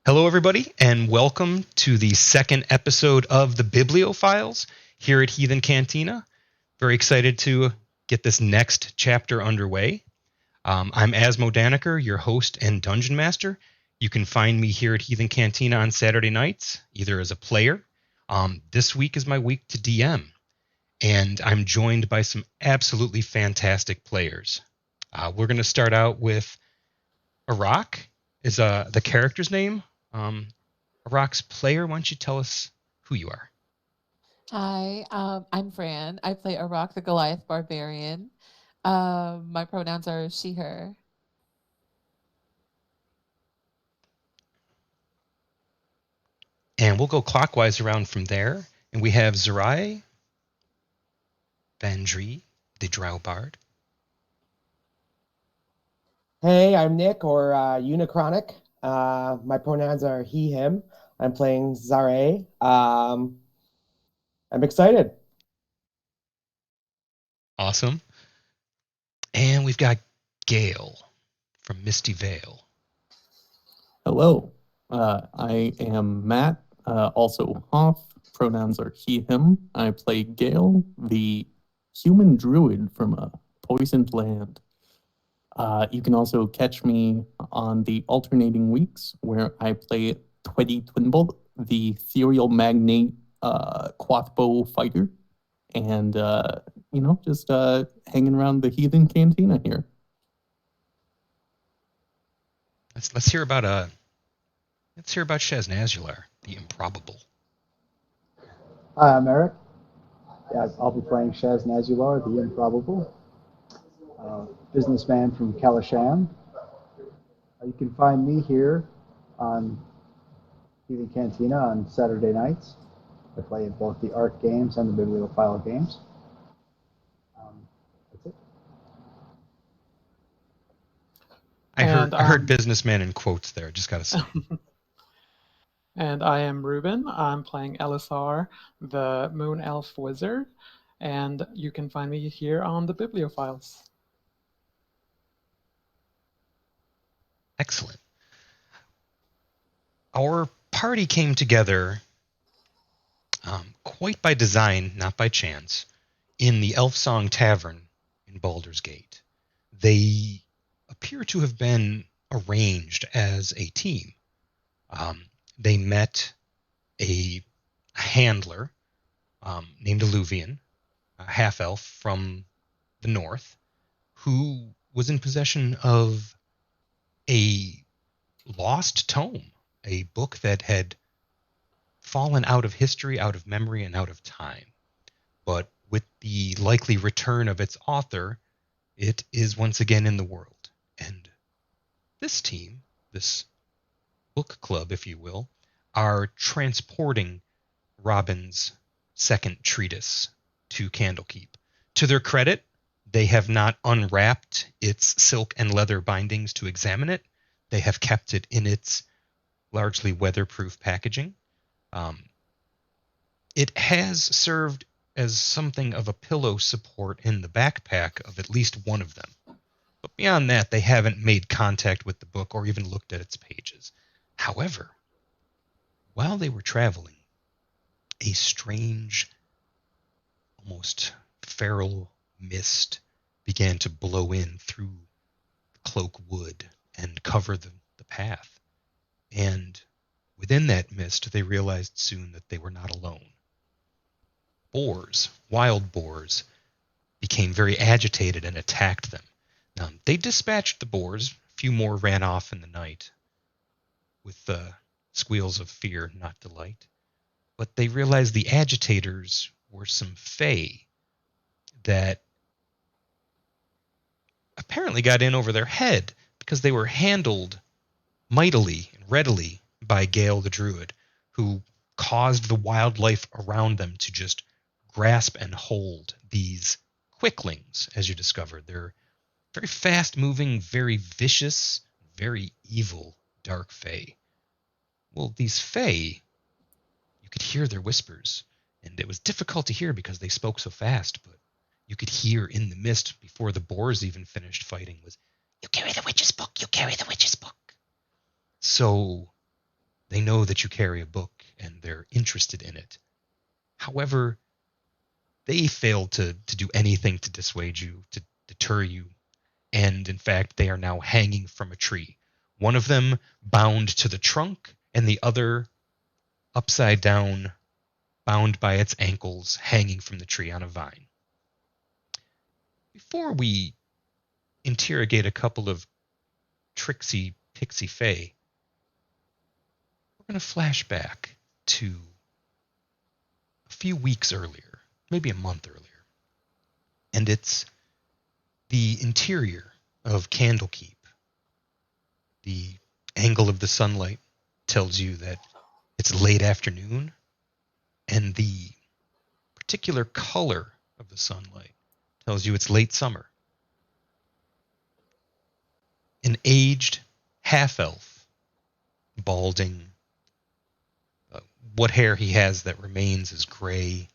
Hello, everybody, and welcome to the second episode of the Biblio-Files here at Heathen Cantina. Very excited to get this next chapter underway. I'm Asmo Daniker, your host and dungeon master. You can find me here at Heathen Cantina on Saturday nights, either as a player. This week is my week to DM, and I'm joined by some absolutely fantastic players. We're going to start out with Arak is the character's name. Arak's player, why don't you tell us who you are? Hi, I'm Fran. I play Arak the Goliath Barbarian. My pronouns are she, her. And we'll go clockwise around from there. And we have Zerai, Bandri, the Drow Bard. Hey, I'm Nick, or Unichronic. My pronouns are he, him. I'm playing Zare. I'm excited. Awesome. And we've got Gale from Misty Vale. Hello, I am Matt, also Hoff. Pronouns are he, him. I play Gale, the human druid from a poisoned land. You can also catch me on the alternating weeks where I play Tweddy Twinbolt, the ethereal magnate Quathbow fighter, and just hanging around the Heathen Cantina here. Let's hear about Shaz Nazular, the improbable. Hi, I'm Eric. Yeah, I'll be playing Shaz Nazular, the improbable, businessman from Kalasham. You can find me here on Heathen Cantina on Saturday nights. I play in both the Arc games and the Biblio-File games. That's it. I heard businessman in quotes there, just gotta say. And I am Ruben. I'm playing Elisar, the Moon Elf Wizard, and you can find me here on the Biblio-Files. Excellent. Our party came together quite by design, not by chance, in the Elf Song Tavern in Baldur's Gate. They appear to have been arranged as a team. They met a handler named Alluvian, a half-elf from the north, who was in possession of a lost tome, a book that had fallen out of history, out of memory, and out of time. But with the likely return of its author, it is once again in the world. And this team, this book club, if you will, are transporting Robin's second treatise to Candlekeep. To their credit, they have not unwrapped its silk and leather bindings to examine it. They have kept it in its largely weatherproof packaging. It has served as something of a pillow support in the backpack of at least one of them. But beyond that, they haven't made contact with the book or even looked at its pages. However, while they were traveling, a strange, almost feral mist began to blow in through the cloak wood and cover the path. And within that mist, they realized soon that they were not alone. Boars, wild boars, became very agitated and attacked them. They dispatched the boars. A few more ran off in the night with squeals of fear, not delight. But they realized the agitators were some fae that apparently got in over their head because they were handled mightily and readily by Gale the Druid, who caused the wildlife around them to just grasp and hold these quicklings, as you discovered. They're very fast-moving, very vicious, very evil dark fae. Well, these fae, you could hear their whispers, and it was difficult to hear because they spoke so fast, but you could hear in the mist before the boars even finished fighting was, "You carry the witch's book, you carry the witch's book." So they know that you carry a book and they're interested in it. However, they failed to do anything to dissuade you, to deter you. And in fact, they are now hanging from a tree. One of them bound to the trunk, and the other upside down, bound by its ankles, hanging from the tree on a vine. Before we interrogate a couple of tricksy pixie fae, we're going to flash back to a few weeks earlier, maybe a month earlier. And it's the interior of Candlekeep. The angle of the sunlight tells you that it's late afternoon, and the particular color of the sunlight tells you it's late summer. An aged half-elf, balding. What hair he has that remains is gray,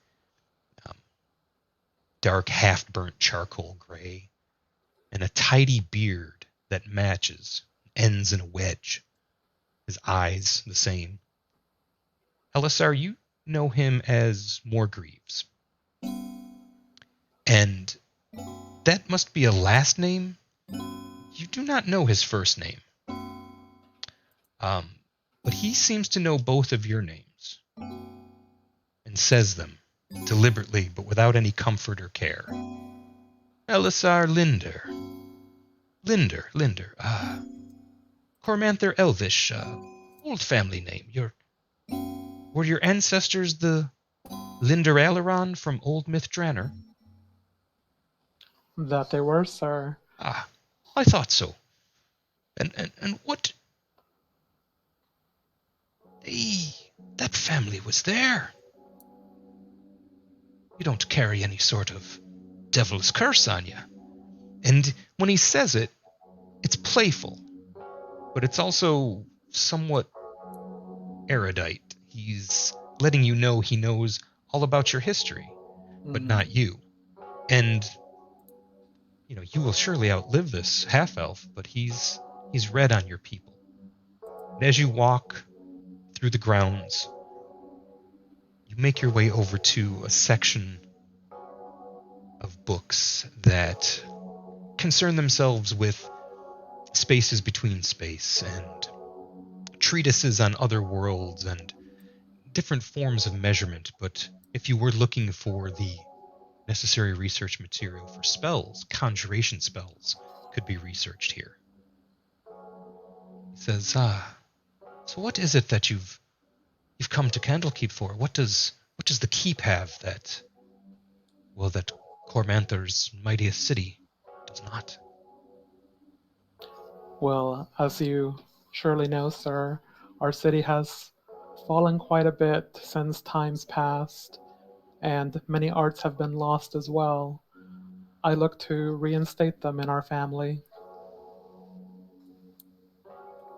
dark half-burnt charcoal gray, and a tidy beard that matches, ends in a wedge. His eyes the same. Elisar, you know him as Morgreaves. And that must be a last name. You do not know his first name. But he seems to know both of your names and says them deliberately but without any comfort or care. Elisar Linder. Linder. Cormanther Elvish, old family name. Were your ancestors the Linder Aileron from Old Myth Draenor? That they were, sir. Ah, I thought so. And what? That family was there. You don't carry any sort of devil's curse on you. And when he says it, it's playful, but it's also somewhat erudite. He's letting you know he knows all about your history, but not you. And you will surely outlive this half-elf, but he's read on your people. And as you walk through the grounds, you make your way over to a section of books that concern themselves with spaces between space and treatises on other worlds and different forms of measurement. But if you were looking for the necessary research material for spells, conjuration spells could be researched here. He says, so what is it that you've come to Candlekeep for? What does the keep have that Cormanther's mightiest city does not? Well, as you surely know, sir, our city has fallen quite a bit since times past, and many arts have been lost as well. I look to reinstate them in our family.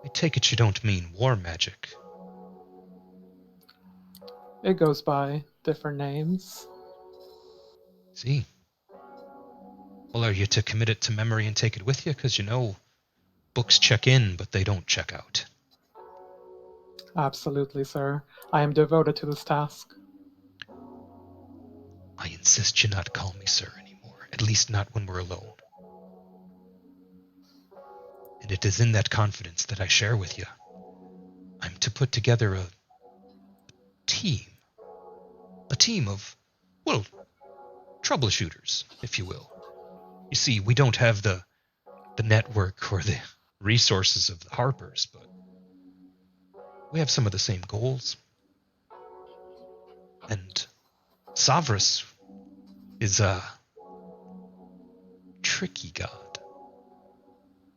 I take it you don't mean war magic. It goes by different names. See? Well, are you to commit it to memory and take it with you? Because books check in, but they don't check out. Absolutely, sir. I am devoted to this task. I insist you not call me sir anymore, at least not when we're alone. And it is in that confidence that I share with you. I'm to put together a team. A team of, troubleshooters, if you will. You see, we don't have the network or the resources of the Harpers, but we have some of the same goals. And Savras is a tricky god.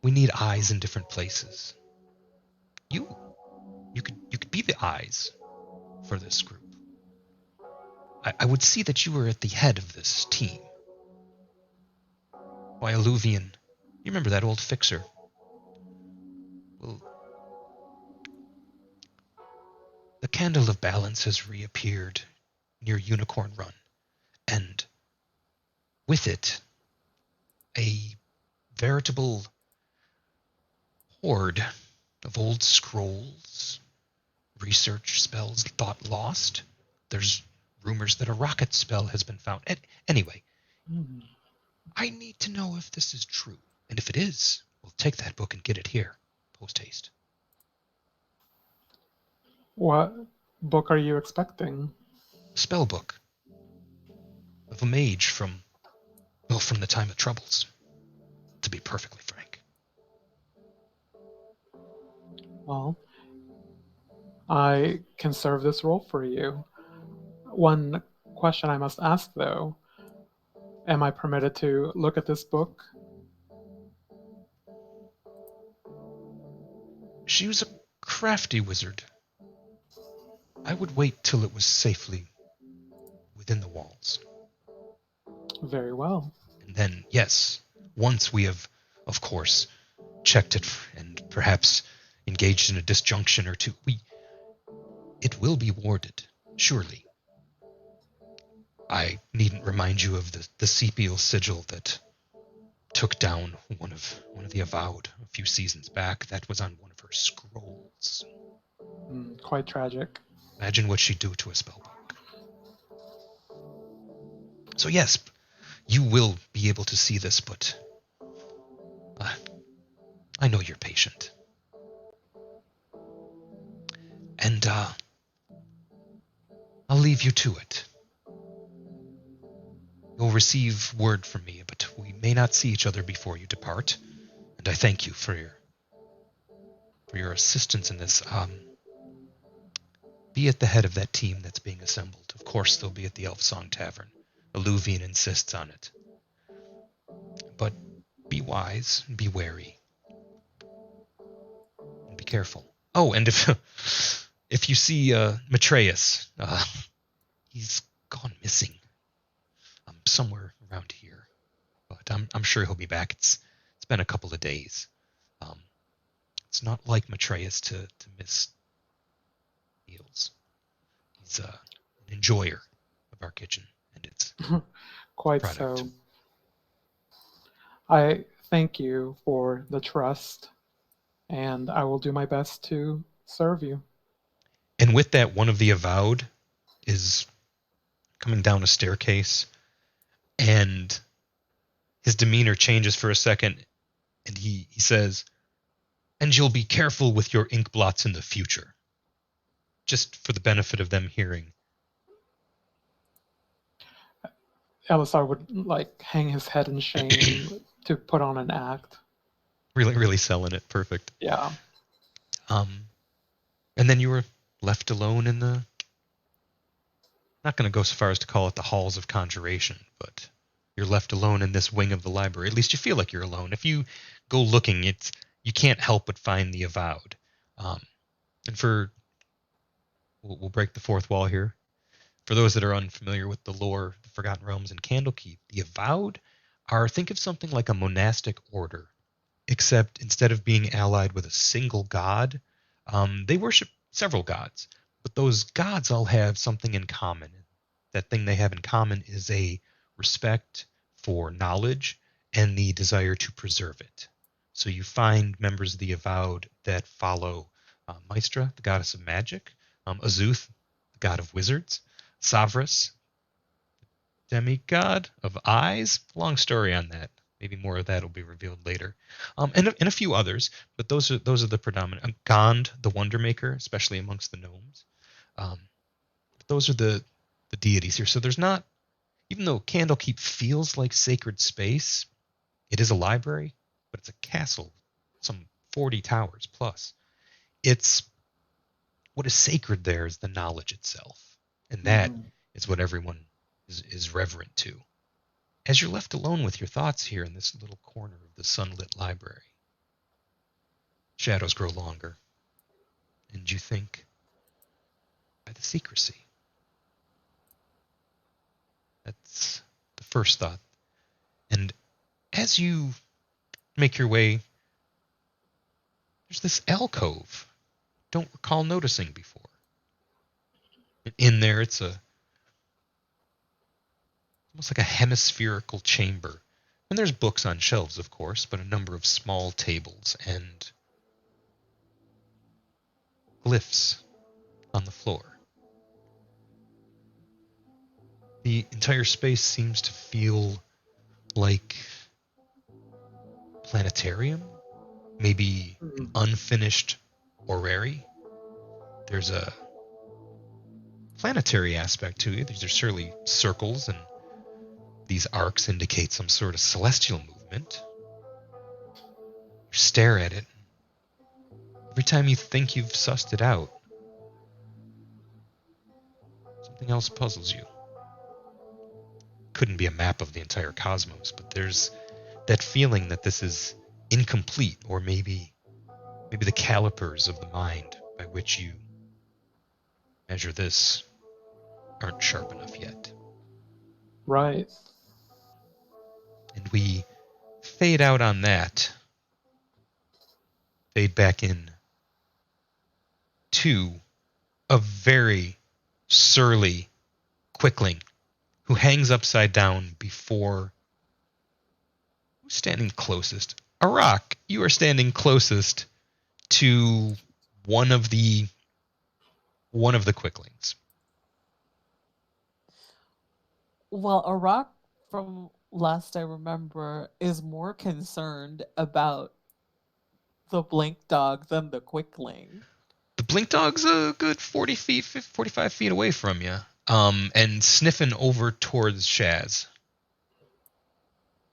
We need eyes in different places. You could be the eyes for this group. I would see that you were at the head of this team. Why, Alluvian, you remember that old fixer? Well, the Candle of Balance has reappeared near Unicorn Run, and with it a veritable hoard of old scrolls, research spells thought lost. There's rumors that a rocket spell has been found. Anyway, I need to know if this is true. And if it is, we'll take that book and get it here, post haste. What book are you expecting? A spell book of a mage from the time of troubles, to be perfectly frank. Well, I can serve this role for you. One question I must ask, though, am I permitted to look at this book? She was a crafty wizard. I would wait till it was safely within the walls. Very well. And then, yes, once we have, of course, checked it and perhaps engaged in a disjunction or two, it will be warded, surely. I needn't remind you of the sepial sigil that took down one of the Avowed a few seasons back. That was on one of her scrolls. Quite tragic. Imagine what she'd do to a spellbook. So yes, you will be able to see this, but I know you're patient. And I'll leave you to it. You'll receive word from me, but we may not see each other before you depart. And I thank you for your assistance in this. Be at the head of that team that's being assembled. Of course, they'll be at the Elf Song Tavern. Illuvian insists on it. But be wise, be wary, and be careful. Oh, and if you see Matreus, he's gone missing. Somewhere around here, but I'm sure he'll be back. It's been a couple of days. It's not like Matreus to miss meals. He's an enjoyer of our kitchen and its Quite product. so. I thank you for the trust, and I will do my best to serve you. And with that, one of the Avowed is coming down a staircase, and his demeanor changes for a second, and he says, "And you'll be careful with your ink blots in the future." Just for the benefit of them hearing. Elisar would hang his head in shame to put on an act. Really, really selling it. Perfect. Yeah. And then you were left alone in the, not going to go so far as to call it the halls of conjuration, but you're left alone in this wing of the library. At least you feel like you're alone. If you go looking, you can't help but find the Avowed. And we'll break the fourth wall here. For those that are unfamiliar with the lore, the Forgotten Realms, and Candlekeep, the Avowed think of something like a monastic order, except instead of being allied with a single god, they worship several gods. But those gods all have something in common. That thing they have in common is a respect for knowledge and the desire to preserve it. So you find members of the Avowed that follow Maestra, the goddess of magic, Azuth, the god of wizards, Savras, demigod of eyes. Long story on that. Maybe more of that will be revealed later, and a few others. But those are the predominant. Gond, the Wonder Maker, especially amongst the gnomes. Those are the deities here. So there's not, even though Candlekeep feels like sacred space, it is a library, but it's a castle, some 40 towers plus. It's what is sacred there is the knowledge itself, and that is what everyone is reverent to. As you're left alone with your thoughts here in this little corner of the sunlit library, shadows grow longer, and you think, by the secrecy. That's the first thought. And as you make your way, there's this alcove. Don't recall noticing before. And in there, it's almost almost like a hemispherical chamber. And there's books on shelves, of course, but a number of small tables and glyphs on the floor. The entire space seems to feel like a planetarium, maybe an unfinished orrery. There's a planetary aspect to it. These are surely circles, and these arcs indicate some sort of celestial movement. You stare at it. Every time you think you've sussed it out, something else puzzles you. Couldn't be a map of the entire cosmos, but there's that feeling that this is incomplete, or maybe the calipers of the mind by which you measure this aren't sharp enough yet. Right. And we fade out on that, fade back in to a very surly quickling who hangs upside down before... Who's standing closest? Arak, you are standing closest to one of the quicklings. Well, Iraq, from last I remember, is more concerned about the blink dog than the quickling. The blink dog's a good 40 feet, 45 feet away from you, and sniffing over towards Shaz.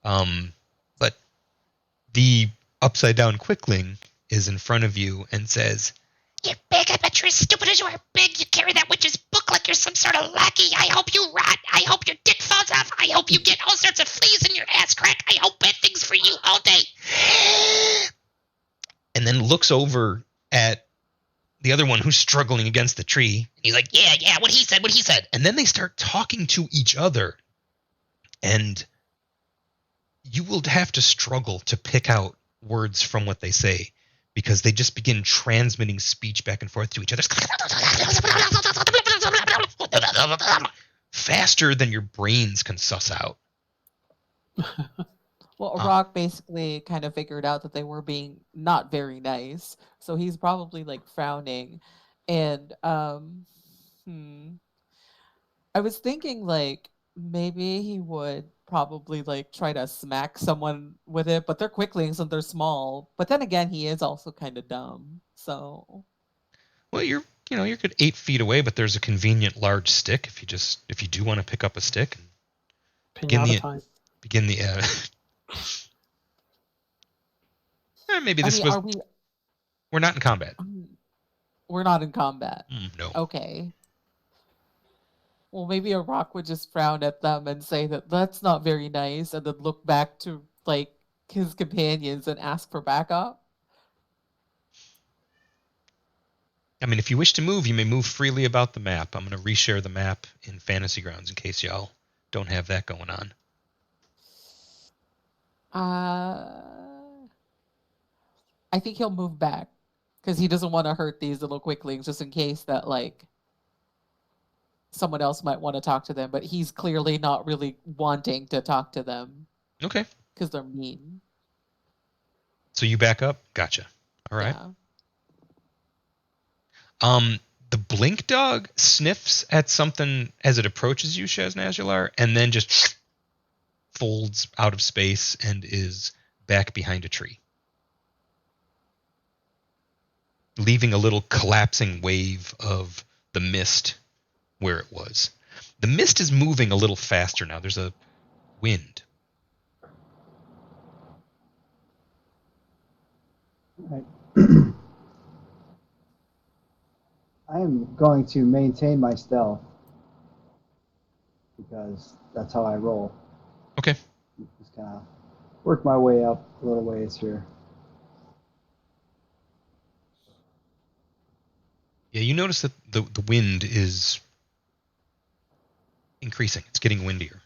But the upside down quickling is in front of you and says, "You big, I bet you're as stupid as you are big. You carry that witch's book like you're some sort of lackey. I hope you rot. I hope your dick falls off. I hope you get all sorts of fleas in your ass crack. I hope bad things for you all day." and then looks over at the other one who's struggling against the tree. He's like, yeah, what he said. And then they start talking to each other. And you will have to struggle to pick out words from what they say, because they just begin transmitting speech back and forth to each other faster than your brains can suss out. Well, Iraq basically kind of figured out that they were being not very nice, so he's probably like frowning. And I was thinking like maybe he would probably like try to smack someone with it, but they're quicklings and they're small. But then again, he is also kind of dumb. So, well, you're good 8 feet away, but there's a convenient large stick if you do want to pick up a stick. Pinata time. Begin the maybe this was. We're not in combat. We're not in combat. No. Okay. Well, maybe a rock would just frown at them and say that that's not very nice, and then look back to like his companions and ask for backup. I mean, if you wish to move, you may move freely about the map. I'm going to reshare the map in Fantasy Grounds in case y'all don't have that going on. I think he'll move back because he doesn't want to hurt these little quicklings, just in case that like someone else might want to talk to them, but he's clearly not really wanting to talk to them. Okay. Because they're mean. So you back up? Gotcha. All right. Yeah. The blink dog sniffs at something as it approaches you, Shaznazular, and then just folds out of space and is back behind a tree, leaving a little collapsing wave of the mist where it was. The mist is moving a little faster now. There's a wind. Right. I am going to maintain my stealth because that's how I roll. Okay. Just kind of work my way up a little ways here. Yeah, you notice that the wind is increasing. It's getting windier.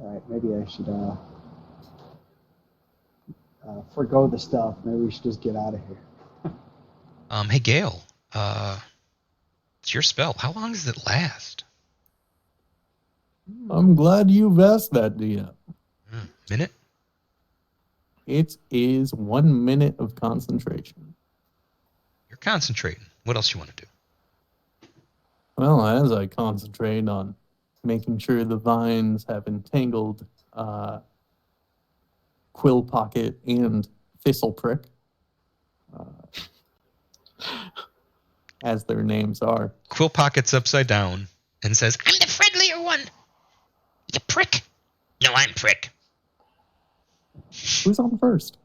All right, maybe I should forgo the stealth. Maybe we should just get out of here. Hey, Gale. It's your spell. How long does it last? I'm glad you've asked that, DM. Minute? It is 1 minute of concentration. You're concentrating. What else you want to do? Well, as I concentrate on making sure the vines have entangled Quill Pocket and Thistle Prick, as their names are. Quill Pocket's upside down and says, I'm the friendlier one. You prick. No, I'm prick. Who's on first?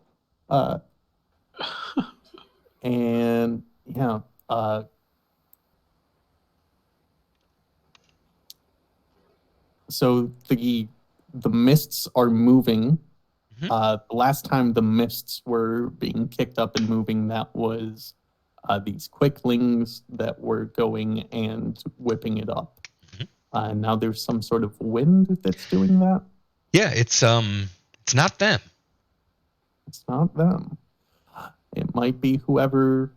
And yeah, so the mists are moving. Mhm. The last time the mists were being kicked up and moving, that was these quicklings that were going and whipping it up. Mhm. Now there's some sort of wind that's doing that. Yeah, it's not them. It's not them. It might be whoever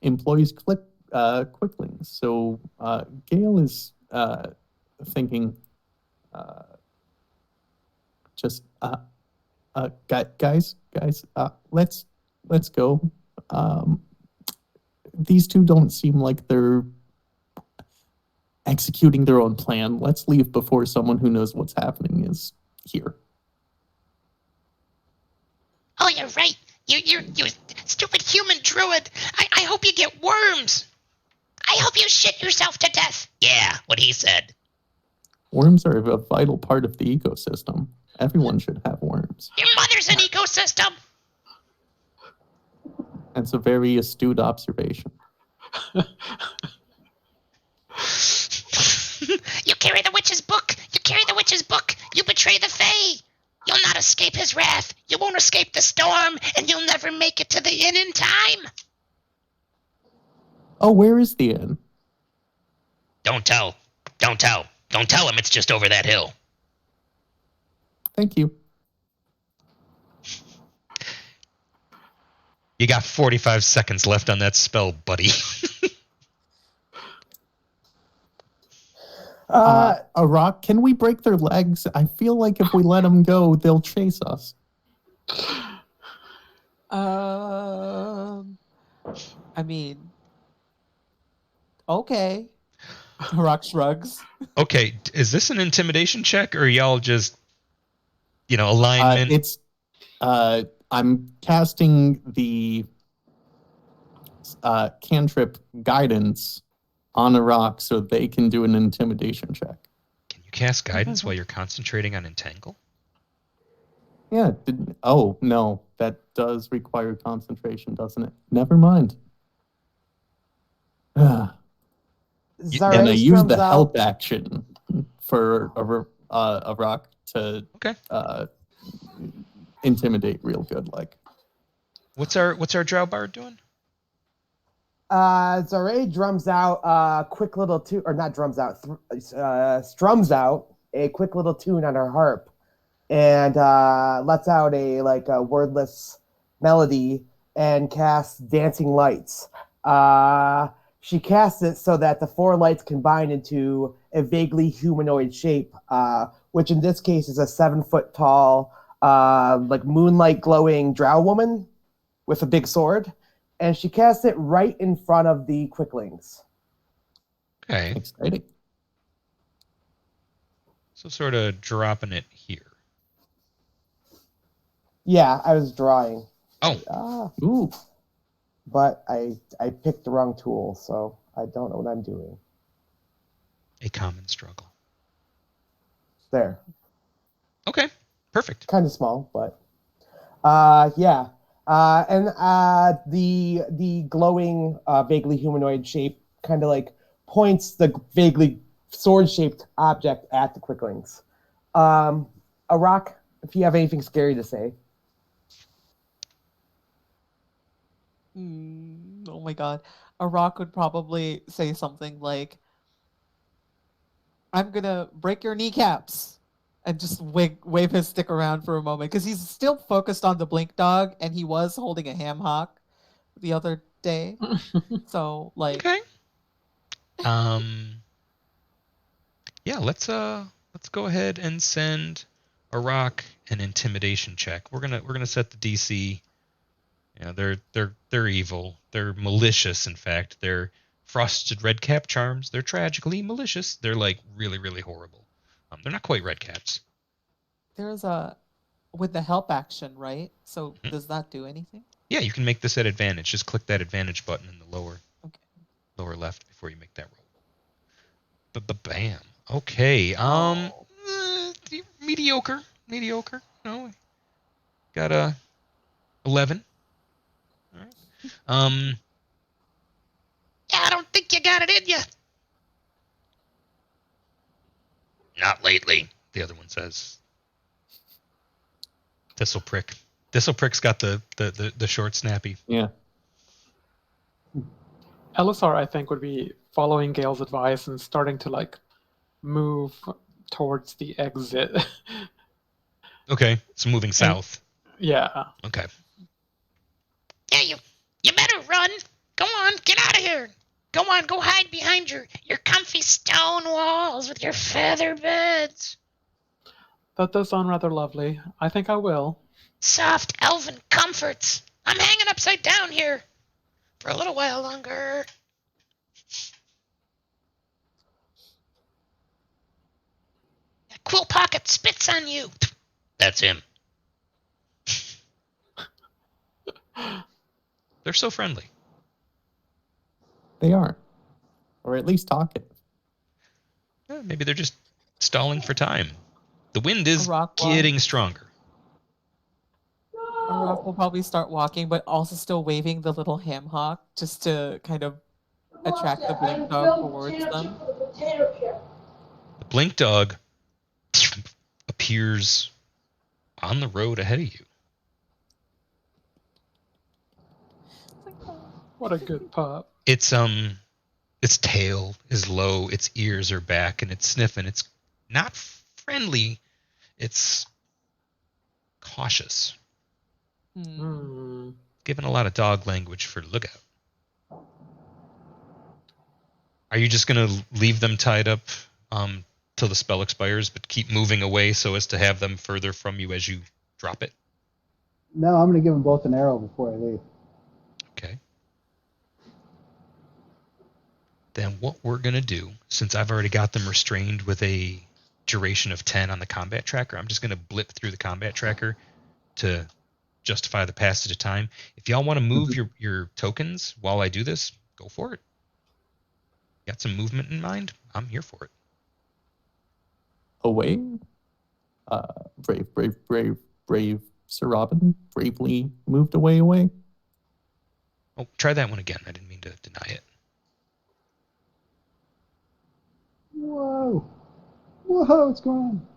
employs quicklings. So Gale is thinking, just guys, let's go. These two don't seem like they're executing their own plan. Let's leave before someone who knows what's happening is here. Oh, you're right. You stupid human druid. I hope you get worms. I hope you shit yourself to death. Yeah, what he said. Worms are a vital part of the ecosystem. Everyone should have worms. Your mother's an ecosystem. That's a very astute observation. You carry the witch's book. You carry the witch's book. You betray the Fae. You'll not escape his wrath. You won't escape the storm, and you'll never make it to the inn in time. Oh, where is the inn? Don't tell. Don't tell. Don't tell him it's just over that hill. Thank you. You got 45 seconds left on that spell, buddy. A rock, can we break their legs? I feel like if we let them go, they'll chase us. I mean, okay. Rock shrugs. Okay, is this an intimidation check, or y'all just, alignment? It's I'm casting the cantrip guidance on a rock so they can do an intimidation check. Can you cast guidance while you're concentrating on entangle? Yeah. Oh, no. That does require concentration, doesn't it? Never mind. And I use the help action for a rock to intimidate real good. Like, what's our drow bard doing? Zaray drums out a quick little tune, or not drums out, strums out a quick little tune on her harp, and lets out a wordless melody and casts dancing lights. She casts it so that the four lights combine into a vaguely humanoid shape, which in this case is a 7-foot tall, moonlight glowing drow woman with a big sword. And she casts it right in front of the quicklings. Okay. Exciting. So sort of dropping it here. Yeah, I was drawing. Oh. Ooh. But I picked the wrong tool, so I don't know what I'm doing. A common struggle. There. Okay. Perfect. Kind of small, but yeah. And the glowing, vaguely humanoid shape kind of points the vaguely sword-shaped object at the quicklings. Arak, if you have anything scary to say. Oh my god. Arak would probably say something like, I'm gonna break your kneecaps. And just wave his stick around for a moment, because he's still focused on the blink dog, and he was holding a ham hock the other day. So Okay. Yeah, let's go ahead and send a rock an intimidation check. We're gonna set the DC. Yeah, they're evil. They're malicious. In fact, they're frosted red cap charms. They're tragically malicious. They're like really really horrible. They're not quite red caps. There's a with the help action, right? So Mhm. does that do anything? Yeah, you can make this at advantage. Just click that advantage button in the Okay. lower left before you make that roll. Bam. Okay. Oh. Mediocre. No, got a 11. All right. Yeah, I don't think you got it in you. Not lately, the other one says. This'll prick. This'll prick's got the short snappy. Yeah. Elisar, I think, would be following Gale's advice and starting to like move towards the exit. Okay, it's moving south. Yeah. Okay. Yeah, you better run. Go on, get out of here. Go on, go hide behind your comfy stone walls with your feather beds. That does sound rather lovely. I think I will. Soft elven comforts. I'm hanging upside down here for a little while longer. Quill Pocket spits on you. That's him. They're so friendly. They are. Or at least talking. Yeah, maybe they're just stalling for time. The wind is Rock getting stronger. Rock will probably start walking, but also still waving the little ham hock just to kind of attract the blink dog towards them. The blink dog appears on the road ahead of you. What a good pup. Its tail is low, its ears are back, and it's sniffing. It's not friendly. It's cautious. Given a lot of dog language for lookout. Are you just going to leave them tied up till the spell expires, but keep moving away so as to have them further from you as you drop it? No, I'm going to give them both an arrow before I leave. Okay. Then what we're going to do, since I've already got them restrained with a duration of 10 on the combat tracker, I'm just going to blip through the combat tracker to justify the passage of time. If y'all want to move your tokens while I do this, go for it. Got some movement in mind? I'm here for it. Away. Brave Sir Robin bravely moved away. Oh, try that one again. I didn't mean to deny it. Whoa, what's going on?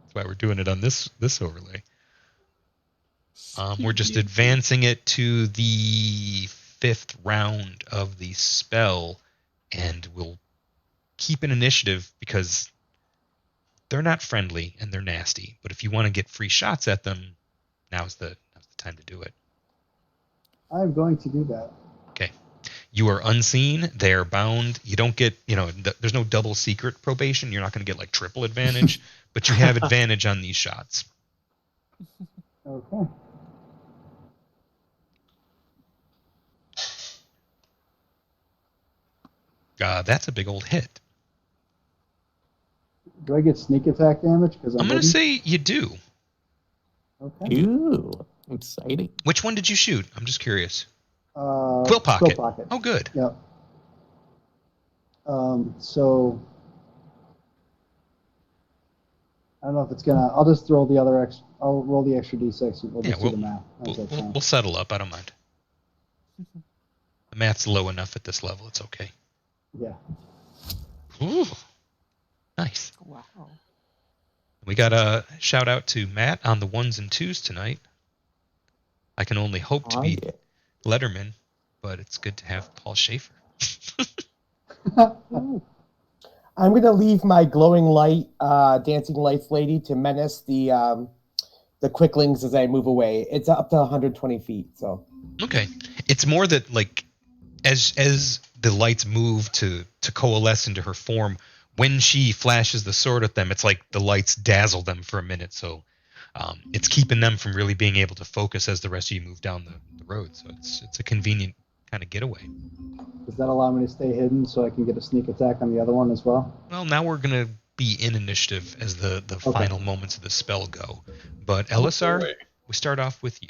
That's why we're doing it on this overlay. We're just advancing it to the 5th round of the spell, and we'll keep an initiative because they're not friendly and they're nasty. But if you want to get free shots at them, now's the time to do it. I'm going to do that. Okay. You are unseen. They are bound. You don't get, there's no double secret probation. You're not going to get like triple advantage, but you have advantage on these shots. Okay. That's a big old hit. Do I get sneak attack damage? Because I'm going to say you do. Okay. Ooh, exciting. Which one did you shoot? I'm just curious. Quill Pocket. Pocket. Oh, good. Yep. So I don't know if it's gonna. I'll just throw the other extra. I'll roll the extra d6. We'll just do the math. We'll settle up. I don't mind. The math's low enough at this level. It's okay. Yeah. Ooh, nice. Wow. We got a shout out to Matt on the 1s and 2s tonight. I can only hope to be Letterman, but it's good to have Paul Schaefer. I'm going to leave my glowing light, dancing lights lady to menace the quicklings as I move away. It's up to 120 feet, so. Okay. It's more that, like, as the lights move to coalesce into her form. When she flashes the sword at them, it's like the lights dazzle them for a minute. So it's keeping them from really being able to focus as the rest of you move down the road. So it's a convenient kind of getaway. Does that allow me to stay hidden so I can get a sneak attack on the other one as well? Well, now we're going to be in initiative as the final moments of the spell go. But Elisar, boy. we start off with you.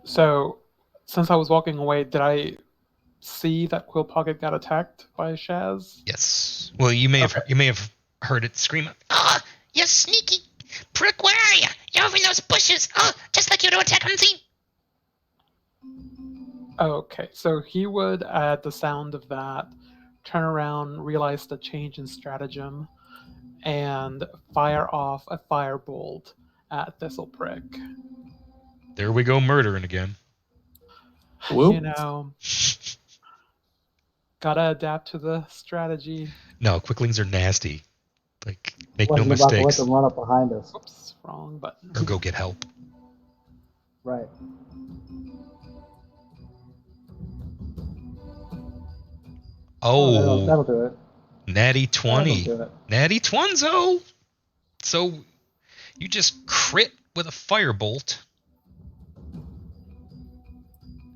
So, since I was walking away, did I see that Quill Pocket got attacked by Shaz? Yes. Well, you may have heard it scream. Oh, you sneaky prick, where are you? You're over in those bushes. Oh, just like you to attack Unseen. Okay, so he would, at the sound of that, turn around, realize the change in stratagem, and fire off a firebolt at Thistleprick. There we go, murdering again. Whoop. You know, gotta adapt to the strategy. No, quicklings are nasty. Like, make no Wasn't about to let mistakes. them run up behind us. Oops, wrong button. Or go get help. Right. Oh, that'll do it. natty 20. That'll do it. Natty Twinzo. So you just crit with a firebolt.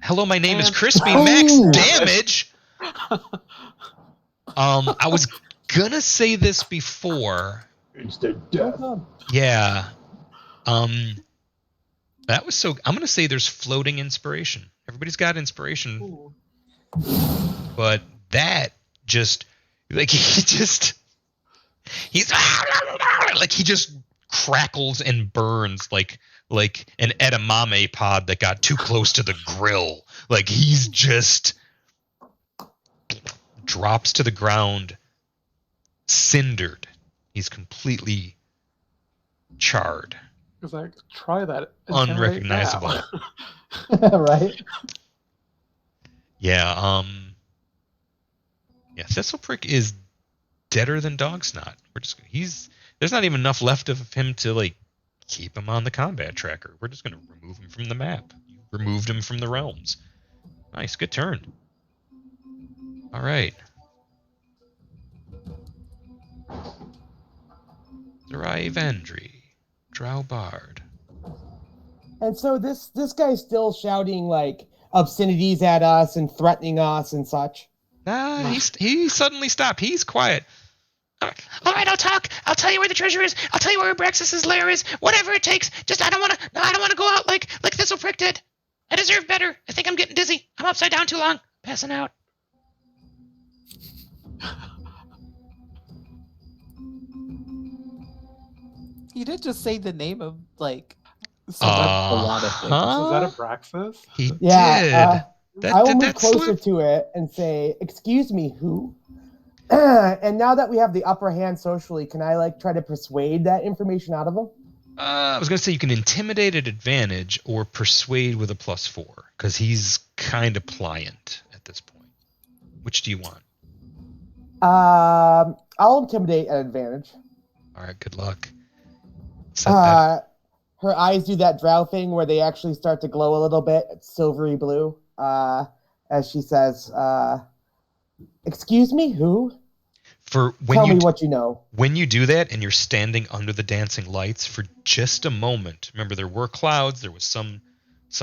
Hello, my name is And- Crispy. Oh! Max damage. I was gonna say this before. Instant death. Yeah. That was so. I'm gonna say there's floating inspiration. Everybody's got inspiration, Ooh. but that just like he's like he just crackles and burns like an edamame pod that got too close to the grill. Like he's just drops to the ground, cindered. He's completely charred, It's like, try that. Incinerate unrecognizable. now. Right? Yeah. Yeah. Thistleprick is deader than Dogsnot. There's not even enough left of him to like keep him on the combat tracker. We're just gonna remove him from the map. You removed him from the realms. Nice, good turn. All right. Zerai Vendry, Drow Bard. And so this guy's still shouting like obscenities at us and threatening us and such. Nah, he suddenly stopped. He's quiet. All right, I'll talk. I'll tell you where the treasure is. I'll tell you where Abraxas's lair is. Whatever it takes. Just I don't want to go out like Thistleprick did. I deserve better. I think I'm getting dizzy. I'm upside down too long. Passing out. He did just say the name of like a lot of things. Was that Abraxas? He Yeah, did. I will move That closer slip. to it and say, "Excuse me, who?" And now that we have the upper hand socially, can I like try to persuade that information out of him? I was gonna say you can intimidate at advantage or persuade with a +4 because he's kind of pliant at this point. Which do you want? I'll intimidate at advantage. All right, good luck. Set that. Her eyes do that drow thing where they actually start to glow a little bit. It's silvery blue. As she says, "Excuse me, who? For when Tell you me what you know." when you do that and you're standing under the dancing lights for just a moment. Remember, there were clouds. There was some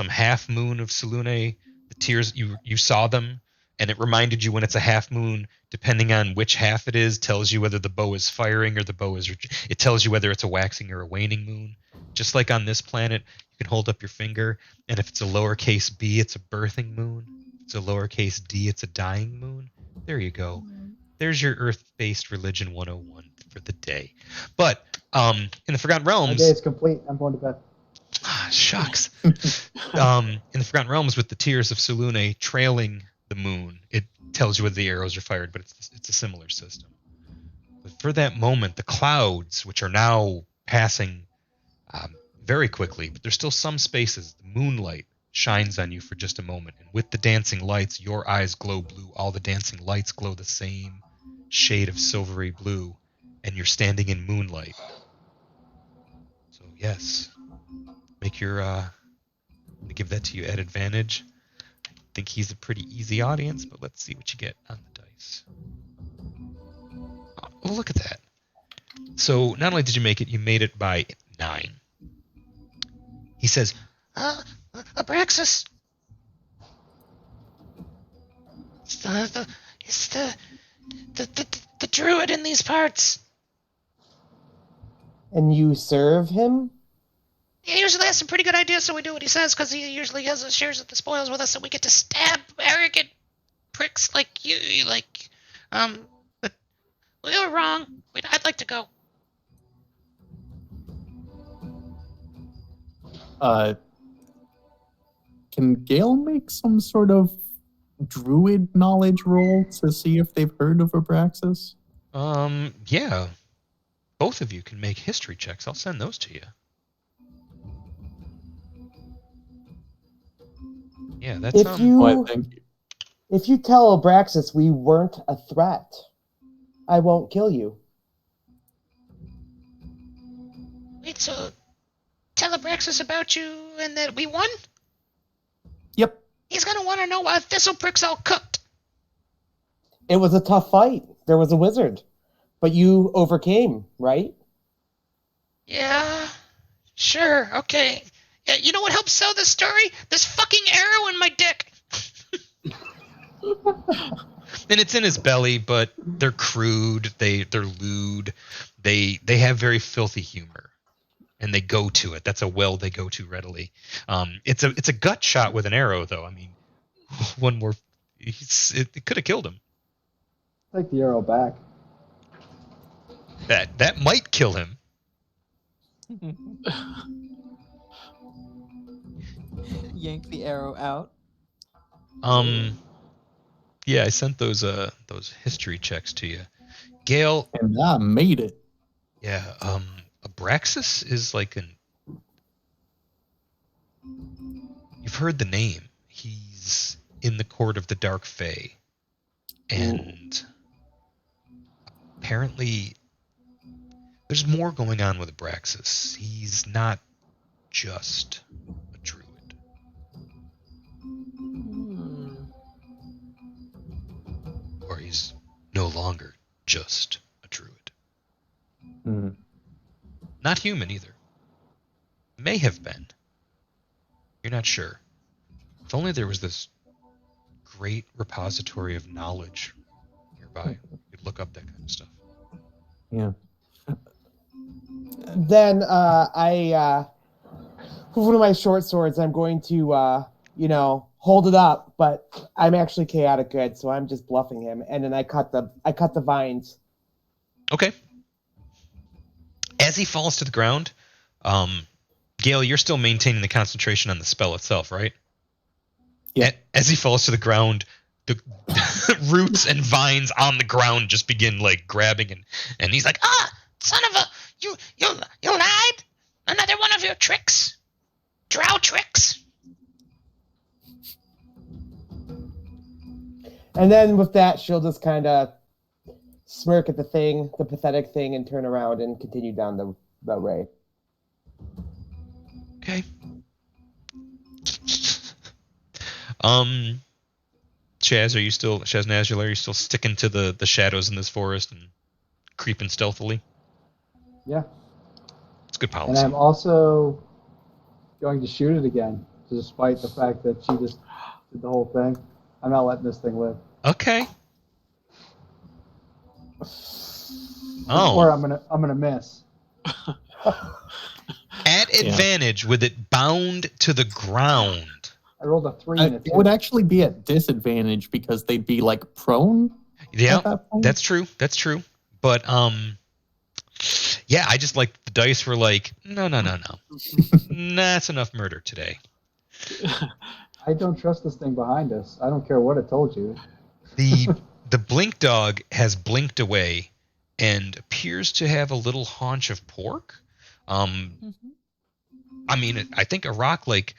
half moon of Selune. The tears you saw them, and it reminded you when it's a half moon. Depending on which half it is, tells you whether the bow is firing or the bow is. It tells you whether it's a waxing or a waning moon. Just like on this planet, you can hold up your finger, and if it's a lowercase b, it's a birthing moon. If it's a lowercase d, it's a dying moon. There you go. There's your Earth-based religion 101 for the day. But in the Forgotten My Realms, day is complete. I'm going to bed. shucks. In the Forgotten Realms, with the tears of Selune trailing the moon, it tells you whether the arrows are fired, but it's a similar system. But for that moment, the clouds, which are now passing very quickly, but there's still some spaces, the moonlight shines on you for just a moment. And with the dancing lights, your eyes glow blue. All the dancing lights glow the same shade of silvery blue, and you're standing in moonlight. So yes, Make your give that to you at advantage. I think he's a pretty easy audience, but let's see what you get on the dice. Oh, look at that. So not only did you make it, you made it by 9. He says, Abraxas. It's the druid in these parts. And you serve him? He usually has some pretty good ideas, so we do what he says, because he usually shares the spoils with us, so we get to stab arrogant pricks like you. But we were wrong. I'd like to go. Can Gale make some sort of druid knowledge roll to see if they've heard of Abraxas? Yeah. Both of you can make history checks. I'll send those to you. Yeah, that's If you Thank you. if you tell Abraxas we weren't a threat, I won't kill you. Wait, so tell Abraxas about you and that we won? Yep. He's gonna want to know why Thistle Prick's all cooked. It was a tough fight. There was a wizard, but you overcame, right? Yeah, sure, okay. Yeah, you know what helps sell this story? This fucking arrow in my dick. And it's in his belly, but they're crude. They're lewd. They have very filthy humor, and they go to it. That's a well they go to readily. It's a gut shot with an arrow, though. I mean, one more, it could have killed him. Take the arrow back. That might kill him. Yank the arrow out. Yeah, I sent those history checks to you, Gale. And I made it. Yeah, Abraxas is like you've heard the name. He's in the court of the Dark Fae, and apparently there's more going on with Abraxas. He's not just a druid. Or he's no longer just a druid. Mm. Not human either. May have been. You're not sure. If only there was this great repository of knowledge nearby. You could look up that kind of stuff. Yeah. Then I with one of my short swords, I'm going to hold it up, but I'm actually chaotic good, so I'm just bluffing him, and then I cut the vines. Okay. As he falls to the ground, Gale, you're still maintaining the concentration on the spell itself, right? Yeah. As he falls to the ground, the roots and vines on the ground just begin like grabbing, and he's like, Son of a... You lied? Another one of your tricks? Drow tricks? And then with that, she'll just kind of smirk at the pathetic thing, and turn around and continue down the way. okay. Shaz Nazula, are you still sticking to the shadows in this forest and creeping stealthily? Yeah. It's good And policy. I'm also going to shoot it again, despite the fact that she just did the whole thing. I'm not letting this thing live. Okay. Or Oh, I'm gonna miss. at advantage with it bound to the ground. I rolled a 3 and a 2. It would actually be at disadvantage because they'd be like prone. Yeah, at that point. that's true. That's true. But yeah, I just like the dice were like, no. That's enough murder today. I don't trust this thing behind us. I don't care what it told you. The blink dog has blinked away and appears to have a little haunch of pork. I mean, I think a rock, like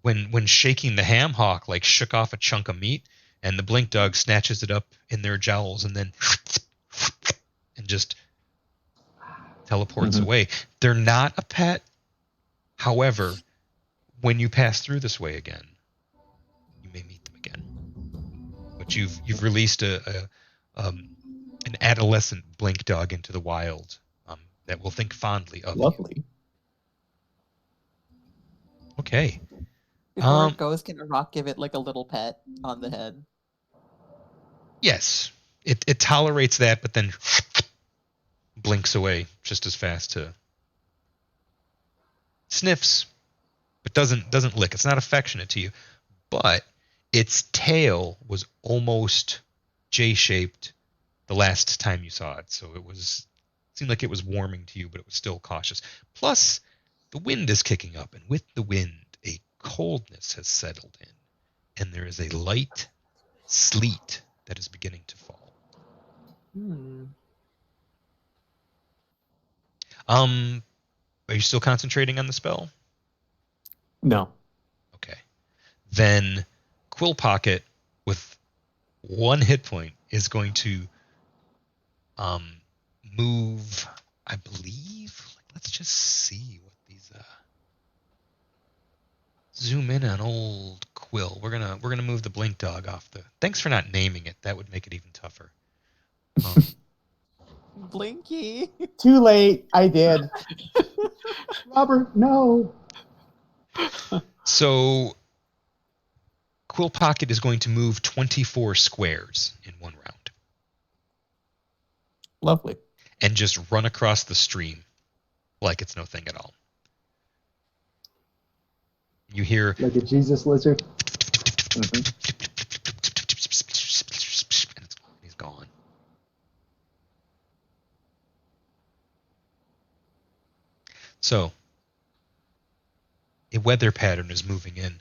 when shaking the ham hock, like shook off a chunk of meat, and the blink dog snatches it up in their jowls and then and just teleports away. They're not a pet. However, when you pass through this way again, you may meet them again. But you've released an adolescent blink dog into the wild that will think fondly of you. Lovely. Okay. Before it goes, can a rock give it like a little pet on the head? Yes. It tolerates that, but then blinks away just as fast to sniffs, but doesn't lick. It's not affectionate to you, but its tail was almost J-shaped the last time you saw it, so it seemed like it was warming to you, but it was still cautious. Plus, the wind is kicking up, and with the wind, a coldness has settled in, and there is a light sleet that is beginning to fall. Are you still concentrating on the spell? No. Okay. Then Quill Pocket with 1 hit point is going to move, I believe. Let's just see what these zoom in on old Quill. We're gonna move the blink dog off the. Thanks for not naming it. That would make it even tougher. Blinky. Too late. I did. Robert, no. So Quill Pocket is going to move 24 squares in 1 round. Lovely. And just run across the stream like it's no thing at all. You hear Like a Jesus lizard. and he's gone. So a weather pattern is moving in,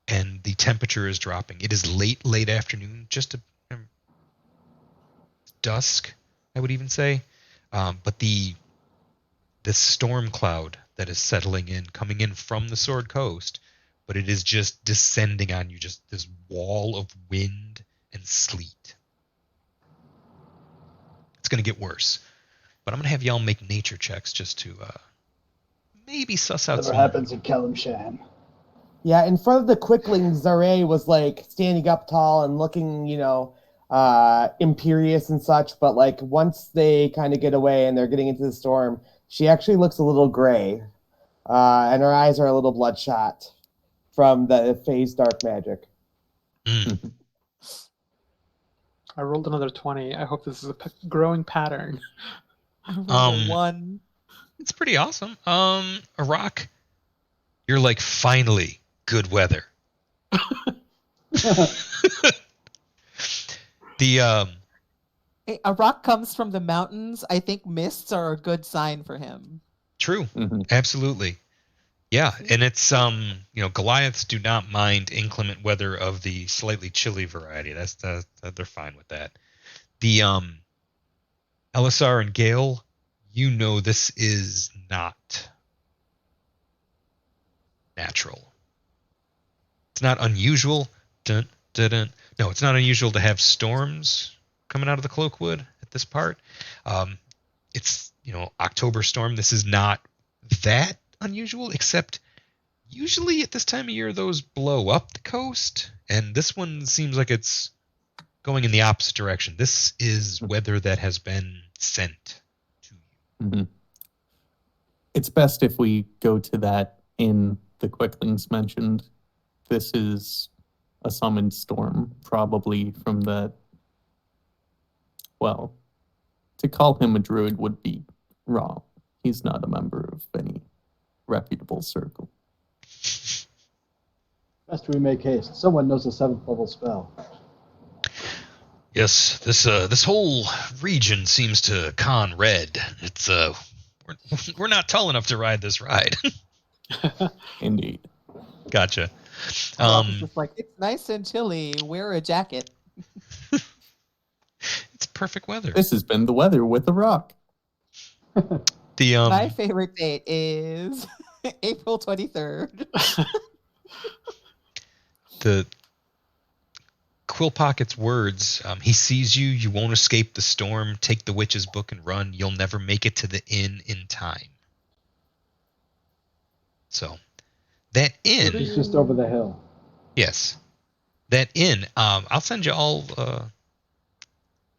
and the temperature is dropping. It is late afternoon, just dusk, I would even say. But the storm cloud that is settling in, coming in from the Sword Coast, but it is just descending on you, just this wall of wind and sleet. It's going to get worse. But I'm going to have y'all make nature checks just to maybe suss out Whatever happens in Kellamshan. Yeah, in front of the Quickling, Zare was like standing up tall and looking, imperious and such. But like once they kind of get away and they're getting into the storm, she actually looks a little gray, and her eyes are a little bloodshot from the phase dark magic. I rolled another 20. I hope this is a growing pattern. I rolled a 1. It's pretty awesome. A rock. You're like, finally, good weather. Hey, a rock comes from the mountains. I think mists are a good sign for him. True. Absolutely. Yeah, and it's Goliaths do not mind inclement weather of the slightly chilly variety. They're fine with that. The Elisar and Gale, this is not natural. It's not unusual. No, it's not unusual to have storms coming out of the Cloakwood at this part. It's October storm. This is not that unusual, except usually at this time of year those blow up the coast, and this one seems like it's going in the opposite direction. This is weather that has been sent to you. It's best if we go to that inn the Quicklings mentioned. This is a summoned storm, probably from that. Well, to call him a druid would be wrong. He's not a member of any reputable circle. Best we make haste. Someone knows the 7th level spell. Yes, this whole region seems to con red. It's we're not tall enough to ride this ride. Indeed. Gotcha. It's just like, it's nice and chilly. Wear a jacket. It's perfect weather. This has been the weather with a rock. My favorite date is April 23rd. The Quill Pocket's words, he sees you, you won't escape the storm, take the witch's book and run, you'll never make it to the inn in time. So That inn, It's just over the hill. yes, that inn. I'll send you all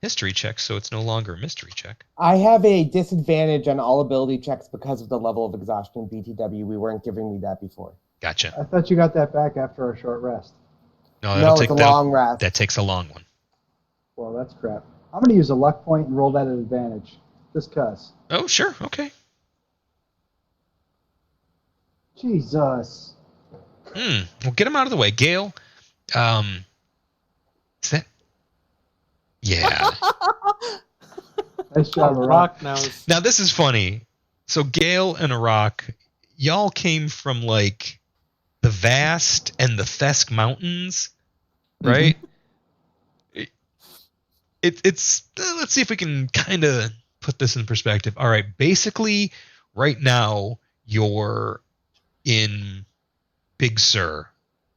history checks, so it's no longer a mystery check. I have a disadvantage on all ability checks because of the level of exhaustion in BTW. We weren't giving me that before. Gotcha. I thought you got that back after our short rest. No, it's a long rest. That takes a long one. Well, that's crap. I'm going to use a luck point and roll that at advantage. Just cuz. Oh, sure. Okay. Jesus. Well, get him out of the way. Gale, is that? Yeah. Nice job, Arak. Rock knows. Now, this is funny. So, Gale and Arak, y'all came from, like, the Vast and the Thesk Mountains, right? It's let's see if we can kind of put this in perspective. All right, basically, right now, you're in Big Sur,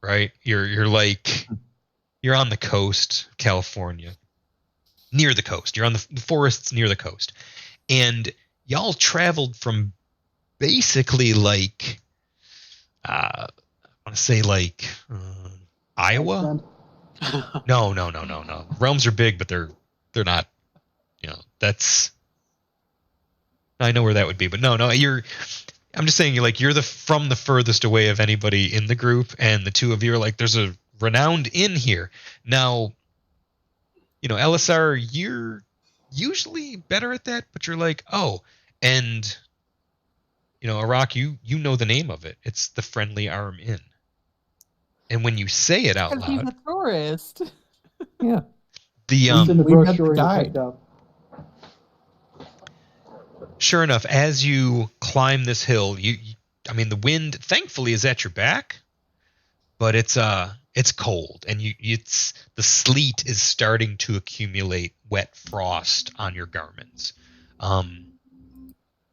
right? You're on the coast, California, near the coast. You're on the forests near the coast, and y'all traveled from basically like I want to say like Iowa. No. Realms are big, but they're not. You know, that's. I know where that would be, but no. I'm just saying you're from the furthest away of anybody in the group, and the two of you are like, there's a renowned inn here. Now, LSR, you're usually better at that, but you're like, oh, and Arak, you know the name of it. It's the Friendly Arm Inn. And when you say it out Because he's loud, a tourist. Yeah. It's in the We got the brochure you guide. picked up. sure enough, as you climb this hill, the wind thankfully is at your back, but it's cold, and the sleet is starting to accumulate wet frost on your garments.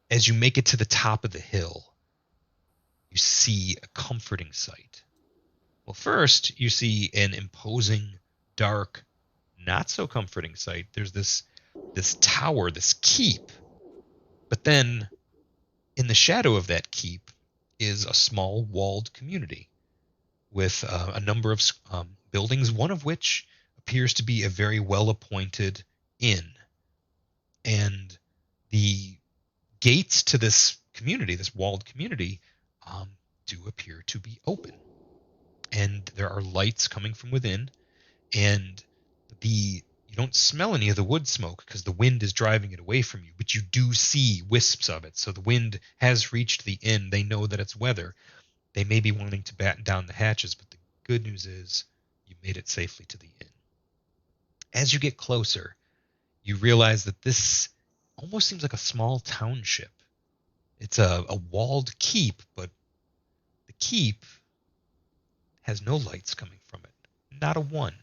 As you make it to the top of the hill, you see a comforting sight. Well, first you see an imposing, dark, not so comforting sight. There's this tower, this keep, but then in the shadow of that keep is a small walled community with a number of buildings, one of which appears to be a very well-appointed inn. And the gates to this community, this walled community, do appear to be open. And there are lights coming from within, and you don't smell any of the wood smoke because the wind is driving it away from you, but you do see wisps of it. So the wind has reached the inn. They know that it's weather. They may be wanting to batten down the hatches, but the good news is you made it safely to the inn. As you get closer, you realize that this almost seems like a small township. It's a walled keep, but the keep has no lights coming from it. Not a one.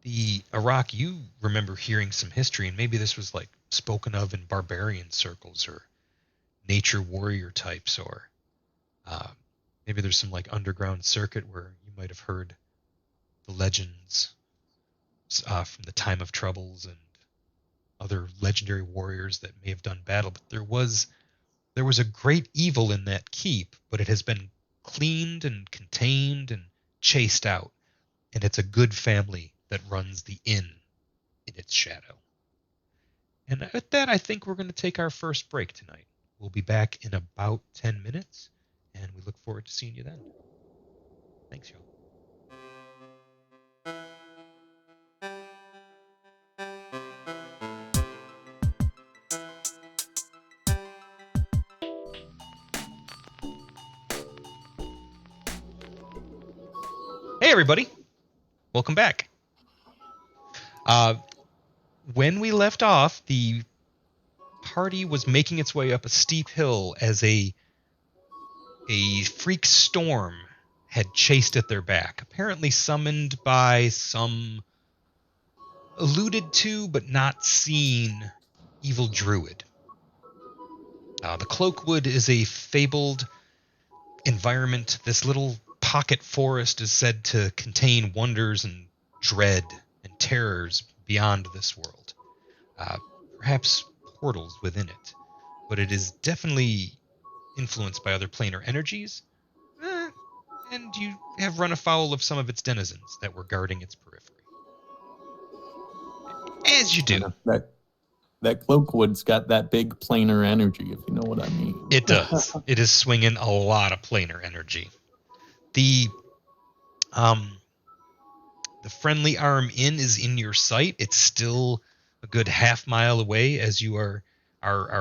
The Arak, you remember hearing some history, and maybe this was like spoken of in barbarian circles or nature warrior types, or maybe there's some like underground circuit where you might have heard the legends from the time of troubles and other legendary warriors that may have done battle. But there was a great evil in that keep, but it has been cleaned and contained and chased out, and it's a good family that runs the inn in its shadow. And at that, I think we're going to take our first break tonight. We'll be back in about 10 minutes, and we look forward to seeing you then. Thanks, y'all. Hey, everybody. Welcome back. When we left off, the party was making its way up a steep hill as a freak storm had chased at their back, apparently summoned by some alluded to but not seen evil druid. The Cloakwood is a fabled environment. This little pocket forest is said to contain wonders and dread and terrors beyond this world. Perhaps portals within it. But it is definitely influenced by other planar energies, and you have run afoul of some of its denizens that were guarding its periphery. As you do. That Cloakwood's got that big planar energy, if you know what I mean. It does. It is swinging a lot of planar energy. The friendly arm inn is in your sight. It's still a good half mile away as you are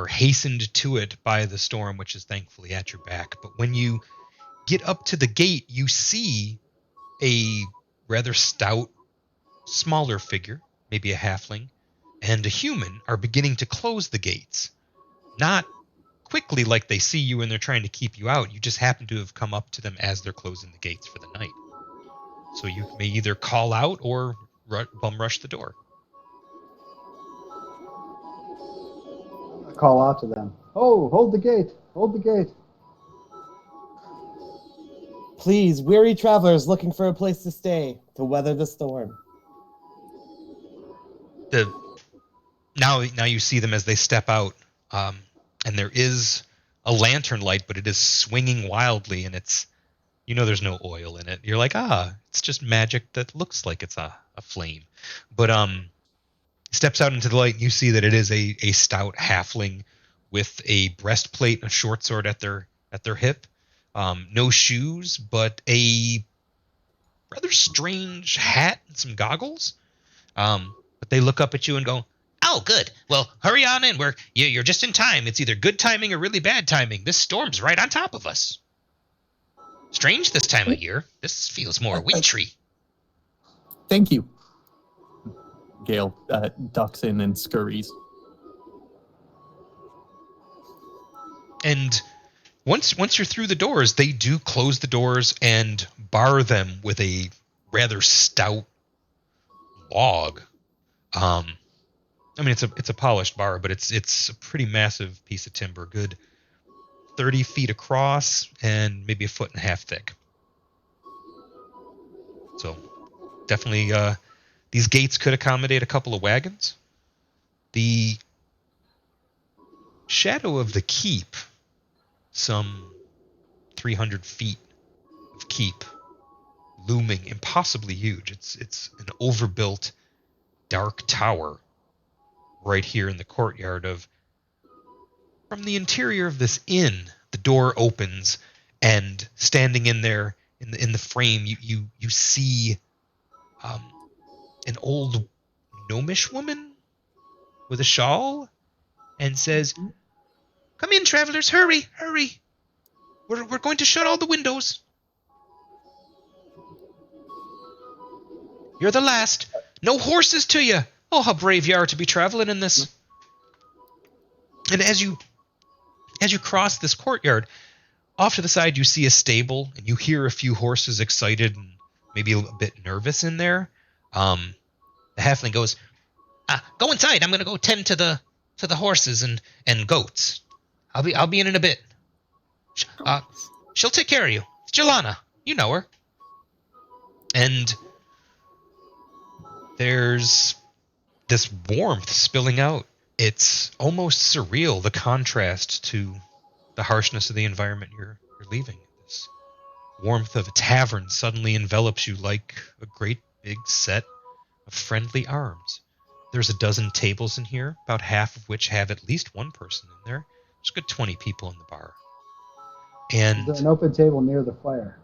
hastened to it by the storm, which is thankfully at your back. But when you get up to the gate, you see a rather stout, smaller figure, maybe a halfling, and a human are beginning to close the gates. Not quickly like they see you and they're trying to keep you out. You just happen to have come up to them as they're closing the gates for the night. So you may either call out or bum rush the door. Call out to them. Oh, hold the gate! Hold the gate! Please, weary travelers looking for a place to stay to weather the storm. Now you see them as they step out, and there is a lantern light, but it is swinging wildly, and there's no oil in it. You're like, it's just magic that looks like it's a flame. But steps out into the light, and you see that it is a stout halfling with a breastplate, a short sword at their hip, no shoes, but a rather strange hat and some goggles. But they look up at you and go, "Oh, good. Well, hurry on in. You're just in time. It's either good timing or really bad timing. This storm's right on top of us. Strange this time of year. This feels more wintry." Thank you. Gale ducks in and scurries. And once you're through the doors, they do close the doors and bar them with a rather stout log. It's a polished bar, but it's a pretty massive piece of timber, good 30 feet across and maybe a foot and a half thick. So definitely these gates could accommodate a couple of wagons. The shadow of the keep, some 300 feet of keep, looming impossibly huge. It's an overbuilt dark tower right here in the courtyard from the interior of this inn. The door opens, and standing in there in the frame, you see an old gnomish woman with a shawl, and says, "Come in, travelers. Hurry. We're going to shut all the windows. You're the last. No horses to you. Oh, how brave you are to be traveling in this." And as you cross this courtyard, off to the side you see a stable, and you hear a few horses excited and maybe a bit nervous in there. The halfling goes, "Go inside. I'm going to go tend to the horses and goats. I'll be in a bit. She'll take care of you. It's Jelana. You know her." And there's this warmth spilling out. It's almost surreal, the contrast to the harshness of the environment you're leaving. This warmth of a tavern suddenly envelops you like a great big set of friendly arms. There's a dozen tables in here, about half of which have at least one person in there. There's a good 20 people in the bar. And Is there an open table near the fire?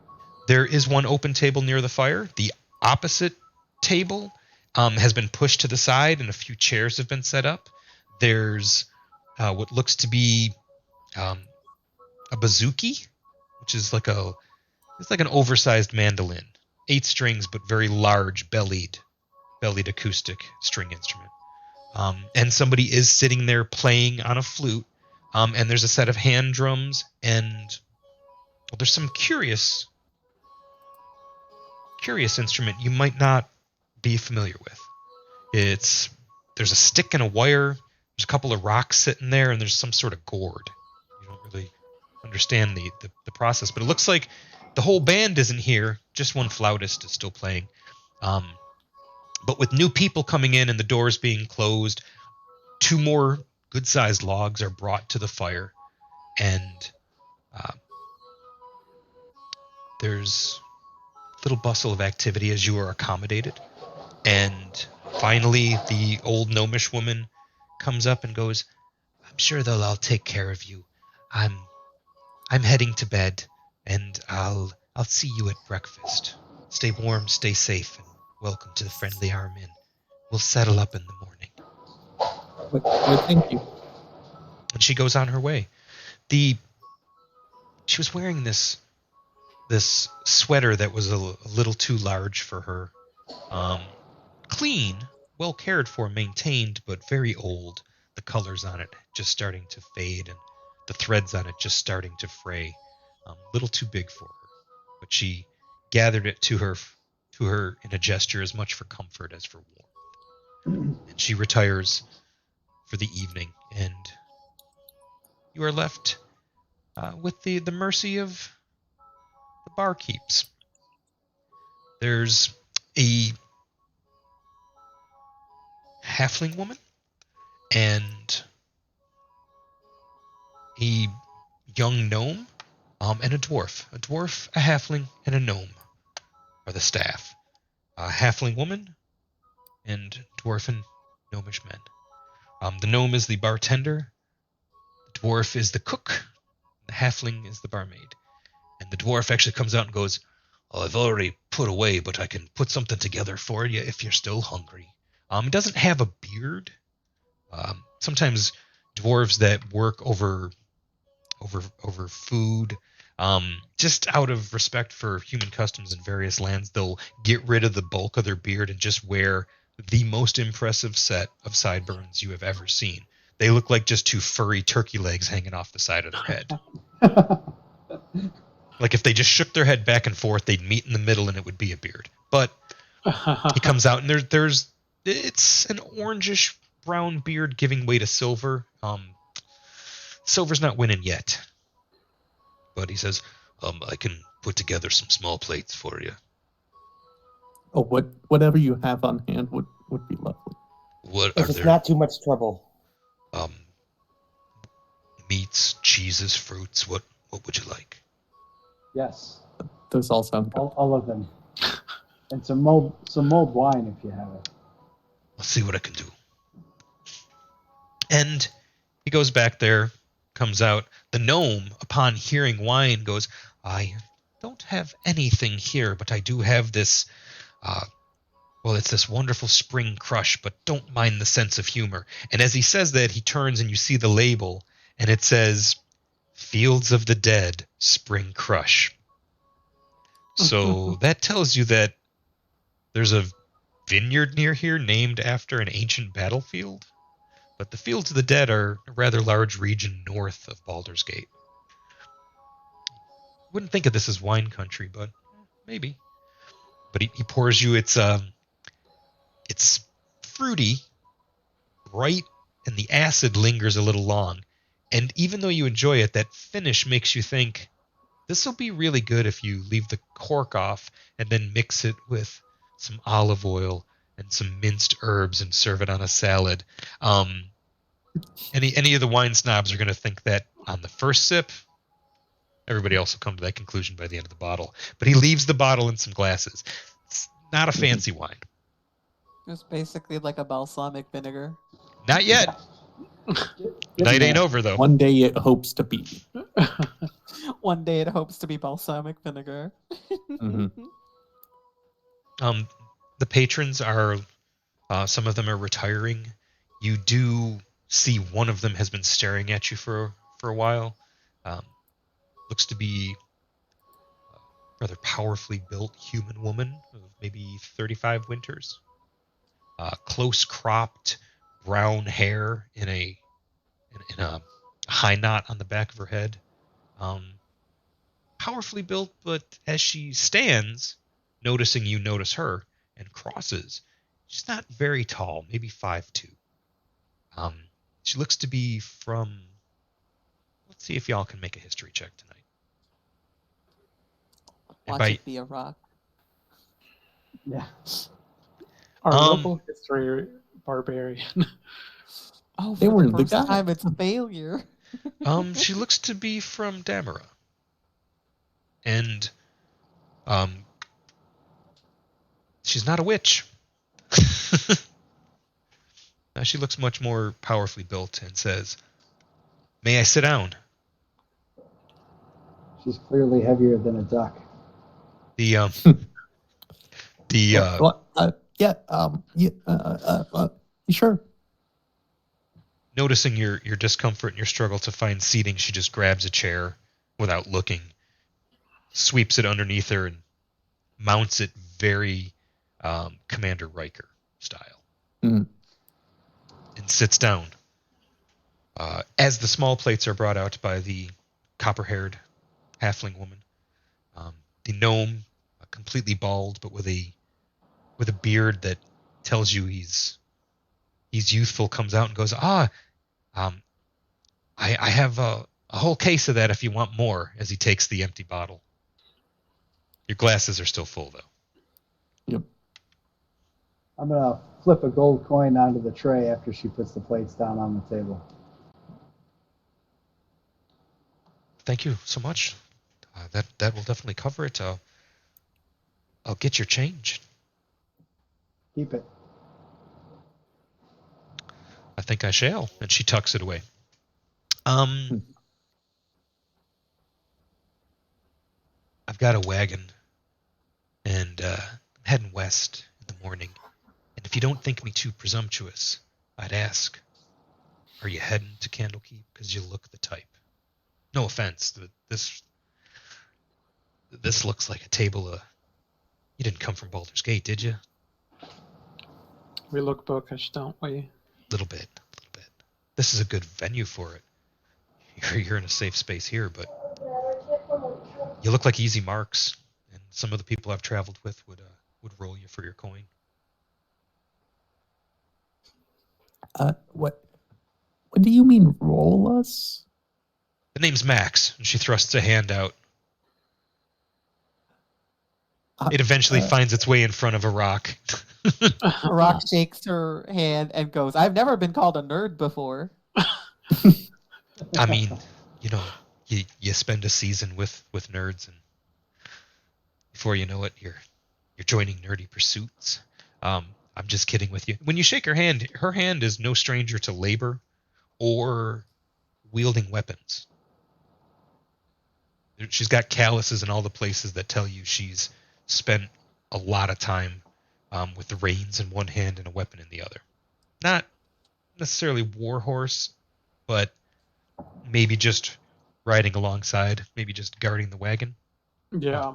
There is one open table near the fire. The opposite table has been pushed to the side, and a few chairs have been set up. There's what looks to be a bouzouki, which is like an oversized mandolin, 8 strings but very large bellied acoustic string instrument. And somebody is sitting there playing on a flute. And there's a set of hand drums, and there's some curious instrument you might not be familiar with. There's a stick and a wire. There's a couple of rocks sitting there, and there's some sort of gourd. You don't really understand the process, but it looks like the whole band isn't here. Just one flautist is still playing. But with new people coming in and the doors being closed, 2 more good-sized logs are brought to the fire, and There's a little bustle of activity as you are accommodated. And finally, the old gnomish woman comes up and goes, I'm sure they'll all take care of you. I'm heading to bed, and I'll see you at breakfast. Stay warm, stay safe, and welcome to the Friendly Arm Inn. We'll settle up in the morning. Well, thank you. And she goes on her way. She was wearing this sweater that was a little too large for her. Clean, well cared for, maintained, but very old. The colors on it just starting to fade, and the threads on it just starting to fray. A little too big for her, but she gathered it to her in a gesture as much for comfort as for warmth. And she retires for the evening, and you are left with the mercy of the barkeeps. There's a halfling woman and a young gnome, and a dwarf. A dwarf, a halfling, and a gnome are the staff. A halfling woman and dwarf and gnomish men. The gnome is the bartender. The dwarf is the cook. The halfling is the barmaid. And the dwarf actually comes out and goes, oh, I've already put away, but I can put something together for you if you're still hungry. He doesn't have a beard. Sometimes dwarves that work over food, just out of respect for human customs in various lands, they'll get rid of the bulk of their beard and just wear the most impressive set of sideburns you have ever seen. They look like just two furry turkey legs hanging off the side of their head. Like if they just shook their head back and forth, they'd meet in the middle and it would be a beard. But he comes out and it's an orangish brown beard giving way to silver. Silver's not winning yet. But he says, I can put together some small plates for you. Oh, whatever you have on hand would be lovely. What If are it's there? not too much trouble. Meats, cheeses, fruits. What would you like? Yes, Those all sound good. all of them. And some mulled wine if you have it. I'll see what I can do. And he goes back there, comes out. The gnome, upon hearing wine, goes, I don't have anything here, but I do have this, it's this wonderful spring crush, but don't mind the sense of humor. And as he says that, he turns and you see the label, and it says, Fields of the Dead Spring Crush. So that tells you that there's a vineyard near here named after an ancient battlefield. But the Fields of the Dead are a rather large region north of Baldur's Gate. Wouldn't think of this as wine country, but maybe. But he pours you, it's fruity, bright, and the acid lingers a little long. And even though you enjoy it, that finish makes you think, this will be really good if you leave the cork off and then mix it with some olive oil and some minced herbs and serve it on a salad. Any of the wine snobs are going to think that on the first sip. Everybody else will come to that conclusion by the end of the bottle. But he leaves the bottle in some glasses. It's not a fancy wine. It's basically like a balsamic vinegar. Not yet. Night ain't over, though. One day it hopes to be. One day it hopes to be balsamic vinegar. Mhm. The patrons are, some of them are retiring. You do see one of them has been staring at you for a while. Looks to be a rather powerfully built human woman of maybe 35 winters. Close cropped brown hair in a high knot on the back of her head. Powerfully built, but as she stands, noticing you notice her and crosses, she's not very tall, maybe 5'2". She looks to be from. Let's see if y'all can make a history check tonight. Watch it be a rock. Yeah. Our local history barbarian. Oh, They for weren't the the first guy. time, it's a failure. She looks to be from Damara. and she's not a witch. Now she looks much more powerfully built and says, "May I sit down?" She's clearly heavier than a duck. The Sure. noticing your discomfort and your struggle to find seating, she just grabs a chair without looking, sweeps it underneath her, and mounts it very Commander Riker style, Mm. and sits down. As the small plates are brought out by the copper-haired halfling woman, the gnome, completely bald but with a beard that tells you he's youthful, comes out and goes, I have a whole case of that if you want more, as he takes the empty bottle. Your glasses are still full, though. Yep. I'm going to flip a gold coin onto the tray after she puts the plates down on the table. Thank you so much. That will definitely cover it. I'll get your change. Keep it. I think I shall. And she tucks it away. I've got a wagon, and I'm heading west in the morning. And if you don't think me too presumptuous, I'd ask, are you heading to Candlekeep? Because you look the type. No offense, but this looks like a table of... You didn't come from Baldur's Gate, did you? We look bookish, don't we? Little bit. This is a good venue for it. You're in a safe space here, but you look like easy marks, and some of the people I've traveled with would roll you for your coin. What do you mean roll us? The name's Max, and she thrusts a hand out. It eventually finds its way in front of a rock. Rock shakes her hand and goes, I've never been called a nerd before. I mean, you spend a season with nerds, and before you know it, you're joining nerdy pursuits. I'm just kidding with you. When you shake her hand is no stranger to labor or wielding weapons. She's got calluses in all the places that tell you she's spent a lot of time with the reins in one hand and a weapon in the other. Not necessarily warhorse, but maybe just riding alongside, maybe just guarding the wagon. Yeah.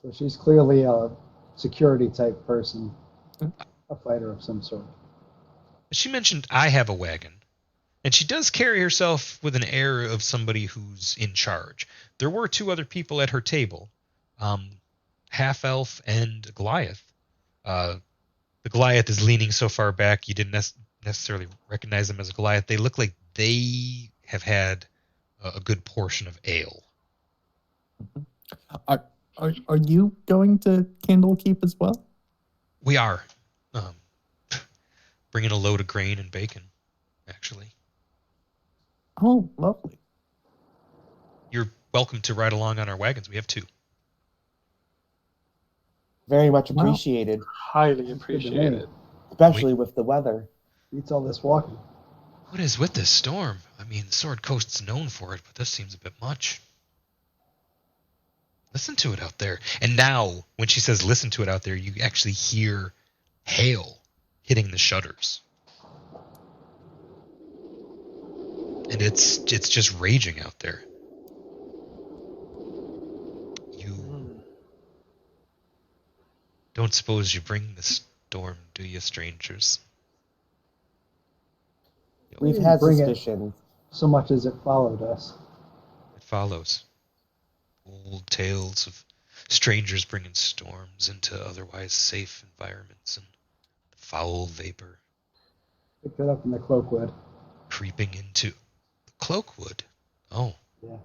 So she's clearly a security type person, a fighter of some sort. She mentioned I have a wagon, and she does carry herself with an air of somebody who's in charge. There were two other people at her table, Half-Elf and Goliath. The Goliath is leaning so far back you didn't necessarily recognize them as a Goliath. They look like they have had a good portion of ale. Are you going to Candlekeep as well? We are. Bringing a load of grain and bacon, actually. Oh, lovely. You're welcome to ride along on our wagons. We have two. Very much appreciated, Highly appreciated. especially with the weather. Beats all this walking. What is with this storm? I mean, Sword Coast's known for it, but this seems a bit much. Listen to it out there. And now, when she says listen to it out there, you actually hear hail hitting the shutters. And it's just raging out there. You don't suppose you bring the storm, do you, strangers? We've had Bring it suspicions. so much as it followed us. It follows. Old tales of strangers bringing storms into otherwise safe environments, and the foul vapor Picked it up in the cloakwood. creeping into the cloakwood. Oh, Yeah.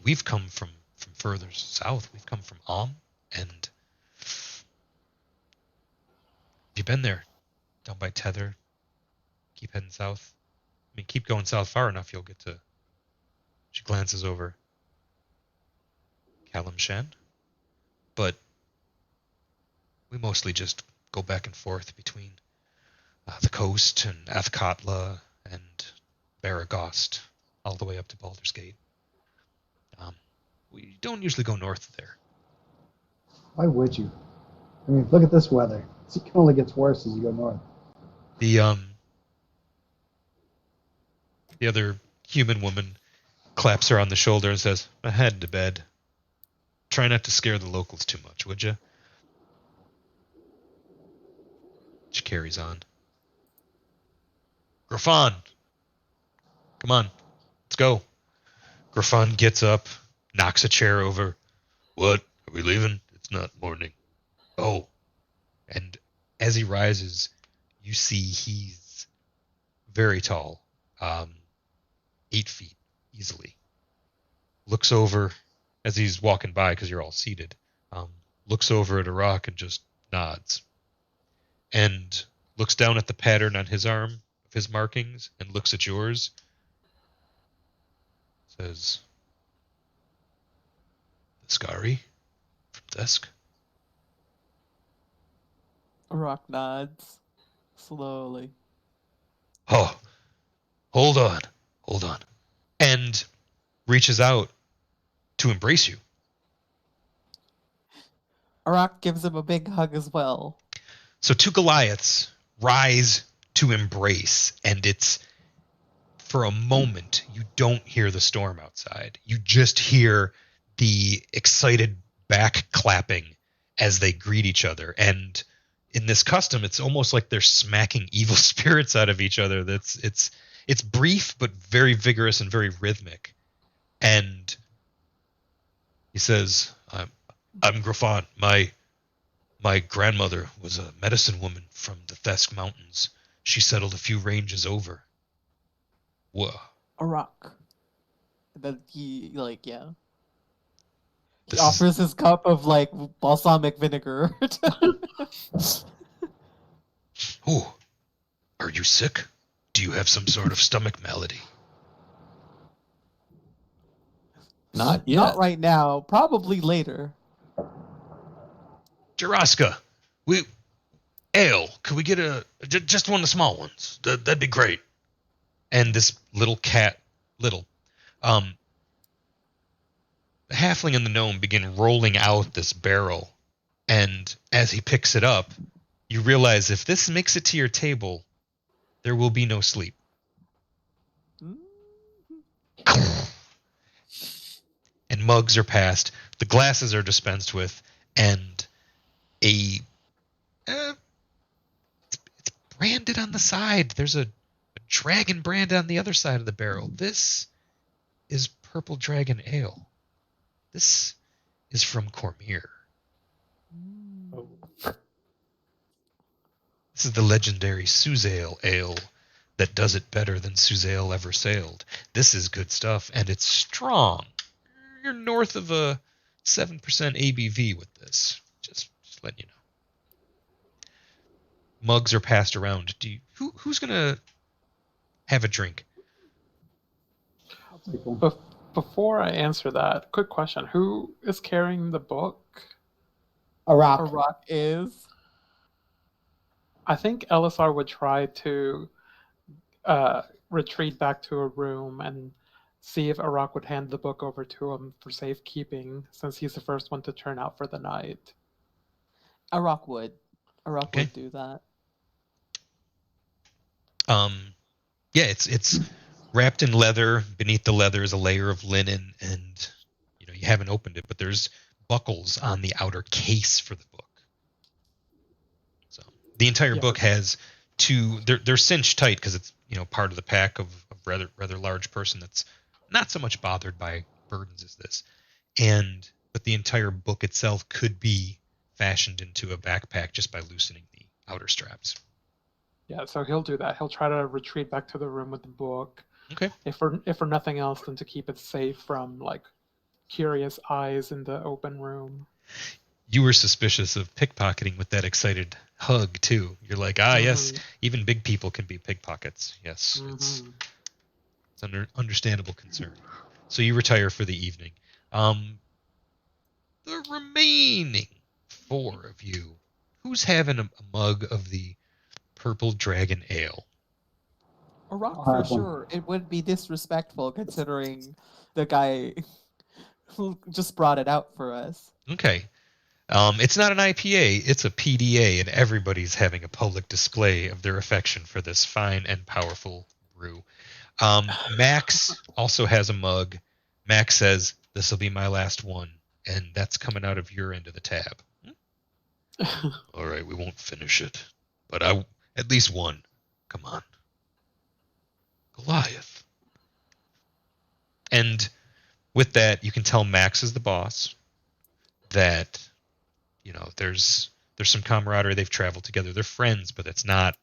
we've come from further south. We've come from and have you been there? Down by Tether. Keep heading south. mean, keep going south far enough, you'll get to... She glances over. Kalimshan. But we mostly just go back and forth between the coast and Athkatla and Baragost, all the way up to Baldur's Gate. We don't usually go north of there. Why would you? I mean, look at this weather. It only gets worse as you go north. The other human woman claps her on the shoulder and says, "Ahead to bed. Try not to scare the locals too much, would you?" She carries on. Griffon! Come on, let's go. Griffon gets up, knocks a chair over. What? Are we leaving? It's not morning. Oh. And as he rises, you see he's very tall. 8 feet, easily. Looks over as he's walking by, because you're all seated. Looks over at a rock and just nods. And looks down at the pattern on his arm, of his markings, and looks at yours. Says, "Skari from Desk?" Rock nods slowly. Oh, hold on. And reaches out to embrace you. Rock gives him a big hug as well. So 2 Goliaths rise to embrace, and it's, for a moment, you don't hear the storm outside. You just hear the excited back clapping as they greet each other. And in this custom, it's almost like they're smacking evil spirits out of each other. It's brief, but very vigorous and very rhythmic. And he says, I'm Griffon. My grandmother was a medicine woman from the Thesk Mountains. She settled a few ranges over. Whoa. A rock. Then he, He This offers his cup of, balsamic vinegar. Oh, are you sick? Do you have some sort of stomach malady? Not yet. Not right now. Probably later. Jaraska, ale. Could we get just one of the small ones? That'd be great. And this little cat, the halfling and the gnome begin rolling out this barrel. And as he picks it up, you realize if this makes it to your table, there will be no sleep. And mugs are passed, the glasses are dispensed with, and it's branded on the side. There's a dragon brand on the other side of the barrel. This is Purple Dragon Ale. This is from Cormyr. Oh. This is the legendary Suzale Ale that does it better than Suzale ever sailed. This is good stuff, and it's strong. You're north of a 7% ABV with this. Just letting you know. Mugs are passed around. Who's gonna have a drink? I'll take one. Before I answer that, quick question. Who is carrying the book? A rock. A rock is. I think Elisar would try to retreat back to a room and see if Arak would hand the book over to him for safekeeping, since he's the first one to turn out for the night. A rock would. A rock Okay. would do that. Yeah, it's wrapped in leather. Beneath the leather is a layer of linen, and you haven't opened it, but there's buckles on the outer case for the book. So the entire book has 2. They're cinched tight because it's part of the pack of a rather large person that's not so much bothered by burdens as this. But the entire book itself could be fashioned into a backpack just by loosening the outer straps. Yeah, so he'll do that. He'll try to retreat back to the room with the book. Okay. If for nothing else than to keep it safe from curious eyes in the open room. You were suspicious of pickpocketing with that excited hug too. You're like, yes, even big people can be pickpockets. Yes, It's understandable concern. So you retire for the evening. The remaining 4 of you, who's having a mug of the Purple Dragon Ale? A rock I'll for have one. sure. It would be disrespectful considering the guy who just brought it out for us. Okay. It's not an IPA, it's a PDA, and everybody's having a public display of their affection for this fine and powerful brew. Max also has a mug. Max says, "This will be my last one," and that's coming out of your end of the tab. All right, we won't finish it, but at least one. Come on. Goliath. And with that, you can tell Max is the boss, that there's some camaraderie. They've traveled together. They're friends, but it's not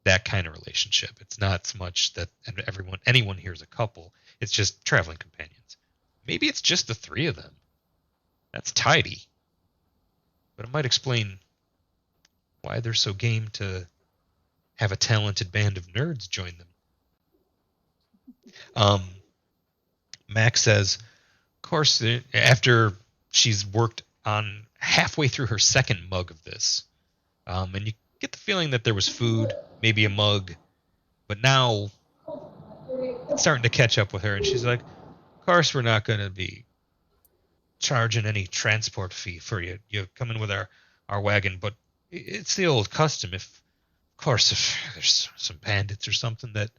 that kind of relationship. It's not so much that anyone here is a couple. It's just traveling companions. Maybe it's just the 3 of them. That's tidy. But it might explain why they're so game to have a talented band of nerds join them. Max says, of course, after she's worked on halfway through her second mug of this, and you get the feeling that there was food, maybe a mug, but now it's starting to catch up with her, and she's like, of course we're not going to be charging any transport fee for you. You come in with our wagon, but it's the old custom. If there's some bandits or something that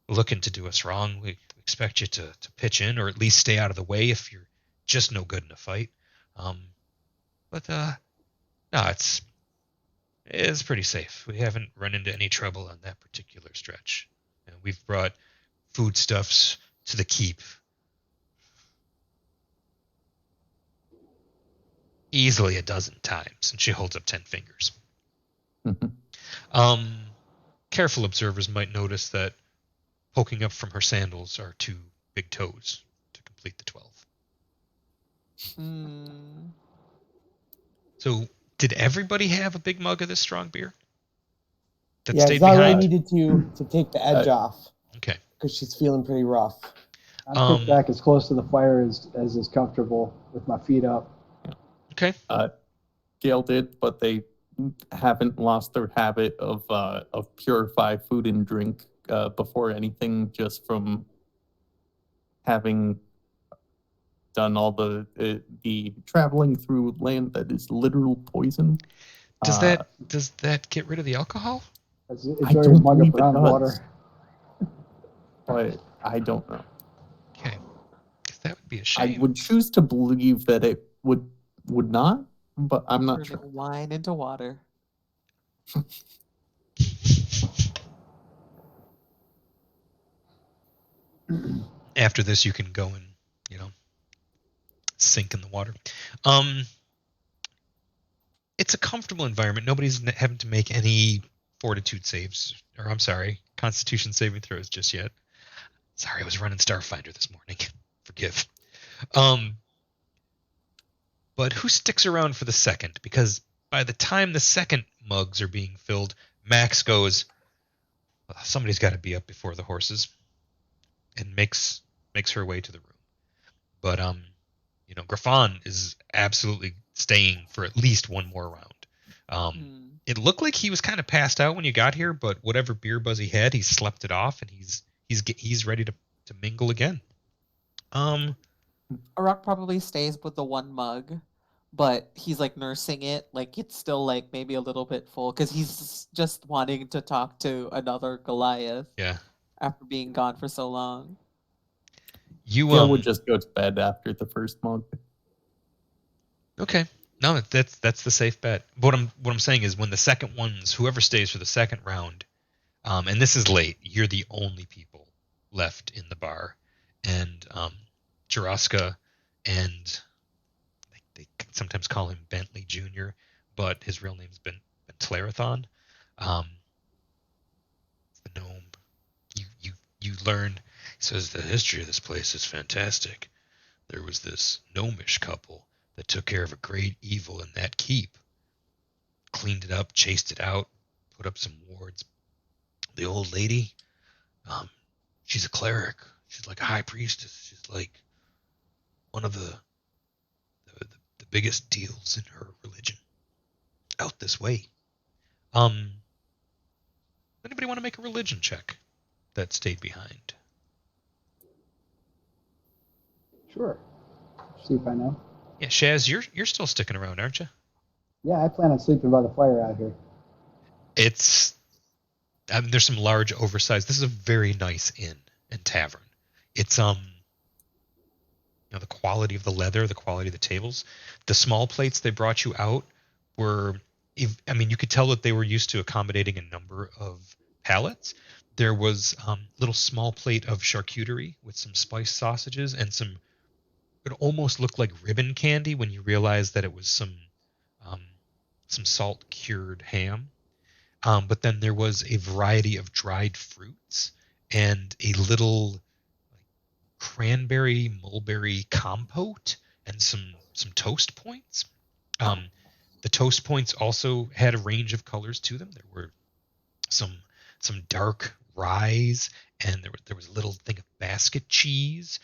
are looking to do us wrong, we expect you to pitch in, or at least stay out of the way if you're just no good in a fight. But no, it's pretty safe. We haven't run into any trouble on that particular stretch. And we've brought foodstuffs to the keep easily a dozen times, and she holds up 10 fingers. Careful observers might notice that poking up from her sandals are 2 big toes to complete the 12. So, did everybody have a big mug of this strong beer that Yeah, stayed Zara behind? needed to take the edge off Okay. because she's feeling pretty rough. I sit back as close to the fire as is comfortable with my feet up. Okay. Gale did, but they haven't lost their habit of purify food and drink before anything, just from having done all the traveling through land that is literal poison. Does that get rid of the alcohol? Enjoy your mug of brown water. But I don't know. Okay. Because that would be a shame. I would choose to believe that it would not, but I'm not sure. Wine into water. After this, you can go and sink in the water. It's a comfortable environment. Nobody's having to make any fortitude saves, or I'm sorry, Constitution saving throws just yet. Sorry, I was running Starfinder this morning. Forgive. But who sticks around for the second? Because by the time the second mugs are being filled, Max goes, somebody's got to be up before the horses, and makes her way to the room. But Griffon is absolutely staying for at least one more round. It looked like he was kind of passed out when you got here, but whatever beer buzz he had, he slept it off, and he's ready to mingle again. Arak probably stays with the one mug, but he's like nursing it, like it's still like maybe a little bit full because he's just wanting to talk to another Goliath. Yeah. After being gone for so long. Gale would just go to bed after the first mug. Okay. No, that's the safe bet. What I'm saying is when the second ones, whoever stays for the second round, and this is late, you're the only people left in the bar, and Juraska, and they sometimes call him Bentley Jr., but his real name's Bentlerathon. The gnome. You learn. He says the history of this place is fantastic. There was this gnomish couple that took care of a great evil in that keep. Cleaned it up, chased it out, put up some wards. The old lady, She's a cleric. She's like a high priestess. She's like one of the biggest deals in her religion out this way. Anybody want to make a religion check that stayed behind? Sure. See if I know. Yeah, Shaz, you're still sticking around, aren't you? Yeah, I plan on sleeping by the fire out here. It's there's some large, oversized. This is a very nice inn and tavern. It's the quality of the leather, the quality of the tables, the small plates they brought you out were. You could tell that they were used to accommodating a number of palates. There was a little small plate of charcuterie with some spiced sausages and some. It almost looked like ribbon candy when you realized that it was some salt cured ham. But then there was a variety of dried fruits and a little cranberry mulberry compote and some toast points. The toast points also had a range of colors to them. There were some dark ryes, and there was a little thing of basket cheese.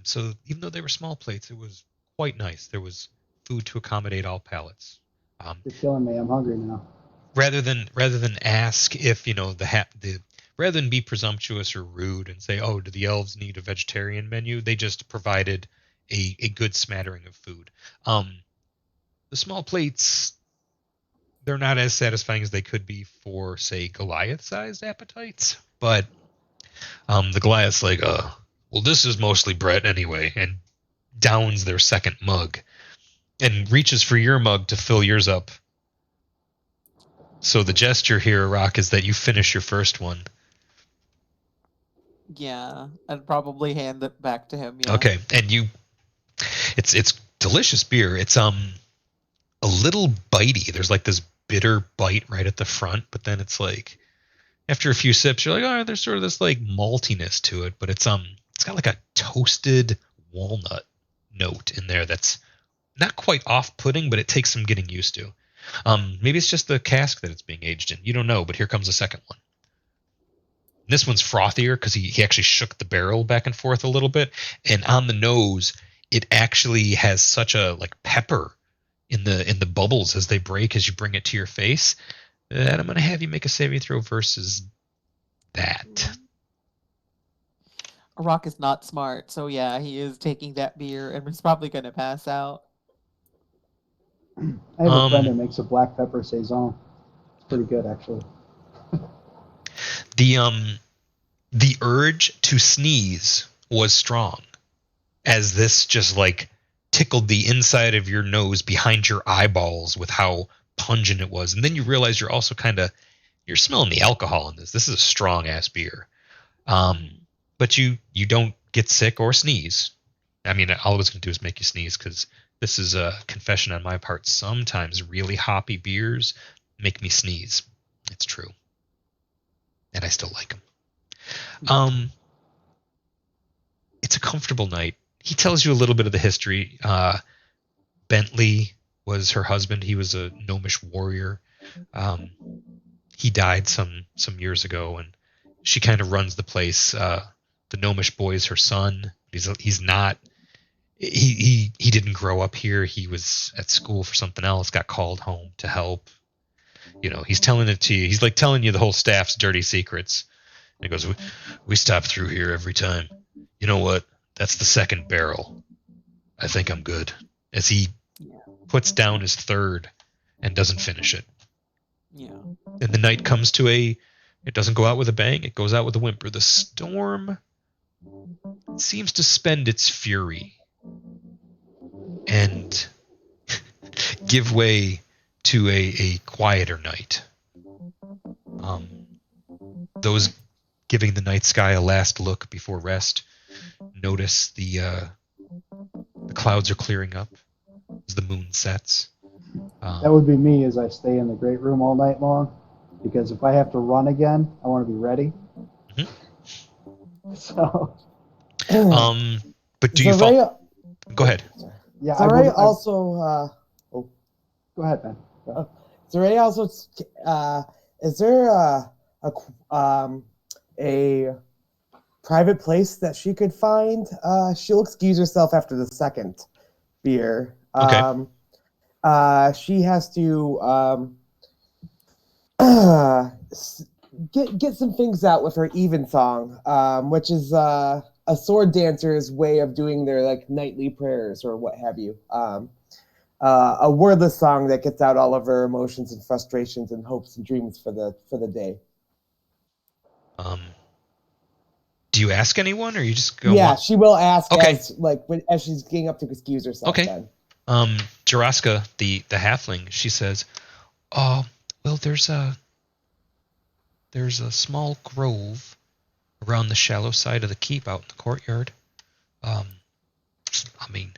So even though they were small plates, it was quite nice. There was food to accommodate all palates. You're killing me. I'm hungry now. Rather than ask if rather than be presumptuous or rude and say, oh, do the elves need a vegetarian menu, they just provided a good smattering of food. The small plates, they're not as satisfying as they could be for, say, Goliath-sized appetites, but the Goliath's like, well, this is mostly bread anyway, and downs their second mug and reaches for your mug to fill yours up. So the gesture here, Rock, is that you finish your first one. Yeah, I'd probably hand it back to him. Yeah. Okay, and it's delicious beer. It's a little bitey. There's like this bitter bite right at the front, but then it's like after a few sips, you're like, oh, there's sort of this like maltiness to it, but it's got like a toasted walnut note in there that's not quite off-putting, but it takes some getting used to. Maybe it's just the cask that it's being aged in. You don't know, but here comes a second one. This one's frothier because he actually shook the barrel back and forth a little bit, and on the nose, it actually has such a like pepper in the bubbles as they break as you bring it to your face that I'm gonna have you make a saving throw versus that. Rock is not smart, so yeah, he is taking that beer and he's probably going to pass out. I have a friend that makes a black pepper saison. It's pretty good, actually. The urge to sneeze was strong, as this just like tickled the inside of your nose behind your eyeballs with how pungent it was, and then you realize you're also you're smelling the alcohol in this. This is a strong ass beer, but you don't get sick or sneeze. I mean, all it was going to do is make you sneeze because this is a confession on my part. Sometimes really hoppy beers make me sneeze. It's true. And I still like them. It's a comfortable night. He tells you a little bit of the history. Bentley was her husband. He was a gnomish warrior. He died some years ago, and she kind of runs the place. The gnomish boy is her son. He's not. He didn't grow up here. He was at school for something else. Got called home to help. He's telling it to you. He's like telling you the whole staff's dirty secrets. And he goes, we stop through here every time. You know what? That's the second barrel. I think I'm good. As he puts down his third and doesn't finish it. Yeah. And the night comes to it doesn't go out with a bang. It goes out with a whimper. The storm seems to spend its fury and give way to a quieter night. Those giving the night sky a last look before rest notice the clouds are clearing up as the moon sets. That would be me as I stay in the great room all night long, because if I have to run again, I want to be ready. Mm-hmm. So. But do you fall? Go ahead. Yeah. Zaray also. Go ahead, man. Zaray also. Is there a private place that she could find. She'll excuse herself after the second beer. Okay. She has to get some things out with her evensong, which is a sword dancer's way of doing their like nightly prayers or what have you. A wordless song that gets out all of her emotions and frustrations and hopes and dreams for the day. Do you ask anyone, or you just go? Yeah, she will ask Okay. as she's getting up to excuse herself. Okay. Then. Jaraska, the halfling, she says, "Oh, well, there's a small grove around the shallow side of the keep out in the courtyard. I mean,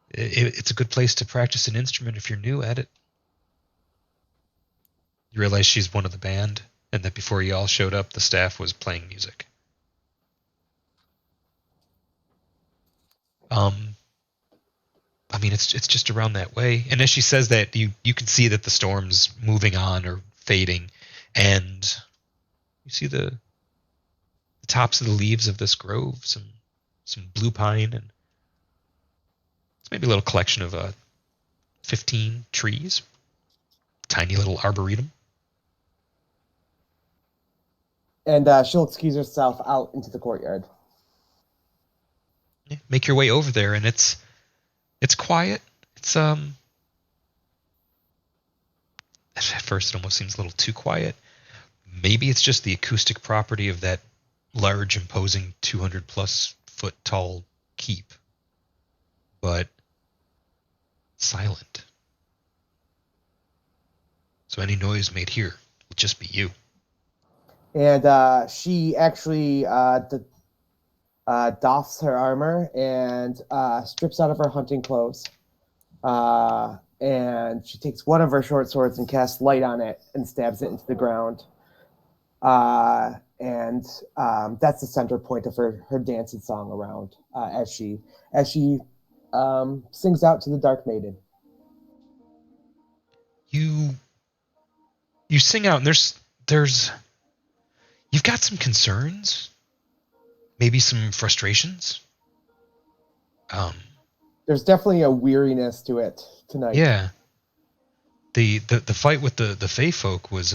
it's a good place to practice an instrument if you're new at it." You realize she's one of the band, and that before you all showed up, the staff was playing music. I mean, it's just around that way. And as she says that, you can see that the storm's moving on or fading, and you see the tops of the leaves of this grove, some blue pine, and it's maybe a little collection of 15 trees, tiny little arboretum. And she'll excuse herself out into the courtyard. Yeah, make your way over there, and it's quiet. It's at first it almost seems a little too quiet. Maybe it's just the acoustic property of that large, imposing 200 plus foot tall keep, but silent. So any noise made here will just be you. And she actually doffs her armor and strips out of her hunting clothes. And she takes one of her short swords and casts light on it and stabs it into the ground. And that's the center point of her dancing song around as she sings out to the Dark Maiden. You sing out, and there's you've got some concerns, maybe some frustrations. There's definitely a weariness to it tonight. Yeah. The fight with the Fey folk was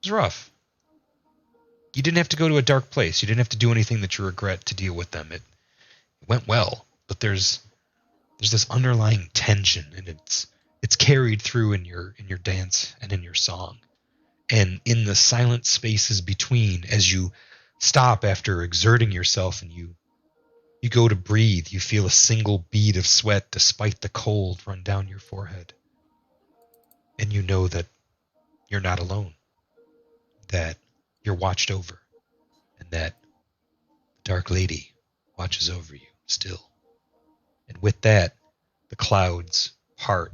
rough. You didn't have to go to a dark place. You didn't have to do anything that you regret to deal with them. It went well, but there's this underlying tension, and it's carried through in your dance and in your song. And in the silent spaces between, as you stop after exerting yourself and you go to breathe, you feel a single bead of sweat despite the cold run down your forehead. And you know that you're not alone, that you're watched over, and that the Dark Lady watches over you still. And with that, the clouds part,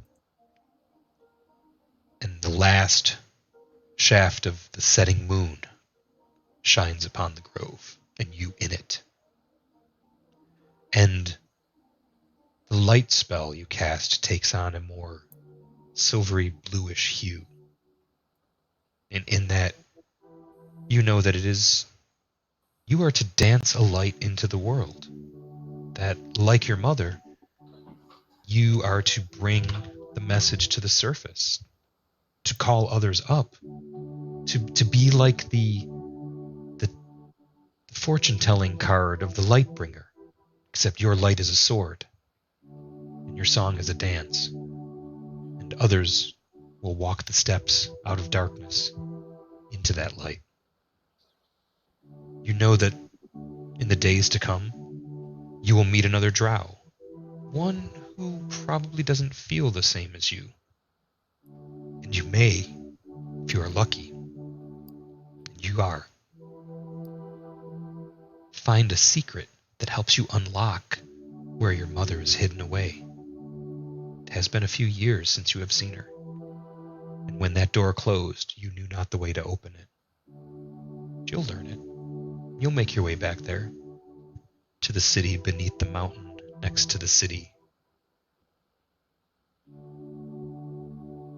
and the last shaft of the setting moon shines upon the grove, and you in it. And the light spell you cast takes on a more silvery bluish hue. And in that, you know that you are to dance a light into the world. That, like your mother, you are to bring the message to the surface, to call others up, to be like the fortune-telling card of the light bringer, except your light is a sword, and your song is a dance, and others will walk the steps out of darkness into that light. You know that in the days to come, you will meet another drow, one who probably doesn't feel the same as you. And you may, if you are lucky, and you are, find a secret that helps you unlock where your mother is hidden away. It has been a few years since you have seen her, and when that door closed, you knew not the way to open it. You'll learn it. You'll make your way back there, to the city beneath the mountain next to the city.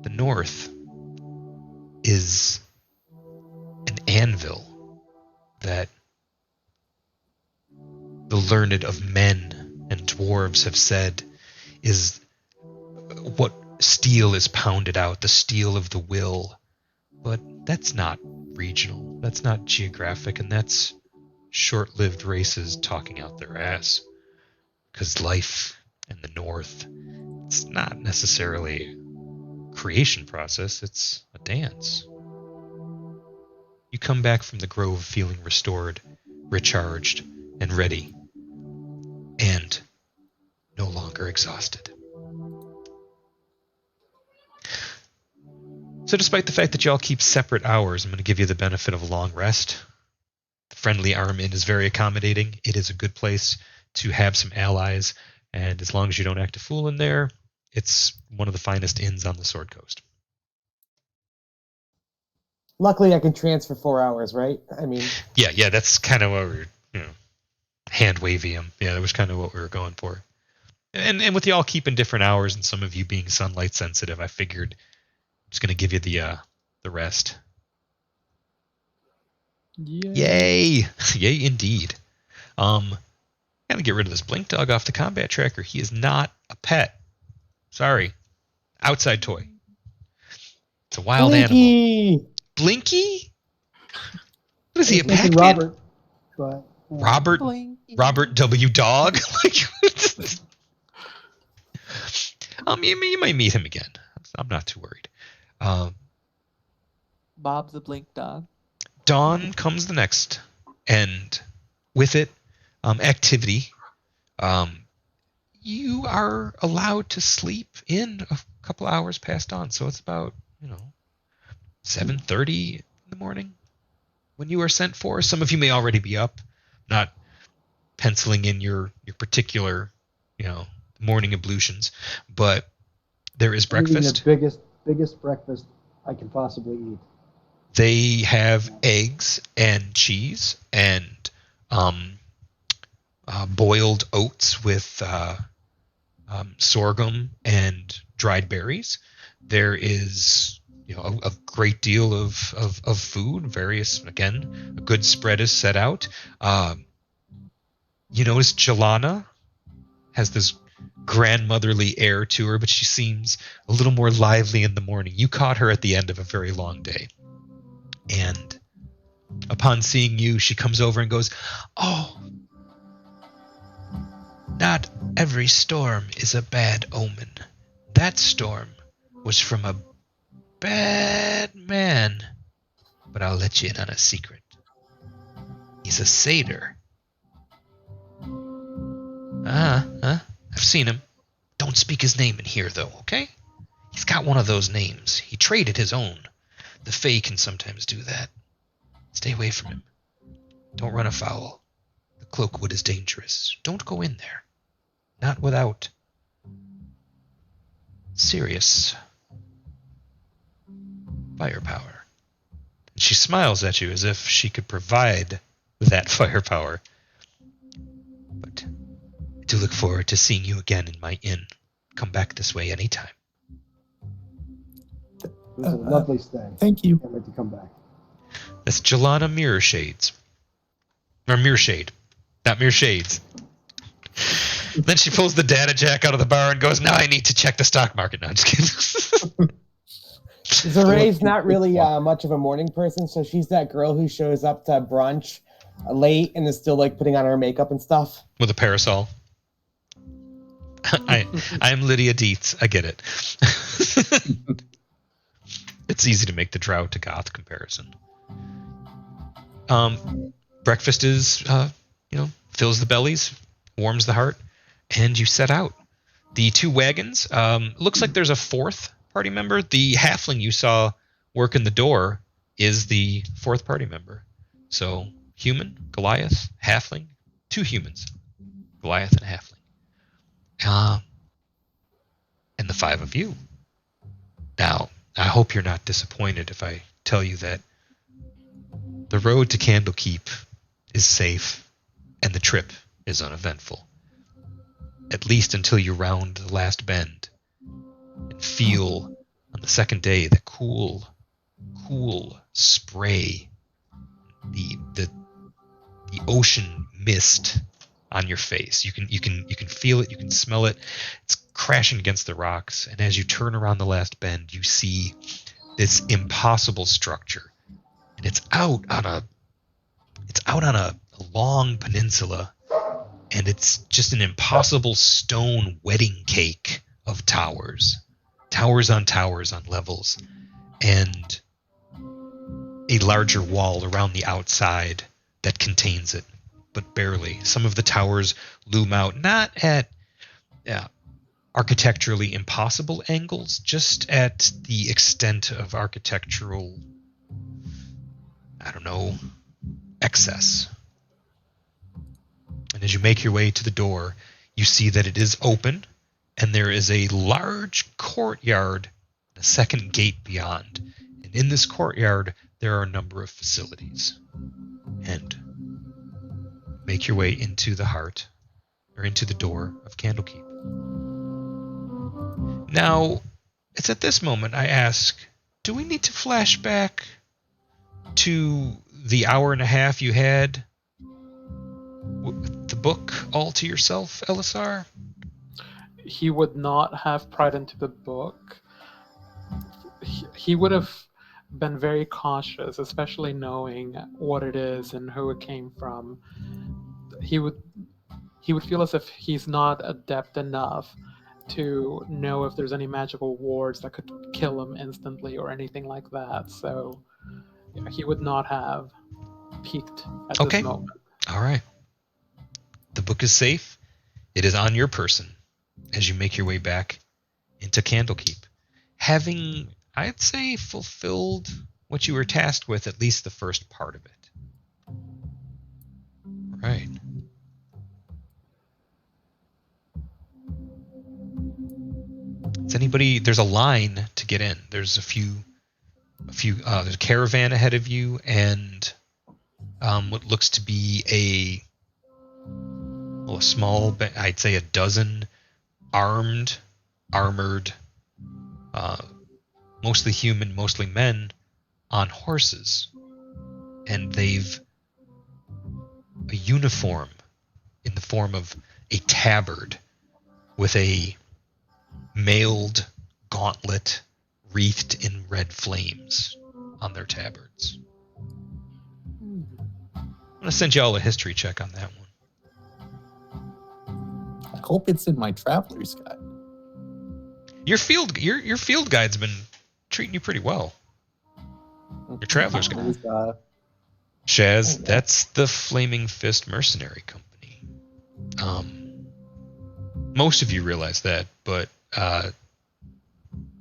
The north is an anvil that the learned of men and dwarves have said is what steel is pounded out, the steel of the will. But that's not regional, that's not geographic, and that's short-lived races talking out their ass. Because life in the North, it's not necessarily a creation process, it's a dance. You come back from the grove feeling restored, recharged, and ready, and no longer exhausted. So despite the fact that y'all keep separate hours, I'm going to give you the benefit of a long rest. The Friendly Arm Inn is very accommodating. It is a good place to have some allies, and as long as you don't act a fool in there, it's one of the finest inns on the Sword Coast. Luckily, I can transfer 4 hours, right? I mean, Yeah, that's kind of what we were, hand wavy him. Yeah, that was kind of what we were going for. And with y'all keeping different hours and some of you being sunlight sensitive, I figured I'm just going to give you the rest. Yay! Yay, indeed. Gotta get rid of this Blink Dog off the combat tracker. He is not a pet. Sorry. Outside toy. It's a wild animal. Blinky! Blinky? What is he, a Thinking Pac-Man? Robert, but Robert Blinky. Robert W. Dog? You might meet him again. I'm not too worried. Bob the Blink Dog. Dawn comes the next, and with it, activity. You are allowed to sleep in a couple hours past dawn, so it's about 7:30 in the morning when you are sent for. Some of you may already be up, not penciling in your particular morning ablutions, but there is I'm eating breakfast. the biggest breakfast I can possibly eat. They have eggs and cheese and boiled oats with sorghum and dried berries. There is a great deal of food. Various, again, a good spread is set out. You notice Jelana has this grandmotherly air to her, but she seems a little more lively in the morning. You caught her at the end of a very long day. And upon seeing you, she comes over and goes, "Oh, not every storm is a bad omen. That storm was from a bad man. But I'll let you in on a secret. He's a satyr." I've seen him. Don't speak his name in here, though, okay? He's got one of those names. He traded his own. The Fae can sometimes do that. Stay away from him. Don't run afoul. The Cloakwood is dangerous. Don't go in there. Not without serious firepower. And she smiles at you as if she could provide that firepower. But I do look forward to seeing you again in my inn. Come back this way anytime. It was a lovely stay. Thank you. Can't wait to come back. That's Jelana Mirrorshades. Or Mirrorshade. Not Mirrorshades. Then she pulls the data jack out of the bar and goes, "Now I need to check the stock market." No, I'm just kidding. Zaray's not really much of a morning person, so she's that girl who shows up to brunch late and is still like putting on her makeup and stuff. With a parasol. I'm Lydia Dietz. I get it. It's easy to make the drow to goth comparison. Breakfast is, fills the bellies, warms the heart, and you set out. The two wagons, looks like there's a fourth party member. The halfling you saw working the door is the fourth party member. So, human, Goliath, halfling, two humans, Goliath and halfling. And the five of you. Now, I hope you're not disappointed if I tell you that the road to Candlekeep is safe and the trip is uneventful. At least until you round the last bend and feel on the second day the cool spray, the the ocean mist on your face. You can feel it, you can smell it. It's crashing against the rocks, and as you turn around the last bend, you see this impossible structure. And it's out on a long peninsula, and it's just an impossible stone wedding cake of towers. Towers on towers on levels, and a larger wall around the outside that contains it, but barely. Some of the towers loom out not at architecturally impossible angles, just at the extent of architectural, excess. And as you make your way to the door, you see that it is open, and there is a large courtyard, a second gate beyond. And in this courtyard, there are a number of facilities. And make your way into the heart, or into the door of Candlekeep. Now, it's at this moment I ask, do we need to flash back to the hour and a half you had with the book all to yourself, Elisar? He would not have pried into the book. He would have been very cautious, especially knowing what it is and who it came from. He would feel as if he's not adept enough to know if there's any magical wards that could kill him instantly or anything like that. So he would not have peeked at this moment. All right. The book is safe. It is on your person as you make your way back into Candlekeep, having, I'd say, fulfilled what you were tasked with, at least the first part of it. Right. There's a line to get in. There's there's a caravan ahead of you, and what looks to be a small, I'd say a dozen armored, mostly human, mostly men, on horses. And they've a uniform in the form of a tabard with a mailed gauntlet wreathed in red flames on their tabards. I'm going to send you all a history check on that one. I hope it's in my traveler's guide. Your field guide's been treating you pretty well. Your traveler's guide. Shaz, that's the Flaming Fist Mercenary Company. Most of you realize that, but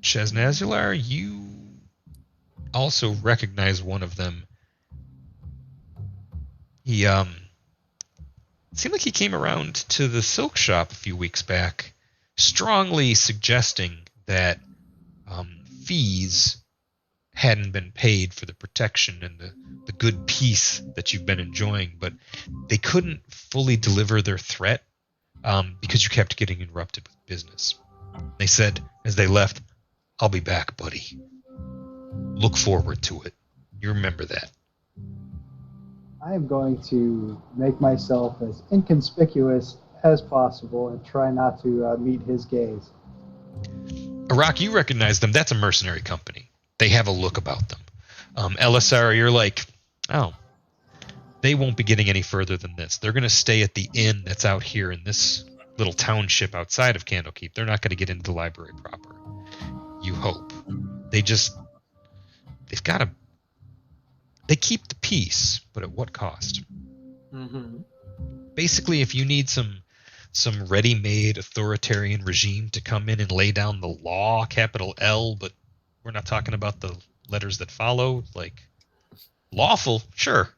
Shaznazular, you also recognize one of them. He seemed like he came around to the silk shop a few weeks back, strongly suggesting that fees hadn't been paid for the protection and the good peace that you've been enjoying, but they couldn't fully deliver their threat because you kept getting interrupted with business. They said, as they left, "I'll be back, buddy. Look forward to it. You remember that." I am going to make myself as inconspicuous as possible and try not to meet his gaze. Arak, you recognize them. That's a mercenary company. They have a look about them. Elisar, you're like, oh, they won't be getting any further than this. They're going to stay at the inn that's out here in this little township outside of Candlekeep. They're not going to get into the library proper. You hope. They keep the peace, but at what cost? Mm-hmm. Basically, if you need some ready-made authoritarian regime to come in and lay down the law, capital L, but we're not talking about the letters that follow, like lawful, sure.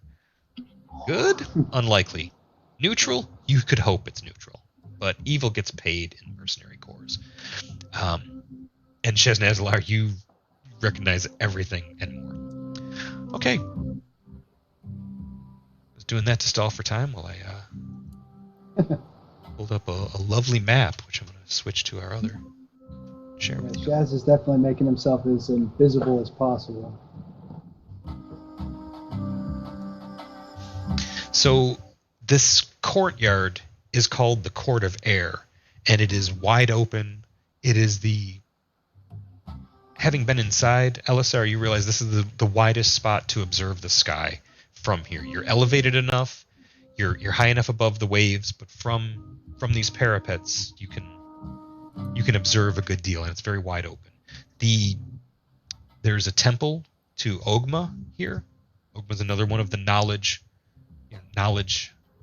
Good? Unlikely. Neutral? You could hope it's neutral. But evil gets paid in mercenary corps. And Shaznazular, you recognize everything and more. Okay. I was doing that to stall for time while I pulled up a lovely map, which I'm going to switch to our other share with you. Shaz is definitely making himself as invisible as possible. So this courtyard is called the Court of Air, and it is wide open. It is having been inside, LSR, you realize this is the widest spot to observe the sky from here. You're elevated enough, you're high enough above the waves, but from these parapets you can observe a good deal, and it's very wide open. There's a temple to Ogma here. Ogma's another one of the knowledge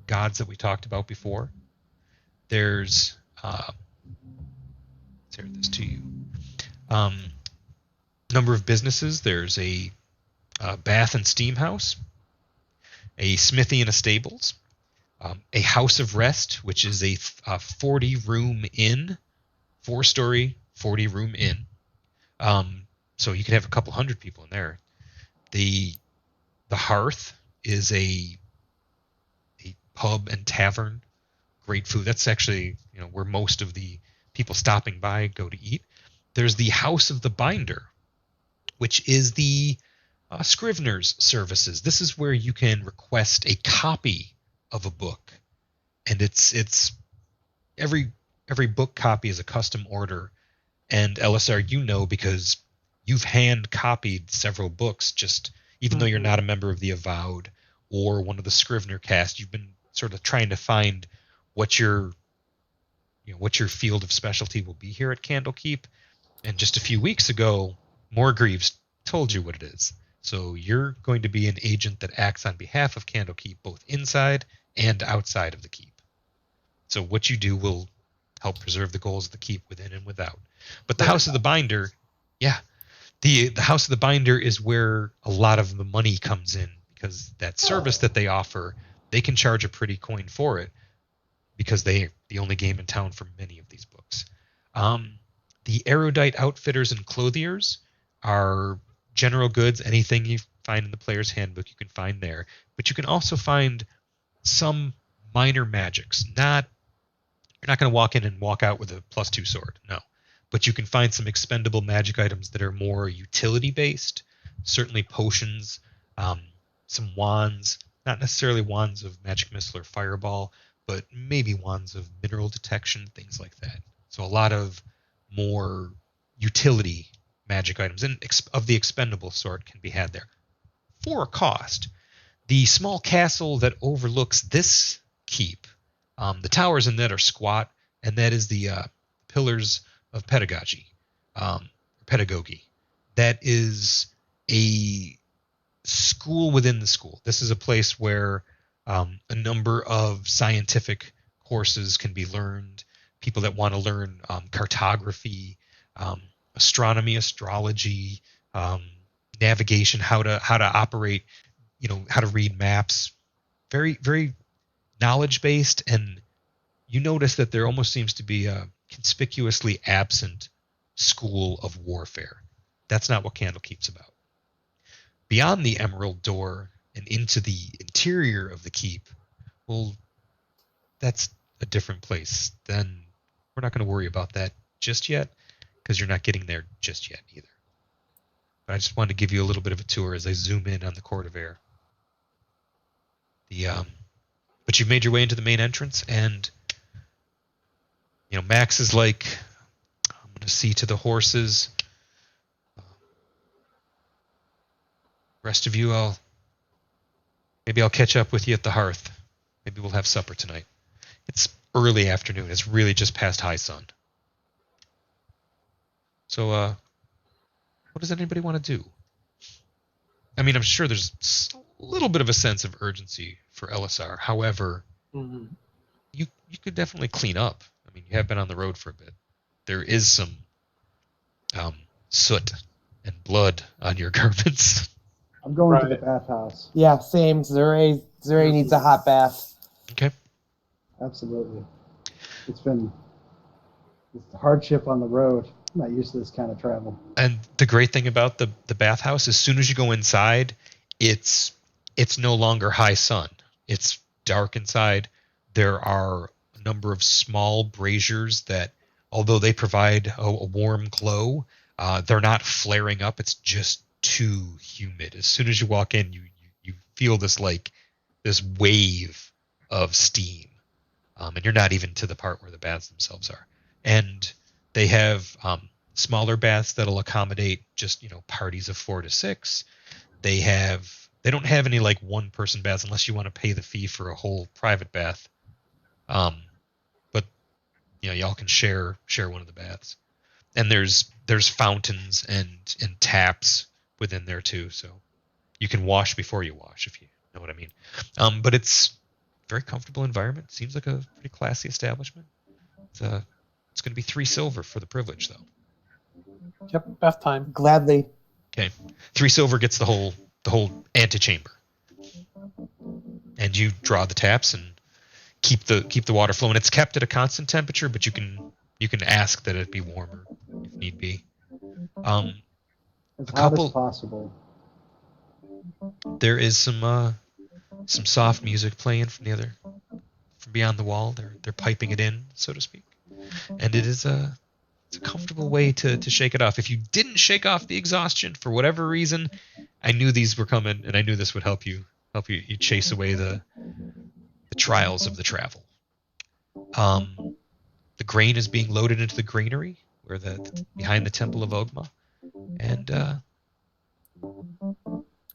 gods that we talked about before. There's share this to you. Number of businesses. There's a bath and steam house, a smithy and a stables, a house of rest, which is a 40-room inn, 4-story 40-room inn. So you could have a couple hundred people in there. The Hearth is a pub and tavern. Great food. That's actually where most of the people stopping by go to eat. There's the House of the Binder, which is the Scrivener's services. This is where you can request a copy of a book, and it's every book copy is a custom order. And LSR, because you've hand copied several books, just even though you're not a member of the Avowed or one of the Scrivener cast, you've been sort of trying to find what your field of specialty will be here at Candlekeep. And just a few weeks ago, Morgreaves told you what it is. So you're going to be an agent that acts on behalf of Candlekeep, both inside and outside of the keep. So what you do will help preserve the goals of the keep within and without. But the House of the Binder, the House of the Binder is where a lot of the money comes in, because that service that they offer, they can charge a pretty coin for it, because they're the only game in town for many of these books. The erudite outfitters and clothiers are general goods. Anything you find in the player's handbook you can find there. But you can also find some minor magics. You're not going to walk in and walk out with a +2 sword, no. But you can find some expendable magic items that are more utility-based. Certainly potions, some wands, not necessarily wands of magic missile or fireball, but maybe wands of mineral detection, things like that. So a lot of more utility magic items and of the expendable sort can be had there for a cost. The small castle that overlooks this keep, the towers in that are squat, and that is the Pillars of Pedagogy. That is a school within the school. This is a place where a number of scientific courses can be learned. People that want to learn cartography, astronomy, astrology, navigation, how to operate, how to read maps. Very, very knowledge based, and you notice that there almost seems to be a conspicuously absent school of warfare. That's not what Candlekeep's about. Beyond the Emerald Door and into the interior of the keep, well, that's a different place. Then we're not going to worry about that just yet, because you're not getting there just yet either. But I just wanted to give you a little bit of a tour as I zoom in on the Court of Air. But you've made your way into the main entrance, and Max is like, I'm going to see to the horses. Rest of you, maybe I'll catch up with you at the hearth. Maybe we'll have supper tonight. It's early afternoon. It's really just past high sun. So, what does anybody want to do? I mean, I'm sure there's a little bit of a sense of urgency for LSR. However, you could definitely clean up. I mean, you have been on the road for a bit. There is some soot and blood on your garments. I'm going to the bathhouse. Yeah, same. Zure needs a hot bath. Okay. Absolutely. It's a hardship on the road. I'm not used to this kind of travel. And the great thing about the bathhouse, as soon as you go inside, it's no longer high sun. It's dark inside. There are a number of small braziers that, although they provide a warm glow, they're not flaring up. It's just too humid. As soon as you walk in, you feel this this wave of steam, and you're not even to the part where the baths themselves are. And they have smaller baths that'll accommodate just parties of 4 to 6. They don't have any like one person baths unless you want to pay the fee for a whole private bath. But y'all can share one of the baths. And there's fountains and taps within there too, so you can wash before you wash, if you know what I mean. But it's a very comfortable environment. Seems like a pretty classy establishment. It's going to be 3 silver for the privilege, though. Yep, bath time. Gladly. Okay, 3 silver gets the whole antechamber, and you draw the taps and keep the water flowing. It's kept at a constant temperature, but you can ask that it be warmer if need be. As hot as possible. There is some soft music playing from beyond the wall. They're piping it in, so to speak, and it's a comfortable way to shake it off. If you didn't shake off the exhaustion for whatever reason, I knew these were coming, and I knew this would help you chase away the trials of the travel. The grain is being loaded into the granary, where behind the Temple of Ogma, and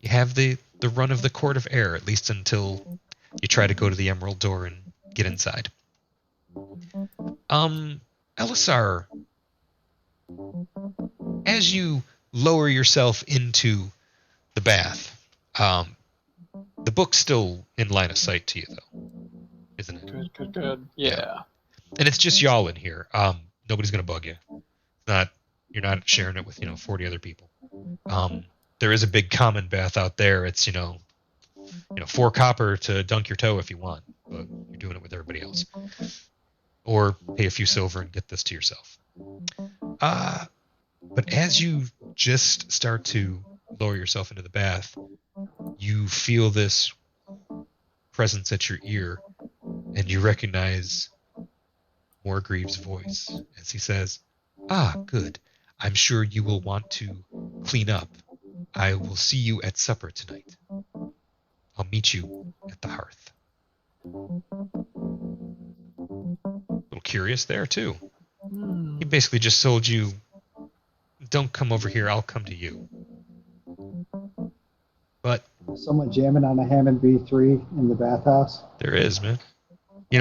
you have the run of the Court of Air, at least until you try to go to the Emerald Door and get inside. Elisar, as you lower yourself into the bath, the book's still in line of sight to you, though, isn't it? Good. Yeah. And it's just y'all in here. Nobody's gonna bug you. You're not sharing it with 40 other people. There is a big common bath out there. It's 4 copper to dunk your toe if you want, but you're doing it with everybody else. Or pay a few silver and get this to yourself. But as you just start to lower yourself into the bath, you feel this presence at your ear, and you recognize Morgreaves' voice as he says, "Ah, good. I'm sure you will want to clean up. I will see you at supper tonight. I'll meet you at the hearth." A little curious there, too. He basically just told you, don't come over here, I'll come to you. But someone jamming on a Hammond B3 in the bathhouse. There is, man.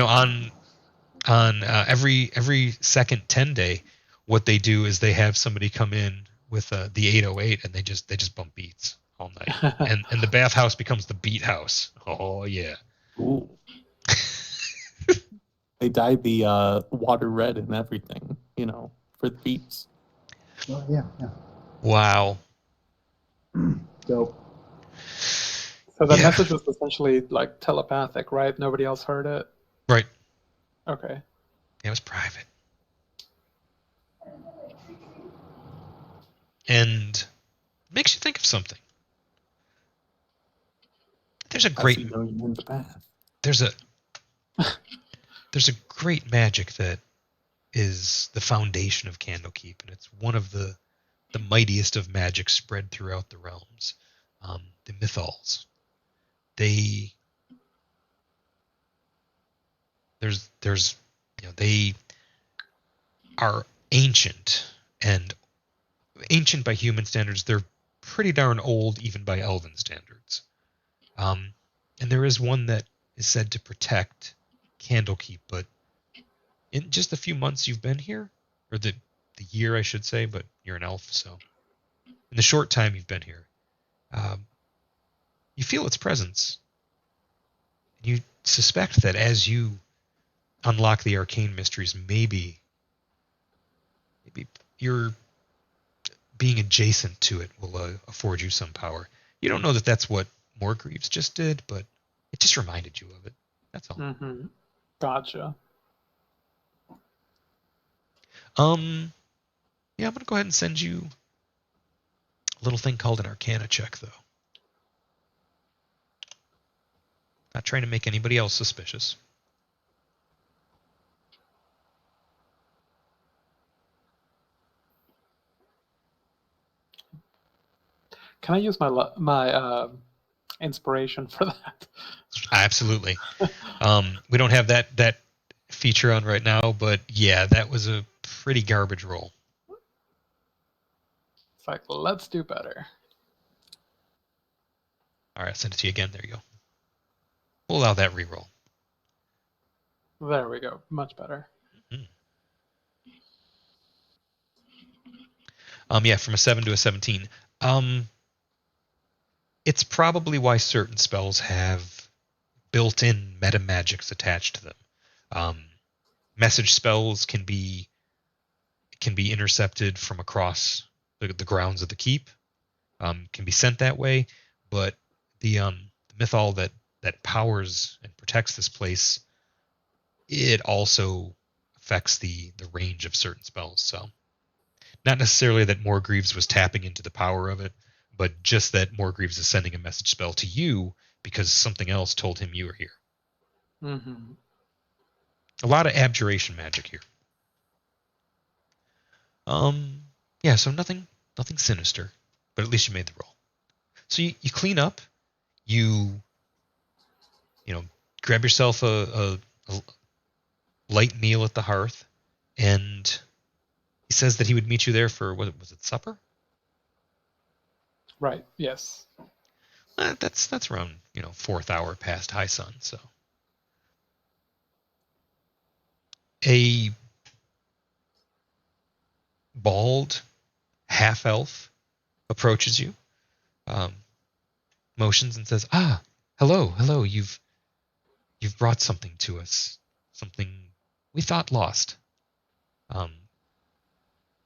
On every second 10 day, what they do is they have somebody come in with the 808, and they just bump beats all night, and the bathhouse becomes the beat house. Oh yeah. Ooh. They dyed the water red and everything, for the beats. Oh yeah. Wow. Dope. So the message was essentially like telepathic, right? Nobody else heard it? Right. Okay. It was private. And makes you think of something. There's a great in the bath. There's a great magic that is the foundation of Candlekeep, and it's one of the mightiest of magic spread throughout the realms. The Mythals. They are ancient, and ancient by human standards. They're pretty darn old even by elven standards. And there is one that is said to protect Candlekeep, but in just a few months you've been here, or the year I should say, but you're an elf, so in the short time you've been here, you feel its presence. You suspect that as you unlock the arcane mysteries, maybe you're being adjacent to it will afford you some power. You don't know that that's what Morgreaves just did, but it just reminded you of it. That's all. Mm-hmm. Gotcha. Yeah, I'm gonna go ahead and send you a little thing called an Arcana check, though. Not trying to make anybody else suspicious. Can I use my inspiration for that. Absolutely. We don't have that feature on right now, but yeah, that was a pretty garbage roll. It's like, let's do better. All right, send it to you again. There you go. We'll allow that reroll. There we go. Much better. Yeah, from a 7 to a 17. It's probably why certain spells have built-in meta magics attached to them. Message spells can be intercepted from across the grounds of the keep. Can be sent that way, but the mythal that powers and protects this place, it also affects the range of certain spells. So, not necessarily that Morgreaves was tapping into the power of it, but just that Morgreaves is sending a message spell to you because something else told him you were here. Mm-hmm. A lot of abjuration magic here. Yeah, so nothing sinister, but at least you made the roll. So you clean up, you grab yourself a light meal at the hearth, and he says that he would meet you there for, what was it, supper? Right. Yes. That's around 4th hour past high sun. So a bald half elf approaches you, motions and says, hello, you've brought something to us, something we thought lost.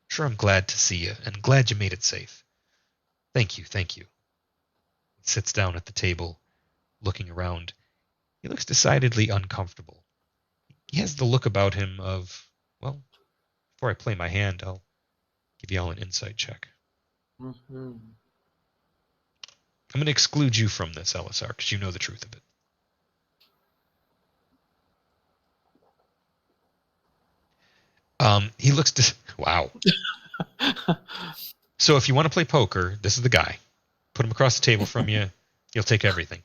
Sure, I'm glad to see you, and glad you made it safe. Thank you. He sits down at the table, looking around. He looks decidedly uncomfortable. He has the look about him of, well, before I play my hand, I'll give you all an insight check. Mm-hmm. I'm going to exclude you from this, LSR, because you know the truth of it. He looks wow. So if you want to play poker, this is the guy. Put him across the table from you. He'll take everything.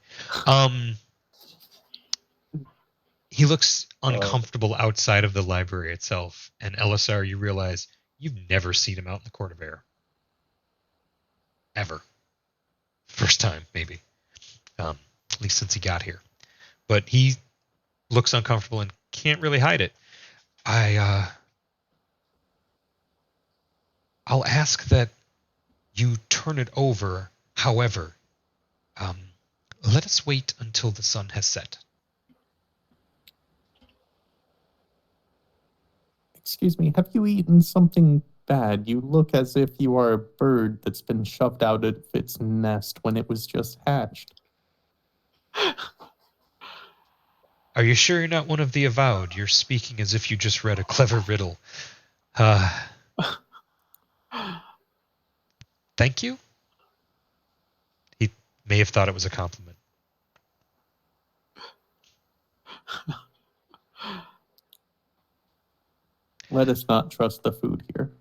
He looks uncomfortable outside of the library itself. And LSR, you realize you've never seen him out in the court of air. Ever. First time, maybe. At least since he got here. But he looks uncomfortable and can't really hide it. I'll ask that you turn it over. However, let us wait until the sun has set. Excuse me, have you eaten something bad? You look as if you are a bird that's been shoved out of its nest when it was just hatched. Are you sure you're not one of the avowed? You're speaking as if you just read a clever riddle. Thank you? He may have thought it was a compliment. Let us not trust the food here.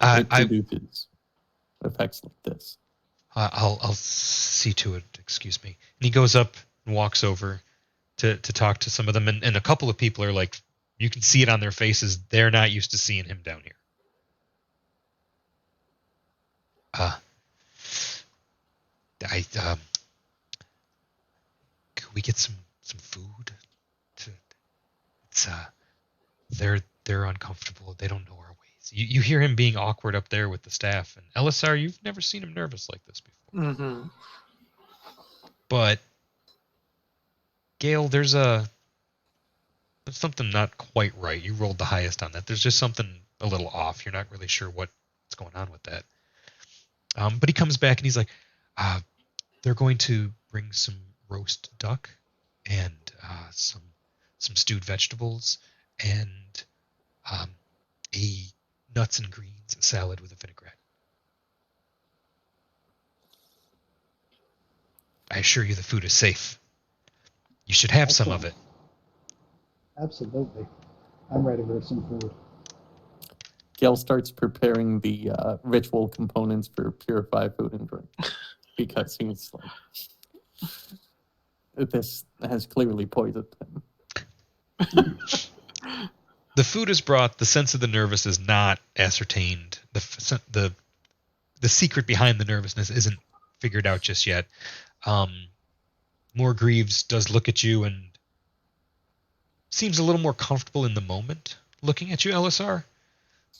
It produces effects like this. I'll see to it. Excuse me. And he goes up and walks over to talk to some of them, and a couple of people are like, you can see it on their faces. They're not used to seeing him down here. Could we get some food? They're uncomfortable. They don't know our ways. You hear him being awkward up there with the staff, and LSR, you've never seen him nervous like this before. Mm-hmm. But Gale, there's something not quite right. You rolled the highest on that. There's just something a little off. You're not really sure what's going on with that. But he comes back and he's like, they're going to bring some roast duck and some stewed vegetables and a nuts and greens salad with a vinaigrette. I assure you the food is safe. You should have some of it. Absolutely. I'm ready for some food. Gale starts preparing the ritual components for purify food and drink because he's like, This has clearly poisoned him. The food is brought. The sense of the nervous is not ascertained. The secret behind the nervousness isn't figured out just yet. Greaves does look at you and seems a little more comfortable in the moment looking at you, Elisar.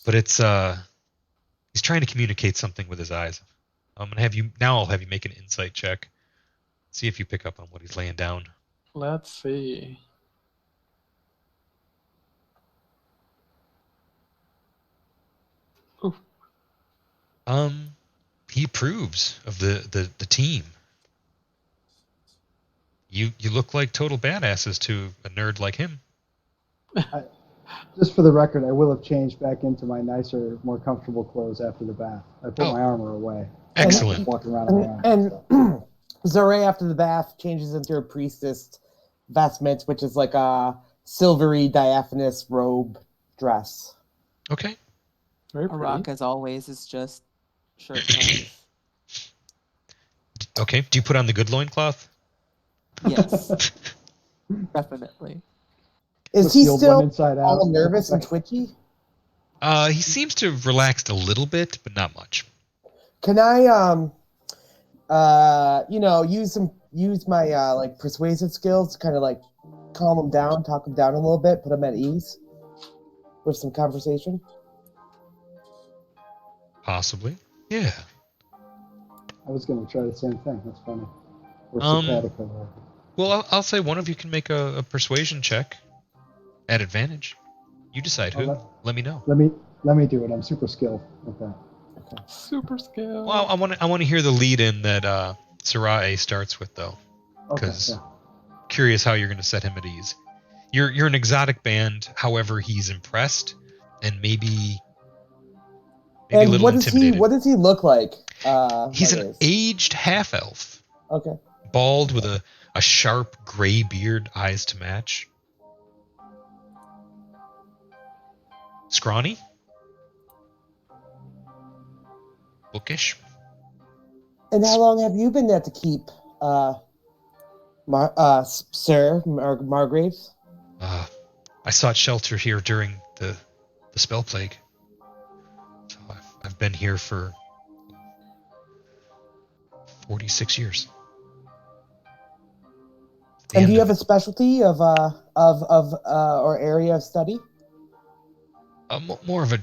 But it's he's trying to communicate something with his eyes. I'll have you make an insight check. See if you pick up on what he's laying down. Let's see. Ooh. He approves of the team. You look like total badasses to a nerd like him. Just for the record, I will have changed back into my nicer, more comfortable clothes after the bath. I put my armor away. Excellent. Walking around in my armor. And Zoray, after the bath, changes into her priestess vestments, which is like a silvery diaphanous robe dress. Okay. Very pretty. Arak, as always, is just shirtless. Okay. Do you put on the good loincloth? Yes. Definitely. Is he The old still one inside all out. nervous and twitchy? He seems to have relaxed a little bit, but not much. Can I use my like persuasive skills to kind of like calm him down, talk him down a little bit, put him at ease with some conversation? Possibly. Yeah. I was going to try the same thing. That's funny. Or simpatico. Well, I'll say one of you can make a persuasion check at advantage. You decide who. Let me know. Let me do it. I'm super skilled with that. Super skill. Well, I want to hear the lead in that Sarai starts with though, Okay. because curious how you're going to set him at ease. You're an exotic band, however, he's impressed and maybe a And little what intimidated. does he look like? He's an Margaret? aged half elf, Okay. bald with a sharp gray beard, eyes to match. Scrawny, bookish. And how long have you been there to keep, Sir Margraves? I sought shelter here during the spell plague. So I've been here for 46 years. And do you have a specialty of or area of study? More of an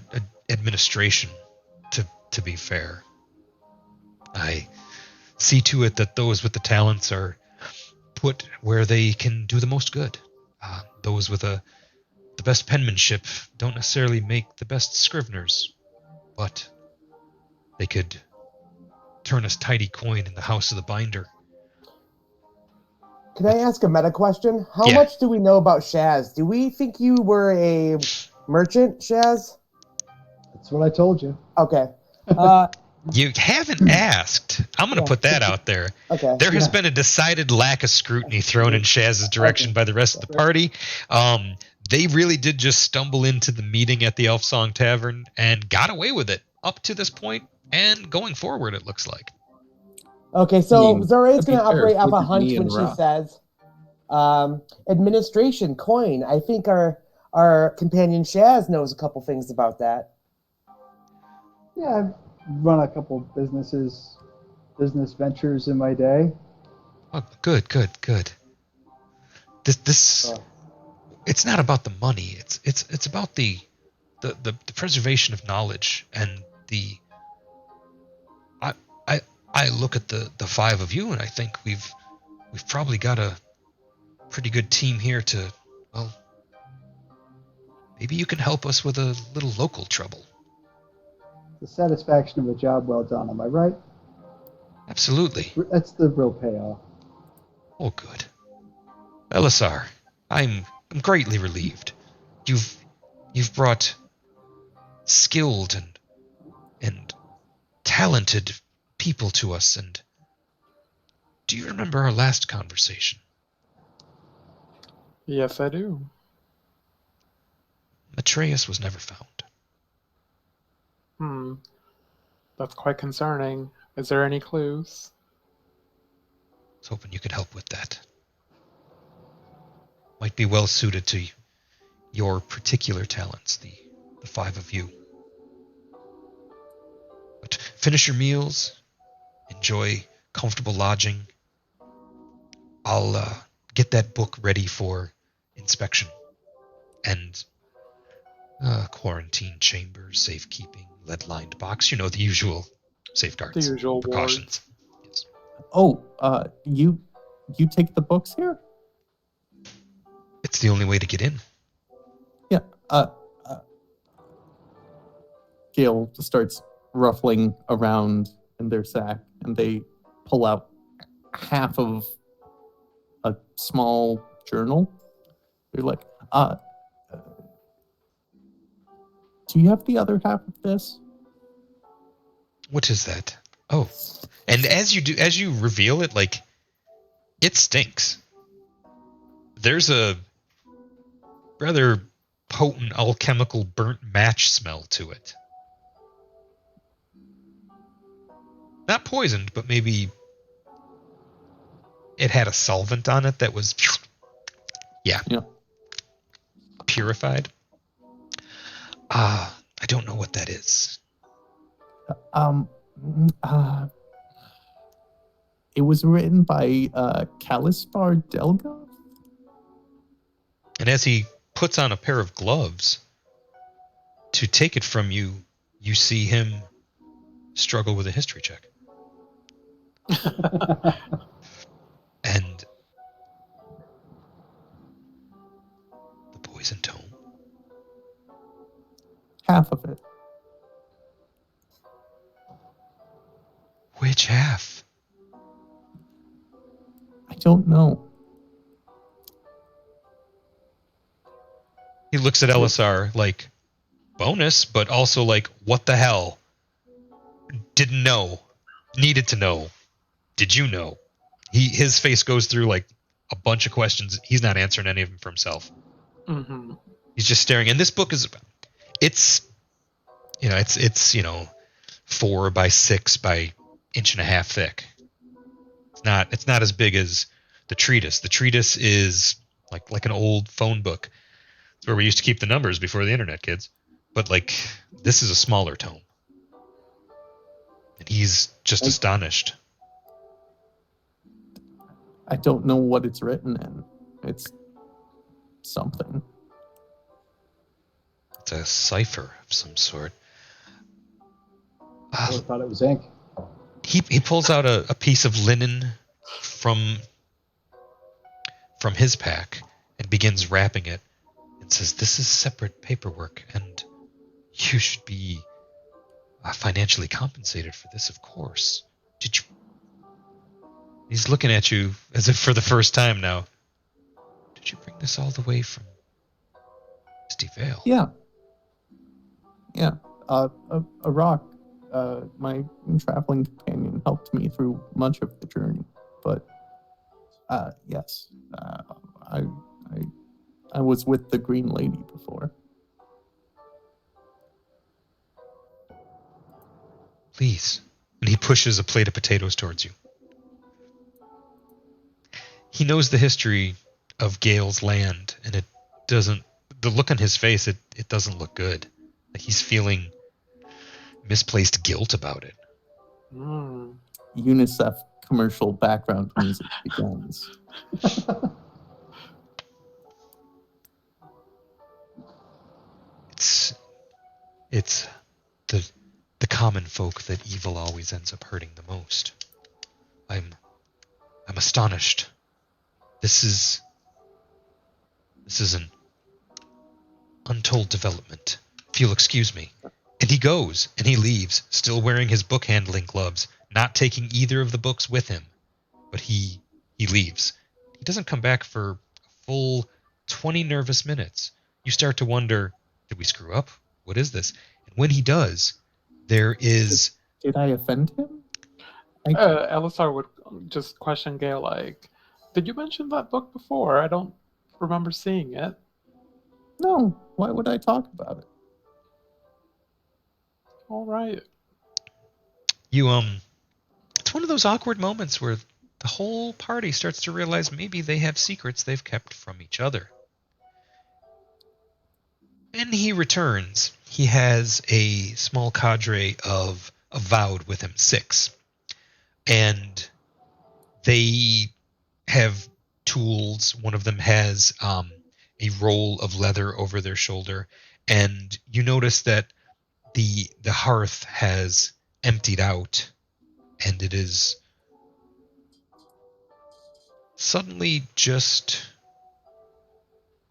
administration, to be fair. I see to it that those with the talents are put where they can do the most good. Those with the best penmanship don't necessarily make the best scriveners, but they could turn us tidy coin in the house of the binder. Can I ask a meta question? How Yeah. much do we know about Shaz? Do we think you were a merchant, Shaz? That's what I told you. Okay. You haven't asked. I'm going to put that out there. Okay. There has been a decided lack of scrutiny thrown in Shaz's direction by the rest of the party. They really did just stumble into the meeting at the Elf Song Tavern and got away with it up to this point and going forward, it looks like. Okay, so to Zoray's be going to fair, operate off so a did hunch me when and she Rob. says, administration, coin. I think our companion Shaz knows a couple things about that. Yeah, I've run a couple business ventures in my day. Oh, good. This it's not about the money. It's about the preservation of knowledge and the. I look at the five of you and I think we've probably got a pretty good team here to, well, maybe you can help us with a little local trouble. The satisfaction of a job well done, am I right? Absolutely. That's the real payoff. Oh, good. Elisar, I'm greatly relieved. You've brought skilled and talented people to us. And do you remember our last conversation? Yes, I do. Matreus was never found. That's quite concerning. Is there any clues? was hoping you could help with that. Might be well suited to your particular talents, the five of you. But finish your meals, enjoy comfortable lodging. I'll get that book ready for inspection. And quarantine chamber, safekeeping, lead-lined box. You know, the usual safeguards. The usual precautions. Yes. Oh, you take the books here? It's the only way to get in. Yeah. Gail starts ruffling around in their sack, and they pull out half of a small journal. They're like, do you have the other half of this? What is that? Oh, and as you reveal it, like, it stinks. There's a rather potent alchemical burnt match smell to it. Not poisoned, but maybe it had a solvent on it that was, yeah. Purified. I don't know what that is. It was written by Kalispar Delga. And as he puts on a pair of gloves to take it from you, you see him struggle with a history check. And the poison tome. Half of it. Which half? I don't know. He looks at Elisar like, bonus, but also like, what the hell? Didn't know. Needed to know. Did you know? His face goes through like a bunch of questions. He's not answering any of them for himself. Mm-hmm. He's just staring. And this book is, it's 4 by 6 by inch and a half thick. It's not as big as the treatise. The treatise is like an old phone book. It's where we used to keep the numbers before the internet, kids. But like, this is a smaller tome. And he's just astonished. I don't know what it's written in. It's something. It's a cipher of some sort. I would have thought it was ink. He pulls out a piece of linen from his pack and begins wrapping it and says, "This is separate paperwork, and you should be financially compensated for this, of course. Did you?" He's looking at you as if for the first time now. Did you bring this all the way from Misty Vale? Yeah. A rock. My traveling companion helped me through much of the journey, but yes, I was with the Green Lady before. Please. And he pushes a plate of potatoes towards you. He knows the history of Gale's land, and the look on his face, it doesn't look good. Like he's feeling misplaced guilt about it. UNICEF commercial background music begins. It's the common folk that evil always ends up hurting the most. I'm astonished. This is an untold development. If you'll excuse me. And he goes and he leaves, still wearing his book handling gloves, not taking either of the books with him. But he leaves. He doesn't come back for a full 20 nervous minutes. You start to wonder, did we screw up? What is this? And when he does, there is... Did I offend him? Elisar would just question Gale like, did you mention that book before? I don't remember seeing it. No, why would I talk about it? All right. You, it's one of those awkward moments where the the whole party starts to realize maybe they have secrets they've kept from each other. When he returns, he has a small cadre of avowed with him, 6. And they have tools. One of them has a roll of leather over their shoulder. And you notice that the hearth has emptied out, and it is suddenly just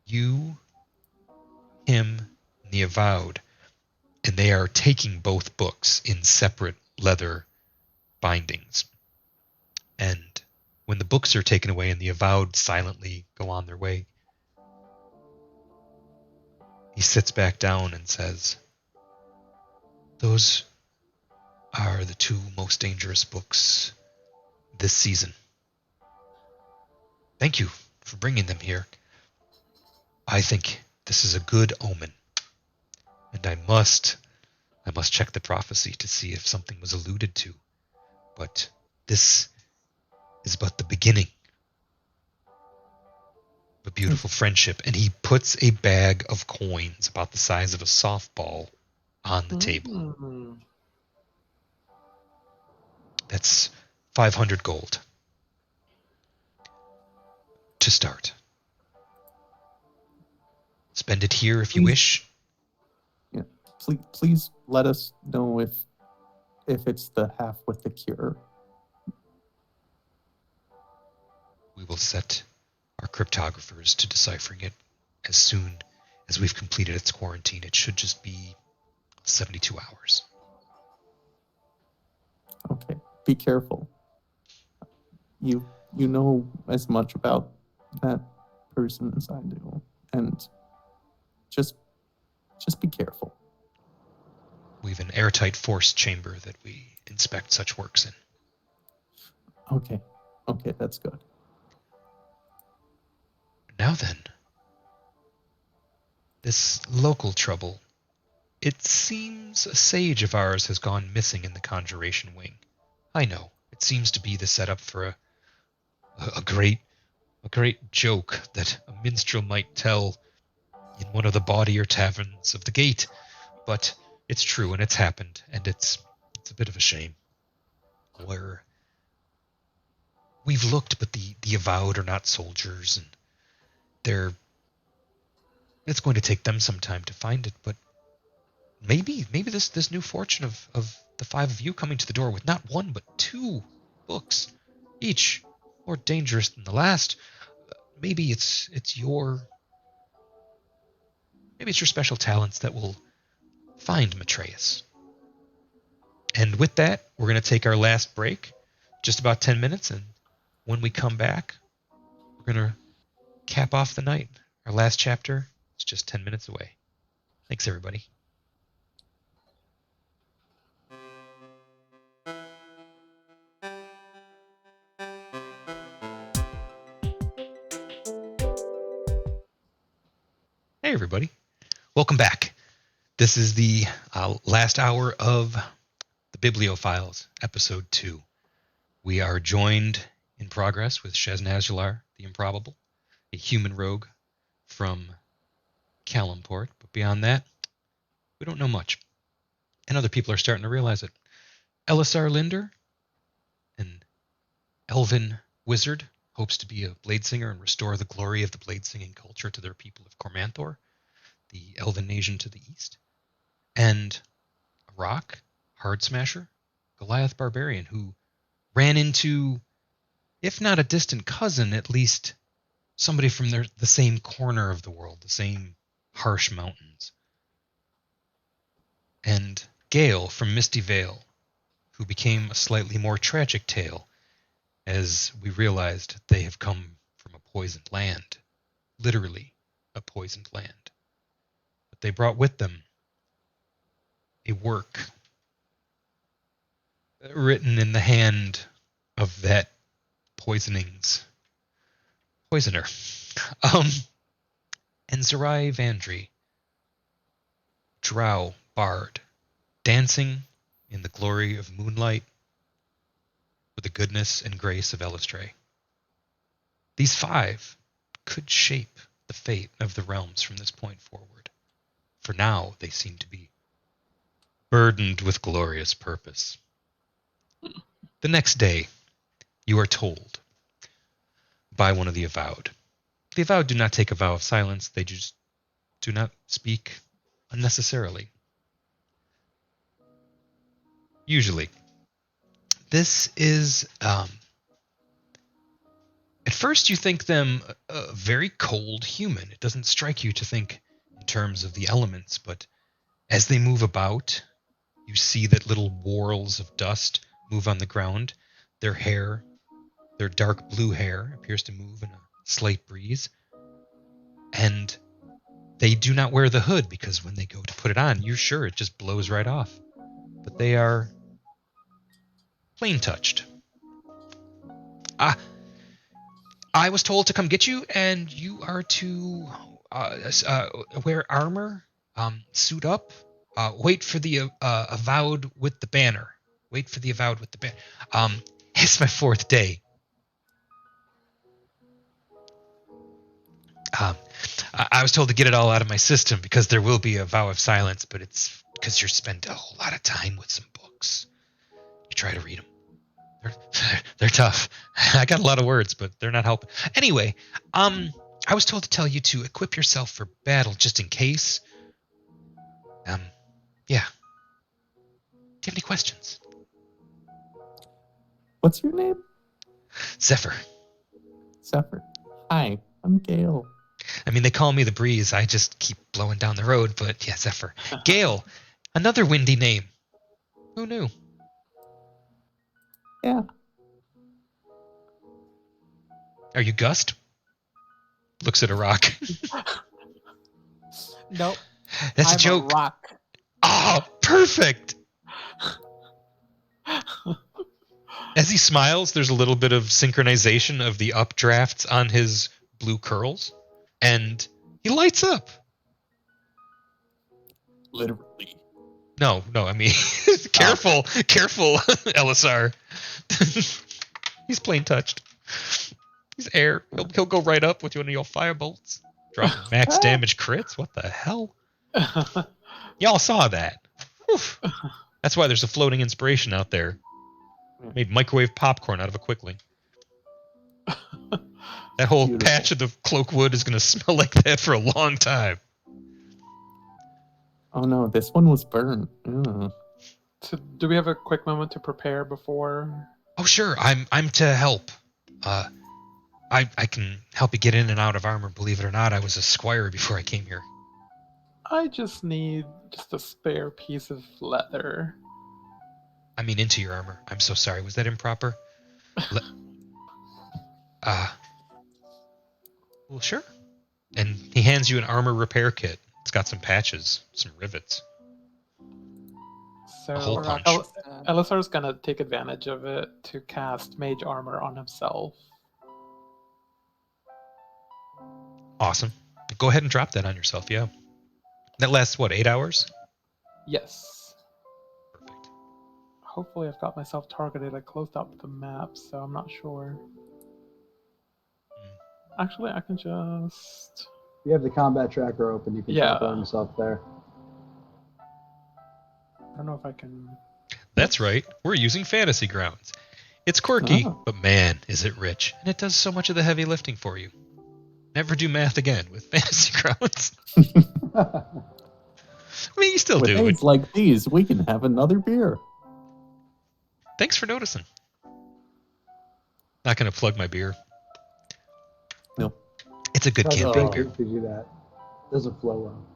you, him, and the avowed, and they are taking both books in separate leather bindings. And when the books are taken away and the avowed silently go on their way, he sits back down and says, "Those are the 2 most dangerous books this season. Thank you for bringing them here. I think this is a good omen, and I must check the prophecy to see if something was alluded to. But this is but the beginning of a beautiful friendship." And he puts a bag of coins about the size of a softball on the table. Mm. That's 500 gold to start. Spend it here if you Please. wish. Yeah. Please let us know if it's the half with the cure. We will set our cryptographers to deciphering it as soon as we've completed its quarantine. It should just be 72 hours. Okay. Be careful. You know as much about that person as I do, and just be careful. We have an airtight force chamber that we inspect such works in. Okay, that's good. Now then, this local trouble. It seems a sage of ours has gone missing in the conjuration wing. I know, it seems to be the setup for a great joke that a minstrel might tell in one of the bawdier taverns of the gate. But it's true, and it's happened, and it's a bit of a shame. We've looked, but the avowed are not soldiers, and it's going to take them some time to find it. But maybe this new fortune of the 5 of you coming to the door with not 1 but 2 books, each more dangerous than the last. Maybe it's your special talents that will find Matreus. And with that, we're going to take our last break, just about 10 minutes, and when we come back, we're going to cap off the night. Our last chapter is just 10 minutes away. Thanks, everybody. Hey, everybody. Welcome back. This is the last hour of the Biblio-Files, Episode 2. We are joined in progress with Shaznazular, the Improbable, a human rogue from Calimport. But beyond that, we don't know much. And other people are starting to realize it. Elisar Linder, an elven wizard, hopes to be a blade singer and restore the glory of the blade singing culture to their people of Cormanthor, the elven nation to the east. And a rock, hard smasher, Goliath Barbarian, who ran into, if not a distant cousin, at least somebody from the same corner of the world, the same harsh mountains. And Gale from Misty Vale, who became a slightly more tragic tale as we realized they have come from a poisoned land, literally a poisoned land. But they brought with them a work written in the hand of that poisoning's poisoner. And Zerai Vandry, drow bard, dancing in the glory of moonlight with the goodness and grace of Elistray. These 5 could shape the fate of the realms from this point forward. For now, they seem to be burdened with glorious purpose. The next day, you are told by one of the Avowed. The Avowed do not take a vow of silence. They just do not speak unnecessarily. Usually. This is, at first you think them a very cold human. It doesn't strike you to think in terms of the elements, but as they move about, you see that little whorls of dust move on the ground. Their hair, their dark blue hair, appears to move in a slight breeze. And they do not wear the hood because when they go to put it on, you're sure it just blows right off. But they are plain touched. I was told to come get you, and you are to wear armor, suit up, wait for the Avowed with the banner. Wait for the Avowed with the banner. It's my 4th day. I was told to get it all out of my system because there will be a vow of silence, but it's because you spend a whole lot of time with some books. You try to read them. They're tough. I got a lot of words, but they're not helping. Anyway, I was told to tell you to equip yourself for battle just in case. Yeah. Do you have any questions? What's your name? Zephyr. Zephyr. Hi, I'm Gale. I mean, they call me the breeze. I just keep blowing down the road, but yeah, Zephyr. Gale. Another windy name. Who knew? Yeah. Are you Gust? Looks at a rock. Nope. That's I'm a joke. A rock. Oh, perfect. As he smiles, there's a little bit of synchronization of the updrafts on his blue curls, and he lights up. Literally. No, I mean, careful, Elisar. He's plain touched. He's air. He'll go right up with one of your fire bolts. Dropping max damage crits? What the hell? Y'all saw that. Whew. That's why there's a floating inspiration out there. Made microwave popcorn out of a quickling. That whole Beautiful. patch of the cloak wood is going to smell like that for a long time. Oh no, this one was burned. Ugh. So do we have a quick moment to prepare before? Oh, sure. I'm to help. I can help you get in and out of armor, believe it or not. I was a squire before I came here. I just need a spare piece of leather. I mean, into your armor. I'm so sorry. Was that improper? Well, sure. And he hands you an armor repair kit. It's got some patches, some rivets. So A hole punch. Elisar's gonna take advantage of it to cast mage armor on himself. Awesome. Go ahead and drop that on yourself, yeah. That lasts, what, 8 hours? Yes. Perfect. Hopefully I've got myself targeted. I closed up the map, so I'm not sure. Actually, I can just... You have the combat tracker open. You can teleport yourself there. I don't know if I can... That's right. We're using Fantasy Grounds. It's quirky, but man, is it rich. And it does so much of the heavy lifting for you. Never do math again with Fantasy Grounds. I mean, you still With do. things like these, we can have another beer. Thanks for noticing. Not going to plug my beer. No. It's a good campaign beer. To do that doesn't flow well.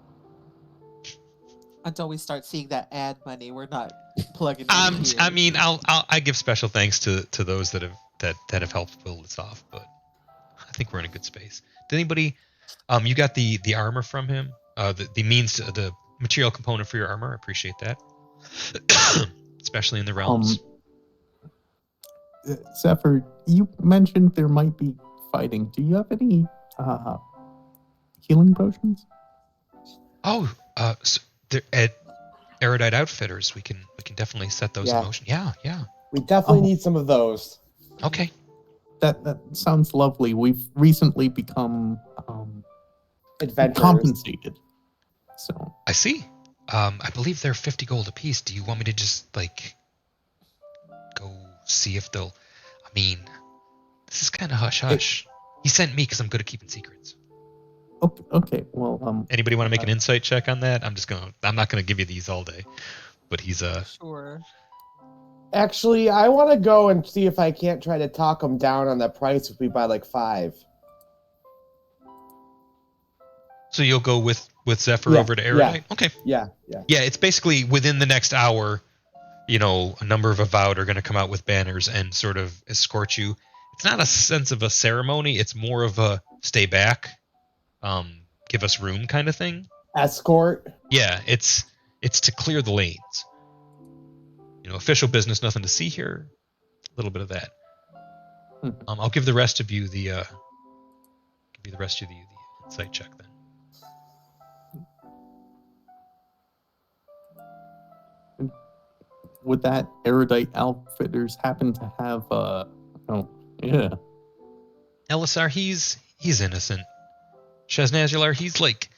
Until we start seeing that ad money, we're not plugging. I mean, I give special thanks to those that have helped pull this off, but I think we're in a good space. Did anybody? You got the armor from him? The material component for your armor. I appreciate that, especially in the realms. Zephyr, you mentioned there might be fighting. Do you have any healing potions? So at Erudite Outfitters, we can definitely set those in motion. Yeah. We definitely need some of those. Okay. That sounds lovely. We've recently become Adventurers. compensated. So I see. I believe they're 50 gold apiece. Do you want me to just, like, go see if they'll... I mean, this is kind of hush-hush. He sent me because I'm good at keeping secrets. okay. Well, Anybody want to make an insight check on that? I'm not gonna give you these all day. But he's Sure. Actually, I want to go and see if I can't try to talk them down on the price if we buy like 5. So you'll go with Zephyr Yeah, over to yeah. Erudite? Okay. Yeah. Yeah, it's basically within the next hour, a number of Avowed are going to come out with banners and sort of escort you. It's not a sense of a ceremony. It's more of a stay back, give us room kind of thing. Escort. Yeah, it's to clear the lanes. Official business, nothing to see here. A little bit of that. I'll give the rest of you the insight check then. would that Erudite Outfitters happen to have yeah. Elisar, he's innocent. Shaznazular, he's like...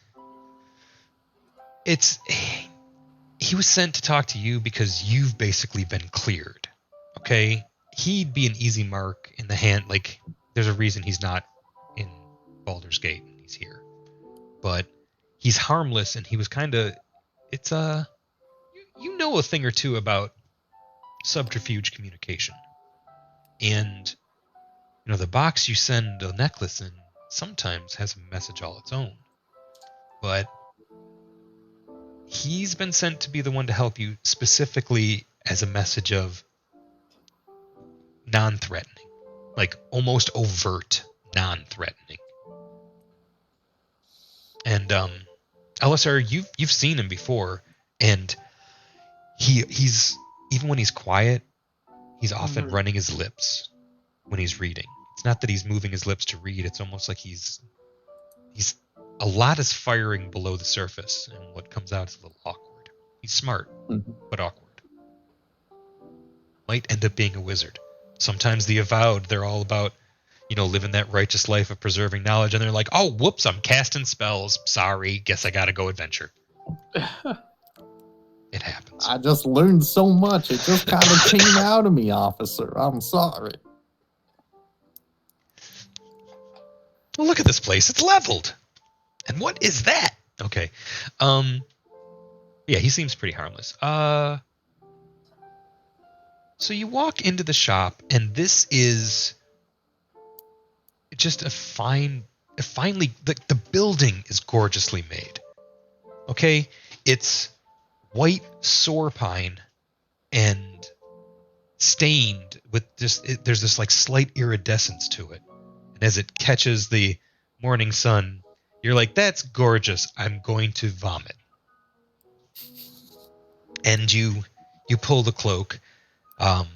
He was sent to talk to you because you've basically been cleared. Okay? He'd be an easy mark in the hand. Like, there's a reason he's not in Baldur's Gate and he's here. But he's harmless, and he was kind of... It's, you know a thing or two about subterfuge communication. And, the box you send a necklace in sometimes has a message all its own. But he's been sent to be the one to help you specifically as a message of non-threatening. Like, almost overt non-threatening. And, Elisar, you've seen him before, and he's even when he's quiet, he's often running his lips when he's reading. It's not that he's moving his lips to read, it's almost like he's a lot is firing below the surface, and what comes out is a little awkward. He's smart, but awkward. Might end up being a wizard. Sometimes the Avowed, they're all about, living that righteous life of preserving knowledge, and they're like, oh, whoops, I'm casting spells. Sorry, guess I gotta go adventure. It happens. I just learned so much. It just kind of came out of me, officer. I'm sorry. Well, look at this place. It's leveled. And what is that? Okay. Yeah, he seems pretty harmless. So you walk into the shop, and this is just the building is gorgeously made. Okay? It's white soar pine and stained with there's this like slight iridescence to it. And as it catches the morning sun, you're like, that's gorgeous. I'm going to vomit. And you pull the cloak and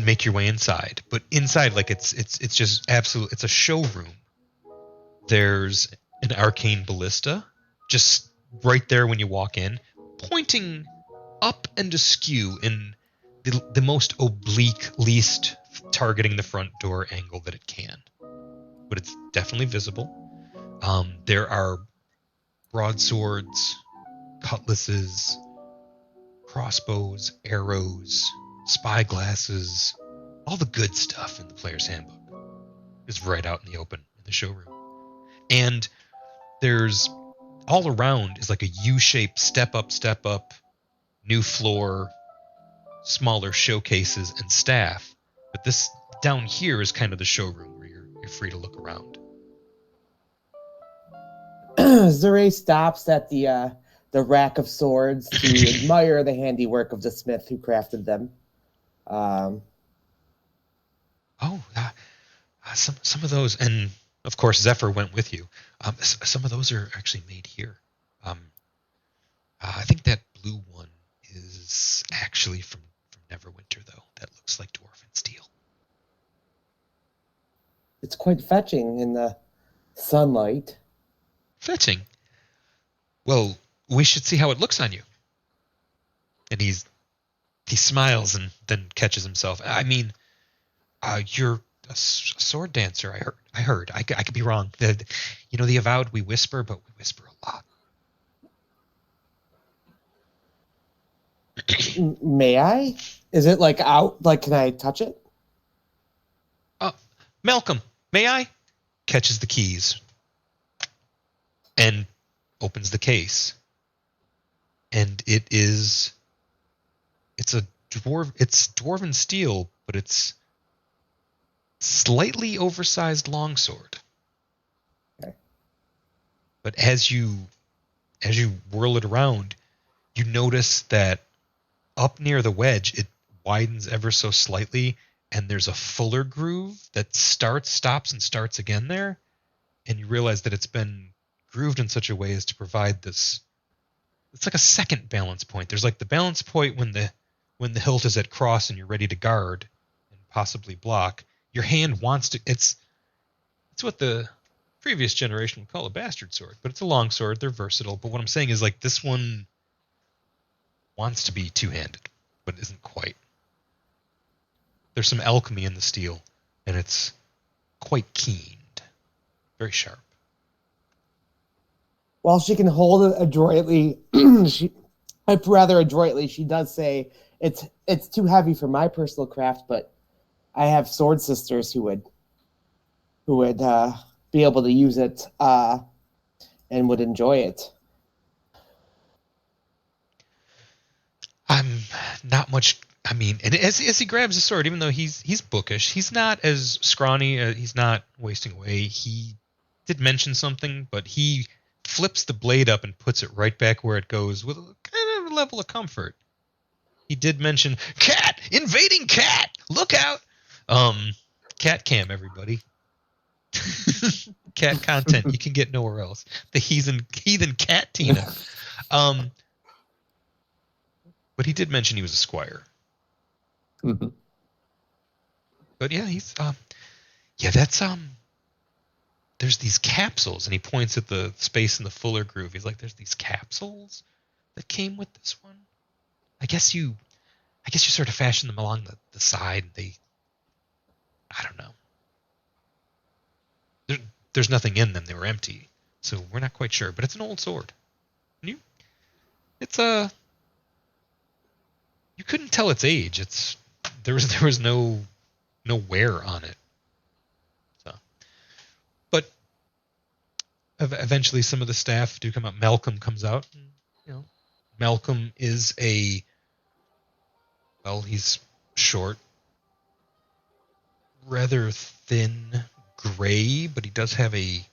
make your way inside. But inside, like it's just absolute. It's a showroom. There's an arcane ballista just right there when you walk in, pointing up and askew in the most oblique, least targeting the front door angle that it can. But it's definitely visible. There are broadswords, cutlasses, crossbows, arrows, spyglasses, all the good stuff in the player's handbook is right out in the open in the showroom. And there's all around is like a U-shaped step up, new floor, smaller showcases and staff. But this down here is kind of the showroom where you're free to look around. Zure stops at the rack of swords to admire the handiwork of the smith who crafted them. Some of those, and of course Zephyr went with you. Some of those are actually made here. I think that blue one is actually from Neverwinter, though. That looks like dwarven steel. It's quite fetching in the sunlight. Fetching? Well, we should see how it looks on you. And he He smiles and then catches himself. I mean, you're a sword dancer. I heard. I could be wrong. The Avowed, we whisper, but we whisper a lot. May I? Is it like out? Like, can I touch it? Malcolm, may I? Catches the keys and opens the case. And it's dwarven steel, but it's slightly oversized longsword. Okay. But as you whirl it around, you notice that up near the wedge, it widens ever so slightly, and there's a fuller groove that stops and starts again there, and you realize that it's been grooved in such a way as to provide this. It's like a second balance point. There's like the balance point when the hilt is at cross and you're ready to guard and possibly block. Your hand wants to. It's what the previous generation would call a bastard sword, but it's a long sword. They're versatile. But what I'm saying is, like, this one wants to be two-handed, but isn't quite. There's some alchemy in the steel, and it's quite keened, very sharp. While she can hold it adroitly, she does say it's too heavy for my personal craft, but I have sword sisters who would be able to use it and would enjoy it. I'm not much. I mean, and as he grabs the sword, even though he's bookish, he's not as scrawny. He's not wasting away. He did mention something, but he flips the blade up and puts it right back where it goes with a kind of a level of comfort. He did mention cat, invading cat, look out. Cat cam, everybody. Cat content you can get nowhere else. The heathen cat Tina. But he did mention he was a squire. Mm-hmm. But yeah, he's that's there's these capsules, and he points at the space in the fuller groove. He's like, there's these capsules that came with this one. I guess you sort of fashioned them along the side. I don't know. There's nothing in them. They were empty. So we're not quite sure, but it's an old sword. You couldn't tell its age. There was no wear on it. So, but eventually some of the staff do come out. Malcolm comes out. And, Malcolm is he's short, rather thin gray, but he does have it's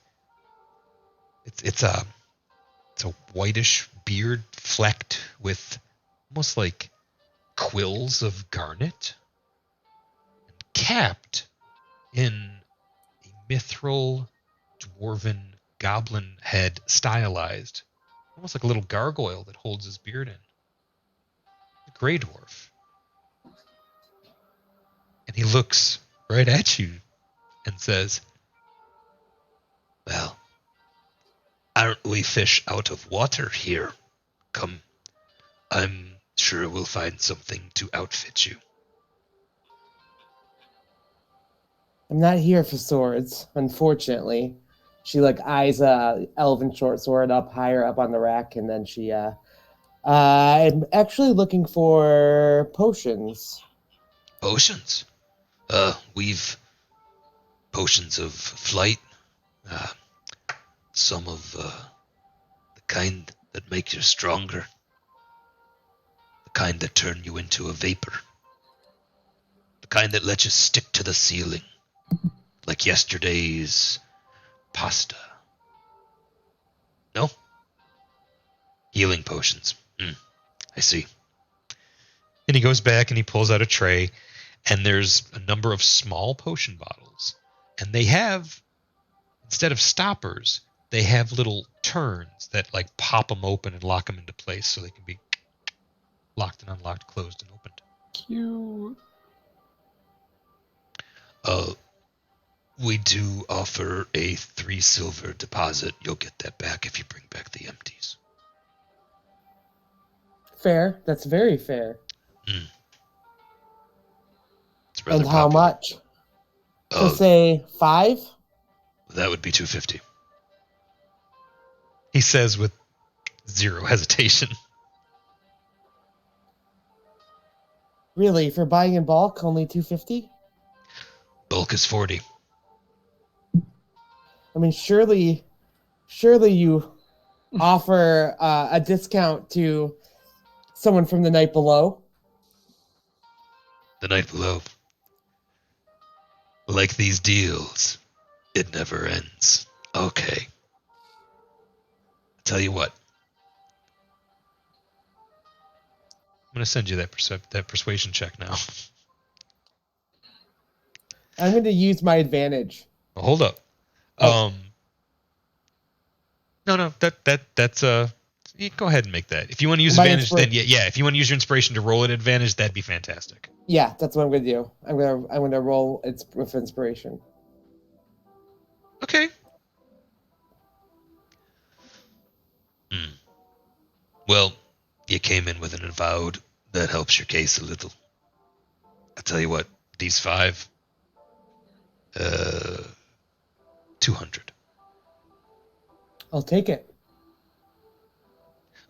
a whitish beard flecked with almost like quills of garnet, and capped in a mithril dwarven goblin head, stylized, almost like a little gargoyle that holds his beard in. A gray dwarf. And he looks right at you and says, "Well, aren't we fish out of water here? Come, I'm sure we'll find something to outfit you." I'm not here for swords, unfortunately. She eyes elven short sword up higher up on the rack, and then she I'm actually looking for potions. Potions? We've potions of flight. Some of the kind that make you stronger. The kind that turn you into a vapor. The kind that let you stick to the ceiling. Like yesterday's pasta. No? Healing potions. I see. And he goes back and he pulls out a tray, and there's a number of small potion bottles. And they have, instead of stoppers, they have little turns that pop them open and lock them into place so they can be locked and unlocked, closed and opened. Cute. We do offer a 3 silver deposit. You'll get that back if you bring back the empties. Fair. That's very fair. It's rather And how popular. much? So Oh, say 5? that would be 250. He says with zero hesitation. Really? For buying in bulk, only 250? Bulk is 40. I mean, surely you offer a discount to someone from the night below. The night below. Like these deals, it never ends. Okay. Tell you what. I'm going to send you that persuasion check now. I'm going to use my advantage. Well, hold up. Oh. No, that's you go ahead and make that. If you want to use My advantage, then yeah. If you want to use your inspiration to roll an advantage, that'd be fantastic. Yeah, that's what I'm going to do. I'm going to roll it with inspiration. Okay. Well, you came in with an avowed. That helps your case a little. I tell you what, these 5, 200. I'll take it.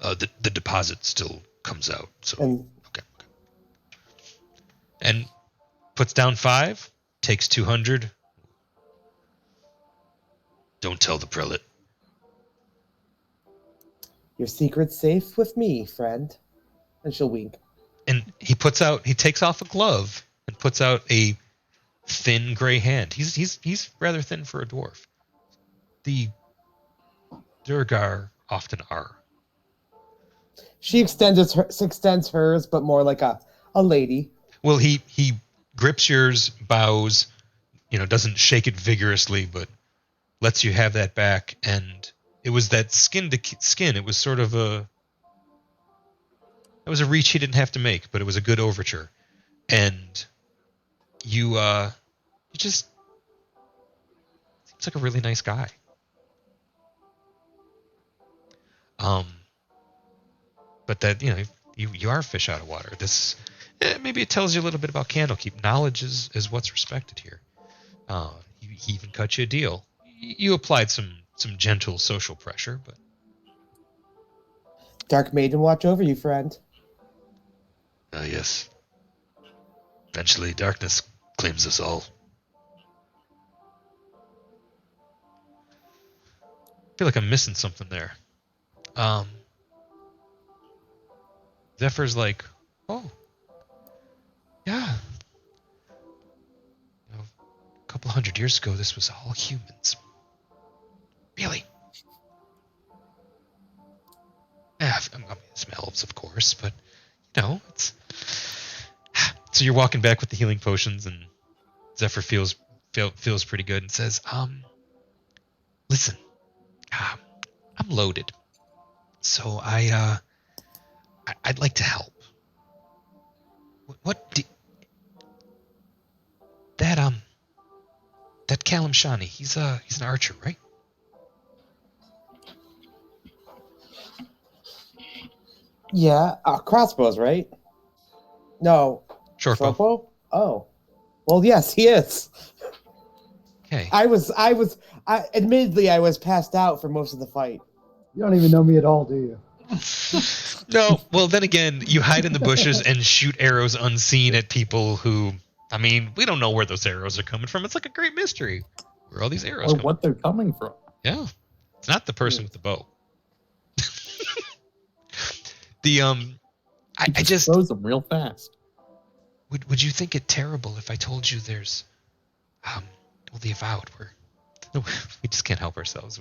The deposit still comes out. So And okay. And puts down 5, takes 200. Don't tell the prelate. your secret's safe with me, friend. And she'll wink. And he takes off a glove and puts out a thin gray hand. He's rather thin for a dwarf. The Durgar often are. She extends hers, but more like a lady. Well, he grips yours, bows, doesn't shake it vigorously, but lets you have that back. And it was that skin to skin. It was sort of it was a reach he didn't have to make, but it was a good overture. And you just seems like a really nice guy. But that you are a fish out of water. This maybe it tells you a little bit about Candlekeep. Knowledge is what's respected here. He even cut you a deal. You applied some gentle social pressure, but Dark Maiden watch over you, friend. Yes. Eventually, darkness claims us all. I feel like I'm missing something there. Zephyr's like, oh, yeah. A couple 100 years ago, this was all humans. Really? Yeah, I mean, it's elves, of course, but it's. So you're walking back with the healing potions, and Zephyr feels pretty good and says, listen, I'm loaded, so I'd like to help. That Callum Shawnee, he's an archer, right? Yeah, crossbows, right? No. Shortbow. Oh. Well, yes, he is. Okay. Admittedly, I was passed out for most of the fight. You don't even know me at all, do you? No, well, then again, you hide in the bushes and shoot arrows unseen at people who, I mean, we don't know where those arrows are coming from. It's like a great mystery where all these arrows Or come what they're coming from. Yeah. It's not the person with the bow. I just throws them real fast. Would you think it terrible if I told you there's the avowed we just can't help ourselves.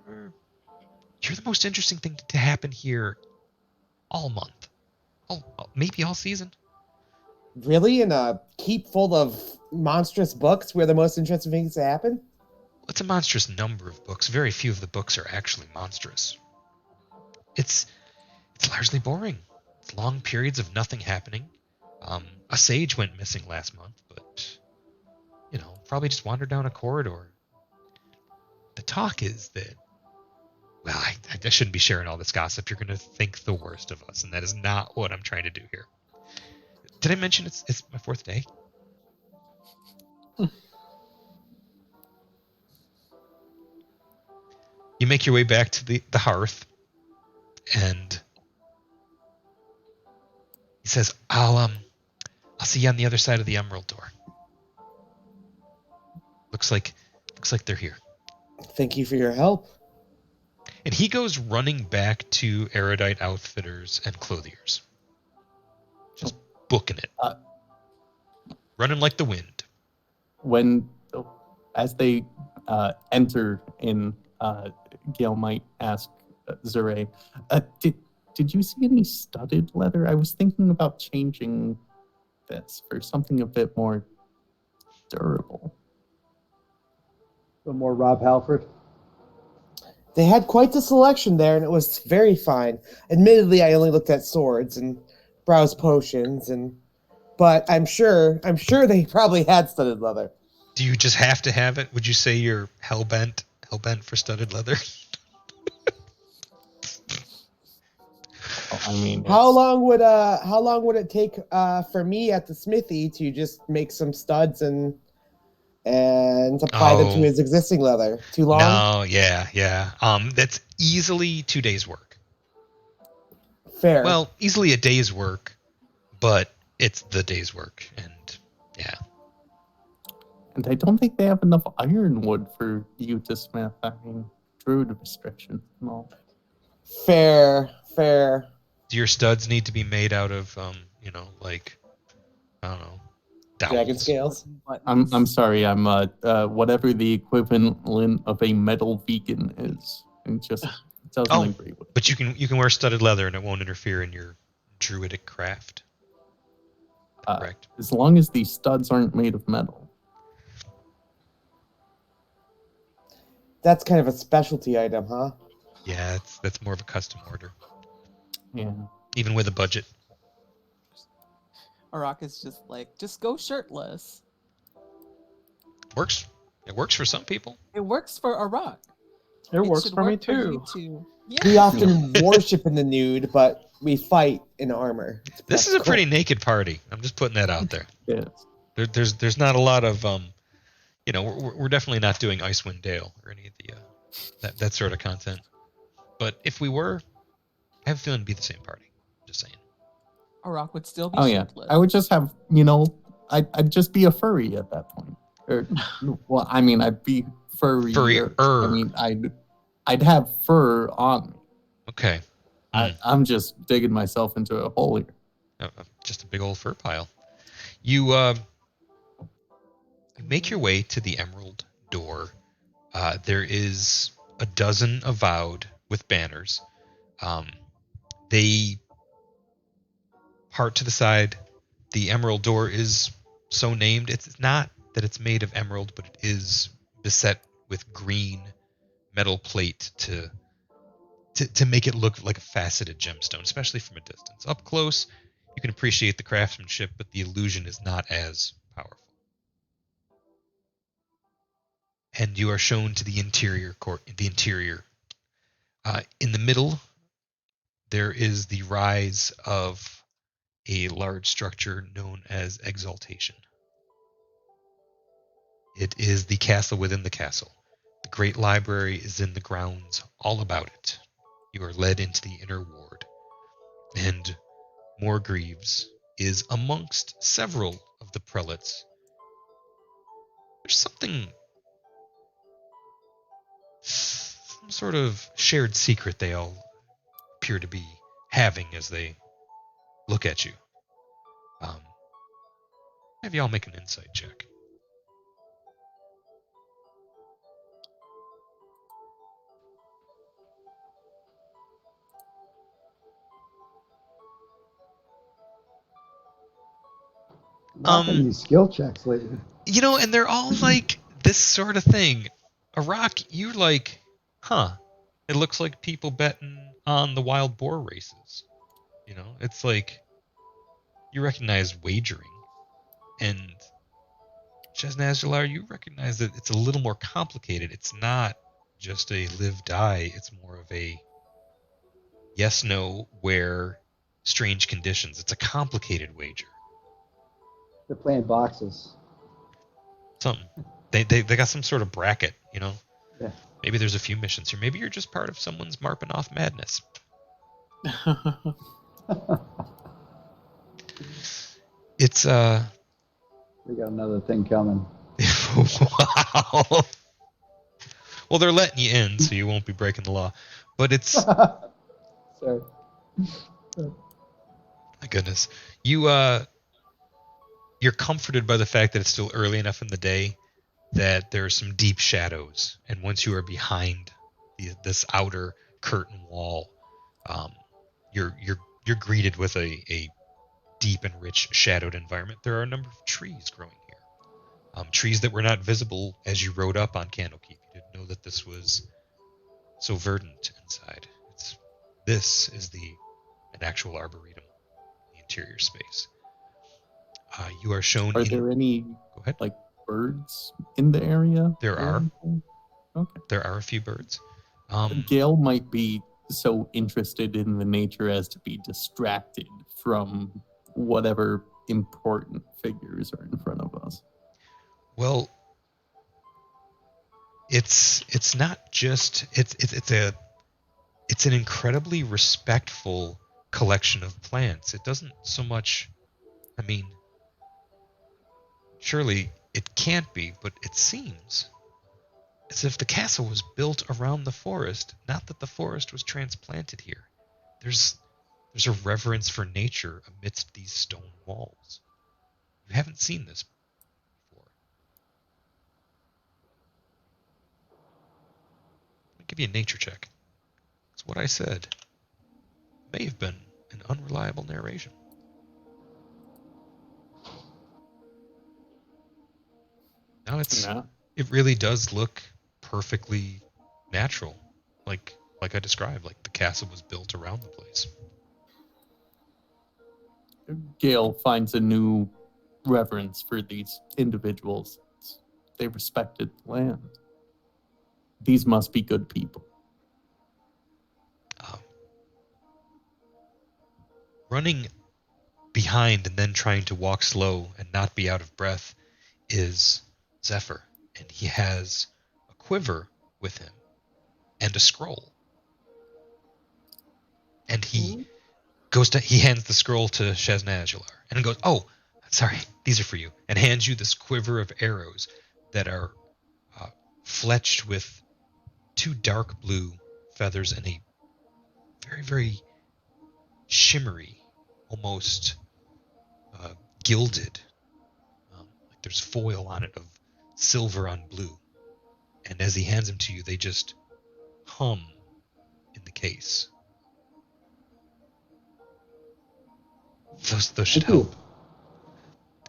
You're the most interesting thing to happen here all month. Maybe all season. Really? In a keep full of monstrous books where the most interesting things to happen? It's a monstrous number of books. Very few of the books are actually monstrous. It's largely boring. It's long periods of nothing happening. A sage went missing last month, but probably just wandered down a corridor. The talk is that, well, I shouldn't be sharing all this gossip. You're going to think the worst of us, and that is not what I'm trying to do here. Did I mention it's my 4th day? You make your way back to the hearth, and he says, I'll see you on the other side of the emerald door. Looks like they're here. Thank you for your help. And he goes running back to Erudite Outfitters and Clothiers. Just booking it. Running like the wind. As they enter in, Gail might ask Zure, did you see any studded leather? I was thinking about changing this for something a bit more durable. A little more Rob Halford. They had quite the selection there, and it was very fine. Admittedly, I only looked at swords and browsed potions, but I'm sure they probably had studded leather. Do you just have to have it? Would you say you're hell-bent for studded leather? I mean, how long would it take for me at the smithy to just make some studs and apply them to his existing leather? Too long? No, yeah. That's easily 2 days' work. Fair. Well, easily a day's work, but it's the day's work, and yeah. And I don't think they have enough ironwood for you to smith. I mean, druid restrictions and all. Fair. Do your studs need to be made out of, like, I don't know, dragon dowels? scales? I'm sorry. I'm whatever the equivalent of a metal vegan is. It just doesn't agree with. But you can wear studded leather and it won't interfere in your druidic craft. Correct. As long as these studs aren't made of metal. That's kind of a specialty item, huh? Yeah, that's more of a custom order. Yeah. Even with a budget. Arak is just go shirtless. Works. It works for some people. It works for Arak. It works for me too. Yeah. We often worship in the nude, but we fight in armor. This is a pretty naked party. I'm just putting that out there. Yes. There's not a lot of we're definitely not doing Icewind Dale or any of the that sort of content. But if we were, I have a feeling it'd be the same party. Just saying. Arak would still be shirtless. I would just have, I'd just be a furry at that point. Or, well, I mean, I'd be furry. I mean, I'd have fur on me. Okay. I'm just digging myself into a hole here. Just a big old fur pile. You make your way to the emerald door. There is a dozen avowed with banners. They part to the side. The emerald door is so named. It's not that it's made of emerald, but it is beset with green metal plate to make it look like a faceted gemstone, especially from a distance. Up close, you can appreciate the craftsmanship, but the illusion is not as powerful. And you are shown to the interior court. In the middle, there is the rise of a large structure known as Exaltation. It is the castle within the castle. The great library is in the grounds all about it. You are led into the inner ward, and Morgreaves is amongst several of the prelates. There's some sort of shared secret they all appear to be having as they look at you. Have you all make an insight check? Knocking these skill checks lately. And they're all like this sort of thing. Arak, you're like, it looks like people betting on the wild boar races. It's like you recognize wagering. And Chesnazular, you recognize that it's a little more complicated. It's not just a live-die. It's more of a yes-no where strange conditions. It's a complicated wager. They're playing boxes. Something. They got some sort of bracket, you know. Yeah. Maybe there's a few missions here. Maybe you're just part of someone's Marping off madness. It's We got another thing coming. wow. Well, they're letting you in, so you won't be breaking the law. But it's Sorry. my goodness. You're comforted by the fact that it's still early enough in the day that there are some deep shadows, and once you are behind this outer curtain wall, you're greeted with a deep and rich shadowed environment. There are a number of trees growing here, trees that were not visible as you rode up on Candlekeep. You didn't know that this was so verdant inside. This is an actual arboretum, the interior space. You are shown. Are there any Go ahead. like birds in the area? There or are. anything? Okay. There are a few birds. Gail might be so interested in the nature as to be distracted from whatever important figures are in front of us. Well, it's not just it's an incredibly respectful collection of plants. It doesn't so much, I mean, surely it can't be, but it seems as if the castle was built around the forest, not that the forest was transplanted here. There's a reverence for nature amidst these stone walls. You haven't seen this before. I'll give you a nature check. It's what I said. May have been an unreliable narration. No, it really does look perfectly natural, like I described. Like the castle was built around the place. Gail finds a new reverence for these individuals. They respected the land. These must be good people. Running behind and then trying to walk slow and not be out of breath is Zephyr, and he has a quiver with him and a scroll. And he hands the scroll to Shaznajalar and goes, "Oh, sorry, these are for you," and hands you this quiver of arrows that are fletched with two dark blue feathers and a very, very shimmery, almost gilded, like there's foil on it of silver on blue. And as he hands them to you, they just hum in the case. Those should help.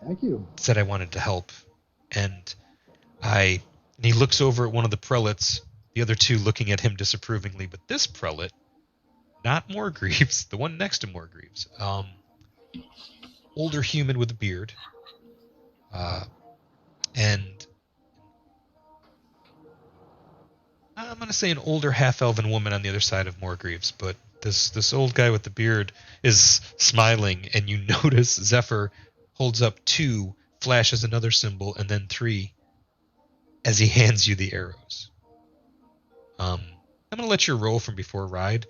Thank you. Said I wanted to help, and he looks over at one of the prelates, the other two looking at him disapprovingly, but this prelate, not Morgreaves, the one next to Morgreaves, older human with a beard, and I'm going to say an older half-elven woman on the other side of Morgreaves, but this old guy with the beard is smiling, and you notice Zephyr holds up 2, flashes another symbol, and then 3 as he hands you the arrows. I'm going to let you roll from before ride.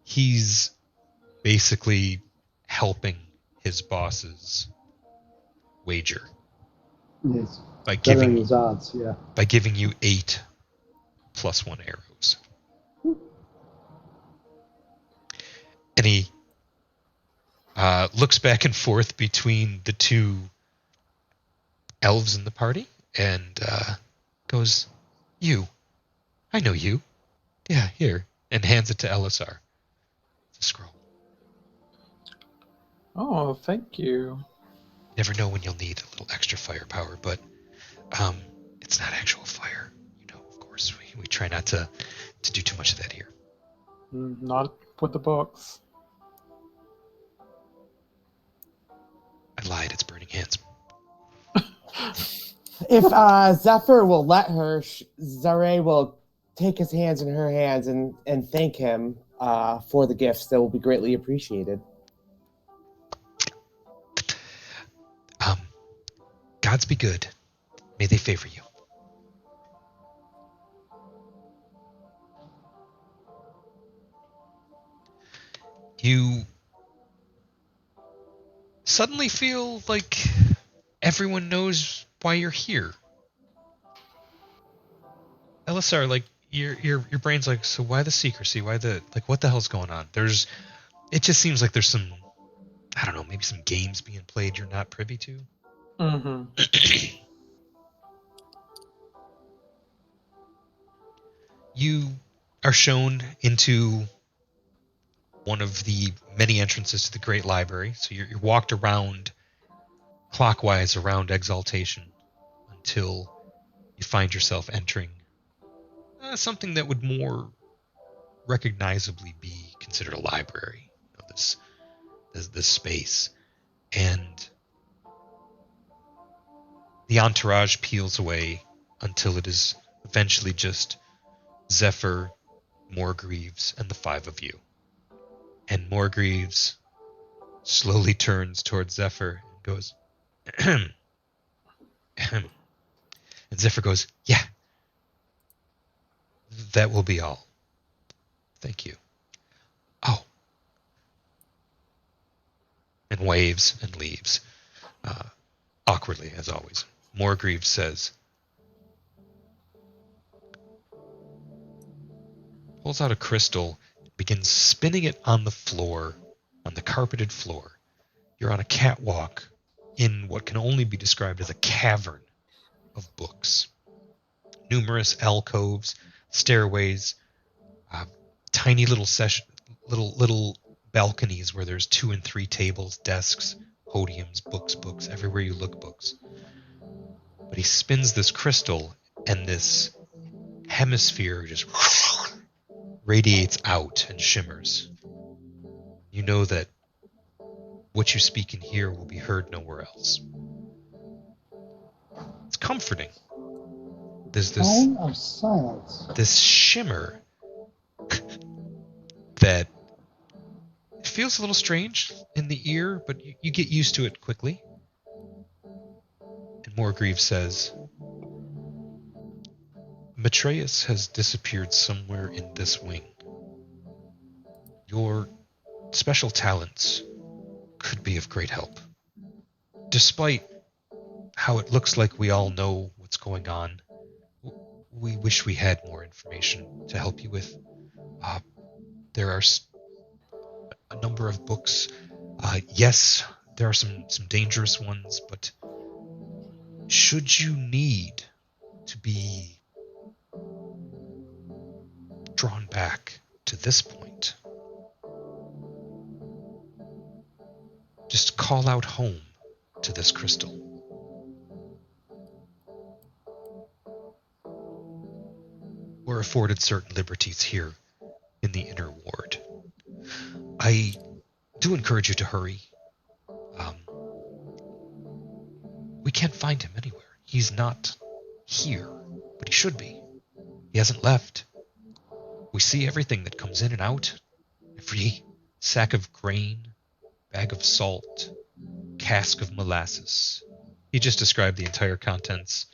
He's basically helping his boss's wager. Yes. By Bettering his odds, yeah. By giving you 8 + 1 arrows. And he looks back and forth between the 2 elves in the party and goes, "You. I know you. Yeah, here." And hands it to Elisar. It's a scroll. Oh, thank you. Never know when you'll need a little extra firepower, but it's not actual fire. You know, of course, we try not to do too much of that here. Not with the books. I lied. It's burning hands. If Zephyr will let her, Zare will take his hands in her hands and thank him for the gifts. That will be greatly appreciated. gods be good. May they favor you. You suddenly feel like everyone knows why you're here. Elisar, like your brain's like, so why the secrecy? Why the what the hell's going on? It just seems like there's some, I don't know, maybe some games being played you're not privy to. Mm-hmm. You are shown into one of the many entrances to the Great Library. So you're walked around clockwise around Exaltation until you find yourself entering something that would more recognizably be considered a library. This space, and the entourage peels away until it is eventually just Zephyr, Morgreaves, and the five of you. And Morgreaves slowly turns towards Zephyr and goes, ahem, ahem. And Zephyr goes, yeah, that will be all. Thank you. Oh. And waves and leaves. Awkwardly, as always. Morgreaves says, pulls out a crystal, begins spinning it on the floor, on the carpeted floor. You're on a catwalk in what can only be described as a cavern of books. Numerous alcoves, stairways, tiny little little balconies where there's 2 and 3 tables, desks, podiums, books, everywhere you look, books. But he spins this crystal, and this hemisphere just radiates out and shimmers. You know that what you speak in here will be heard nowhere else. It's comforting. There's Tone of silence. this shimmer that it feels a little strange in the ear, but you get used to it quickly. And Morgreaves says, Matreus has disappeared somewhere in this wing. Your special talents could be of great help. Despite how it looks like we all know what's going on, we wish we had more information to help you with. There are a number of books. Yes, there are some dangerous ones, but should you need to be drawn back to this point, just call out home to this crystal. We're afforded certain liberties here in the inner ward. I do encourage you to hurry. We can't find him anywhere. He's not here, but he should be. He hasn't left. We see everything that comes in and out. Every sack of grain, bag of salt, cask of molasses. He just described the entire contents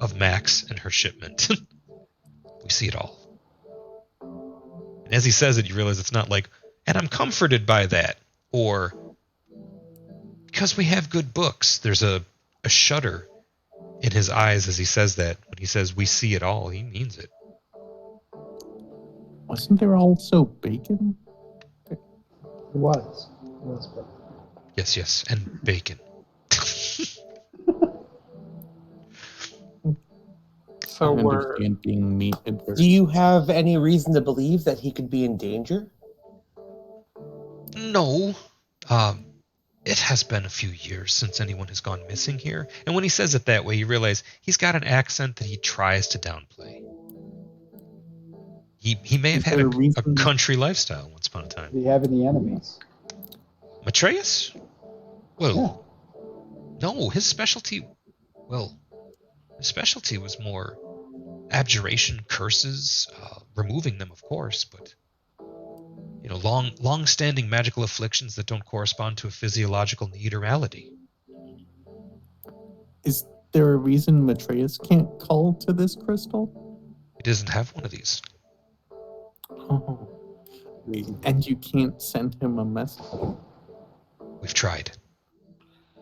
of Max and her shipment. We see it all. And as he says it, you realize it's not like, and I'm comforted by that, or because we have good books. There's a shudder in his eyes as he says that. When he says we see it all, he means it. Wasn't there also bacon? It was. But Yes, and bacon. So I we're understand being meat adverse. Do you have any reason to believe that he could be in danger? No. It has been a few years since anyone has gone missing here. And when he says it that way, you realize he's got an accent that he tries to downplay. He may have Is had there a a reason- country lifestyle once upon a time. do you have any enemies? Matreus? Well, Yeah. no, his specialty was more abjuration, curses, removing them, of course, but long-standing magical afflictions that don't correspond to a physiological need or malady. Is there a reason Matreus can't call to this crystal? He doesn't have one of these. Oh. And you can't send him a message? We've tried.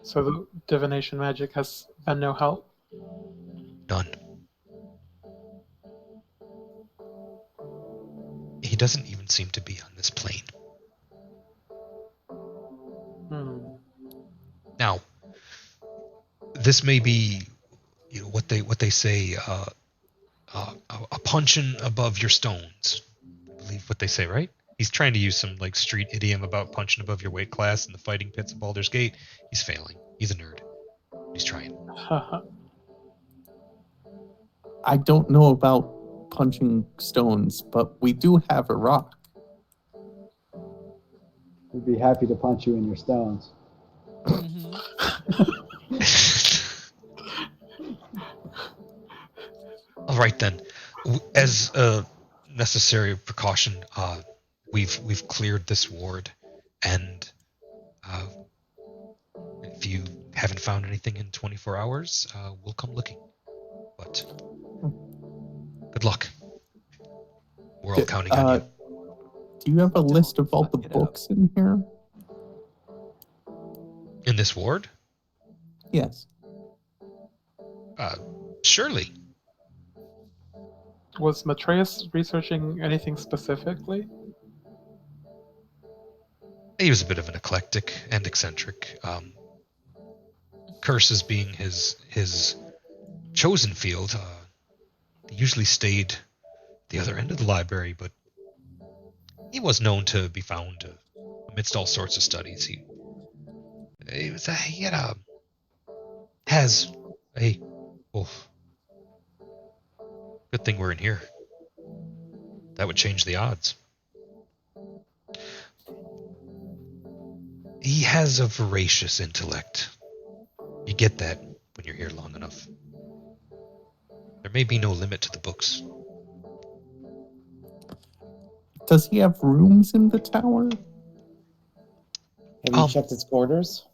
So the divination magic has been no help? None. He doesn't even seem to be on this plane. Now, this may be, what they say, a punching above your stones. I believe what they say, right? He's trying to use some like street idiom about punching above your weight class in the fighting pits of Baldur's Gate. He's failing. He's a nerd. He's trying. I don't know about punching stones, but we do have a rock. We'd be happy to punch you in your stones. All right then. As a necessary precaution, we've cleared this ward, and if you haven't found anything in 24 hours, we'll come looking. But good luck. We're all counting on you. Do you have a list of all the books in here? In this ward? Yes. Surely. Was Matreus researching anything specifically? He was a bit of an eclectic and eccentric. Curses being his chosen field. He usually stayed the other end of the library, but he was known to be found amidst all sorts of studies. He has a good thing we're in here. That would change the odds. He has a voracious intellect. You get that when you're here long enough. There may be no limit to the books. Does he have rooms in the tower? Have you checked his quarters?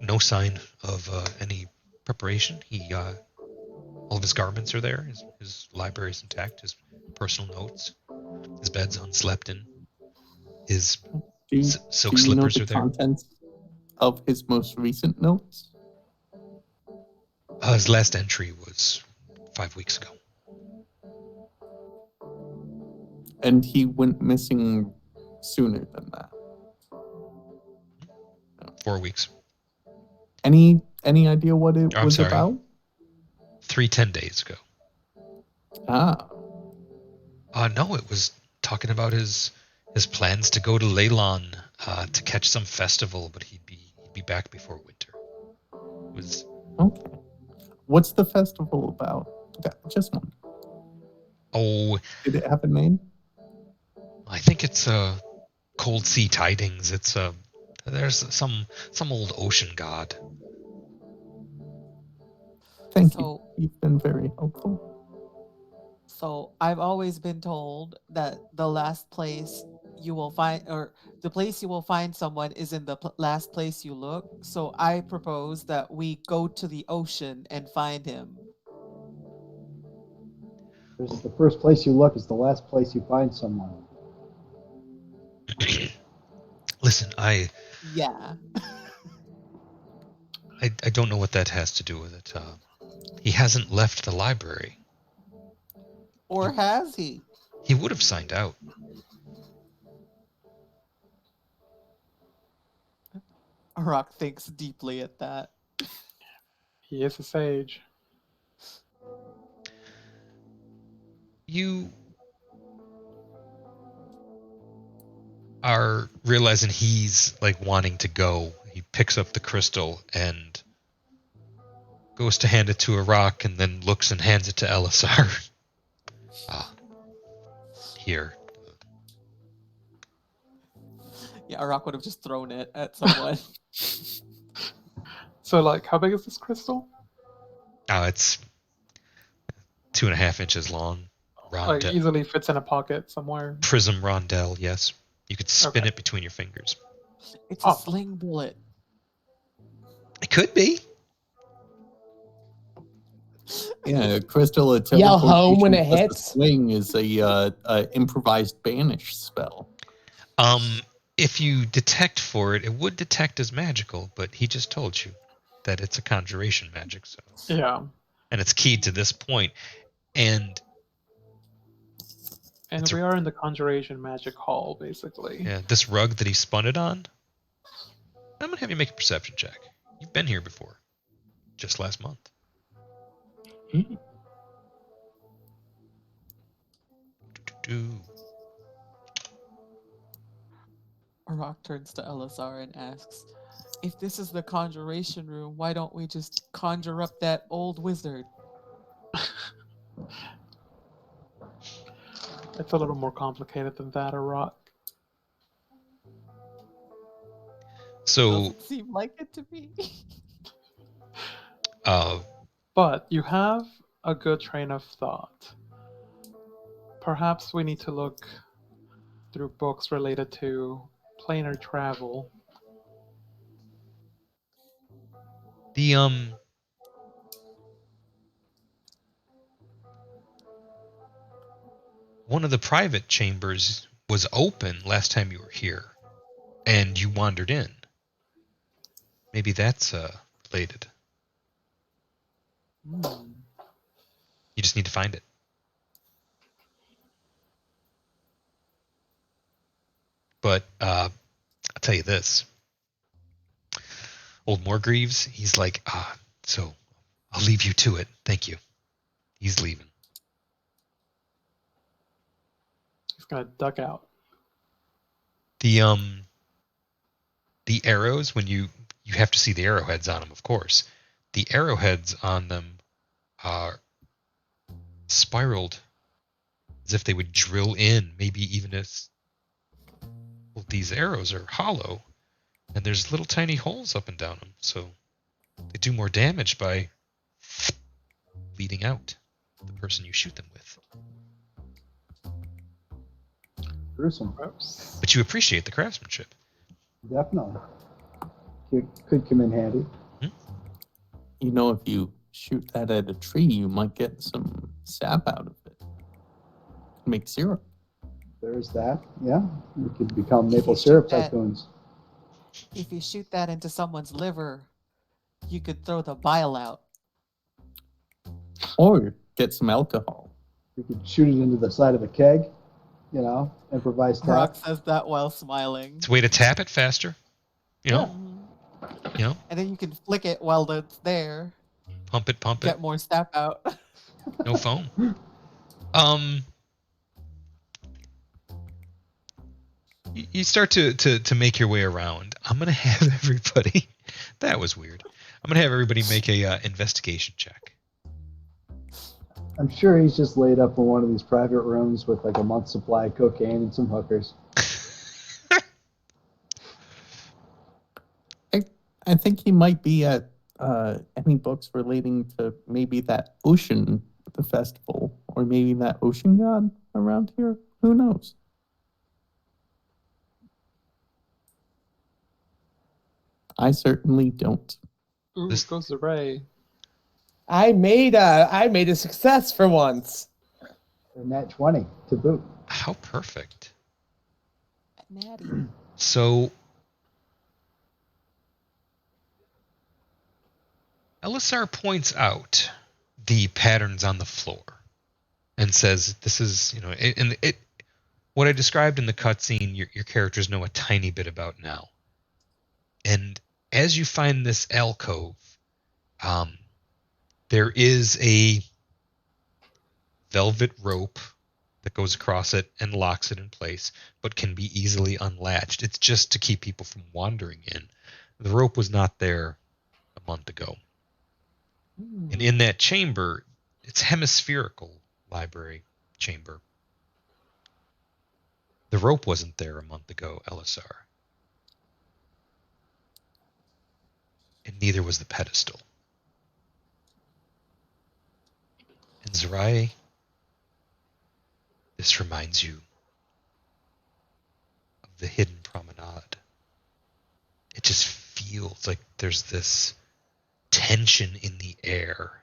No sign of any preparation. All of his garments are there. His library is intact. His personal notes. His bed's unslept in. His silk slippers are there. Contents of his most recent notes? His last entry was 5 weeks ago. And he went missing sooner than that. 4 weeks. Any idea what it was about? 10 days ago. No, it was talking about his plans to go to Leylon to catch some festival, but he'd be back before winter. Okay. What's the festival about? Just one. Oh. Did it have a name? I think it's Cold Sea Tidings. It's there's some old ocean god. Thank you. You've been very helpful. So I've always been told that the last place you will find, or the place you will find someone is in the last place you look. So I propose that we go to the ocean and find him. The first place you look is the last place you find someone. Listen, Yeah. I don't know what that has to do with it. He hasn't left the library. Or has he? He would have signed out. Rock thinks deeply at that. He is a sage. You are realizing he's like wanting to go. He picks up the crystal and goes to hand it to a rock and then looks and hands it to Elisar. Here. Yeah, Rock would have just thrown it at someone. So, like, how big is this crystal? It's 2.5 inches long. Like, easily fits in a pocket somewhere. Prism rondelle, yes. You could spin it between your fingers. It's a sling bullet. It could be. Yeah, crystal of Yell home when teleportation it plus a hits. swing is a improvised banish spell. If you detect for it, it would detect as magical, but he just told you that it's a conjuration magic, so Yeah. and it's keyed to this point, and And it's we are in the Conjuration Magic Hall, basically. yeah, this rug that he spun it on. I'm gonna have you make a perception check. You've been here before, just last month. Do-do-do. Rock turns to LSR and asks, if this is the conjuration room, why don't we just conjure up that old wizard? It's a little more complicated than that, Rock. So, Doesn't seem like it to me. But you have a good train of thought. Perhaps we need to look through books related to planar travel. the one of the private chambers was open last time you were here, and you wandered in. Maybe that's related. Hmm. You just need to find it. But I'll tell you this. Old Morgreaves, he's like, so I'll leave you to it. Thank you. He's leaving. He's gonna duck out. The arrows, when you have to see the arrowheads on them, of course. The arrowheads on them are spiraled as if they would drill in, maybe even as well, these arrows are hollow, and there's little tiny holes up and down them, so they do more damage by leading out the person you shoot them with. Gruesome. Gross. But you appreciate the craftsmanship. Definitely. Could come in handy. You know, if you shoot that at a tree, you might get some sap out of it. Make syrup. There's that. Yeah. We could become If maple you shoot syrup that- tycoons. If you shoot that into someone's liver, you could throw the bile out. Or get some alcohol. We could shoot it into the side of a keg, improvise tap. Rock says that while smiling. It's a way to tap it faster. Mhm. And then you can flick it while it's there. Pump it. Get more sap out. No foam. You start to make your way around. I'm gonna have everybody. That was weird. I'm gonna have everybody make a investigation check. I'm sure he's just laid up in one of these private rooms with like a month's supply of cocaine and some hookers. I think he might be at any books relating to maybe that ocean, the festival, or maybe that ocean god around here. Who knows? I certainly don't. Ooh, This- goes the Ray. I made a success for once. A nat 20 to boot. How perfect. Natty. So LSR points out the patterns on the floor and says, "This is, what I described in the cutscene. Your characters know a tiny bit about now." And as you find this alcove, there is a velvet rope that goes across it and locks it in place, but can be easily unlatched. It's just to keep people from wandering in. The rope was not there a month ago. And in that chamber, it's hemispherical library chamber. The rope wasn't there a month ago, LSR. And neither was the pedestal. And Zerai, this reminds you of the hidden promenade. It just feels like there's this tension in the air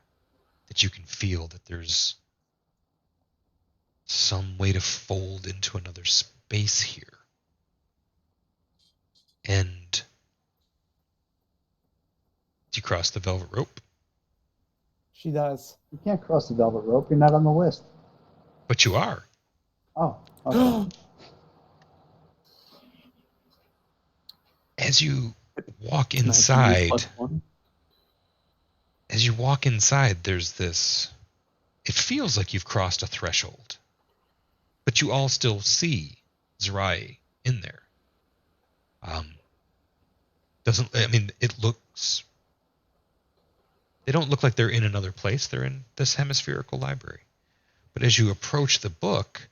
that you can feel that there's some way to fold into another space here. And you cross the velvet rope, She does. You can't cross the velvet rope. You're not on the list. but you are. Oh, okay. As you walk Can I use inside, +1? there's this. It feels like you've crossed a threshold, but you all still see Zerai in there. It looks. They don't look like they're in another place. They're in this hemispherical library. But as you approach the book,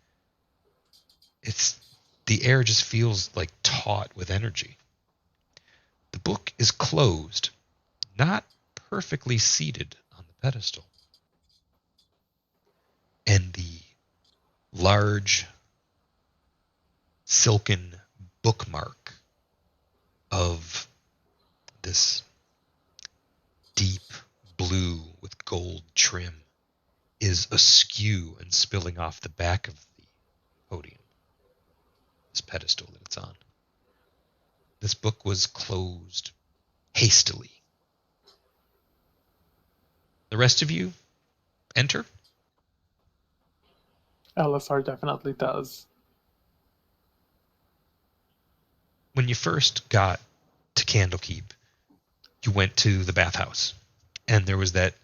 the air just feels like taut with energy. The book is closed, not perfectly seated on the pedestal. And the large silken bookmark of this deep blue with gold trim is askew and spilling off the back of the podium, this pedestal that it's on. This book was closed hastily. The rest of you enter. LSR definitely does. When you first got to Candlekeep, you went to the bathhouse, and there was that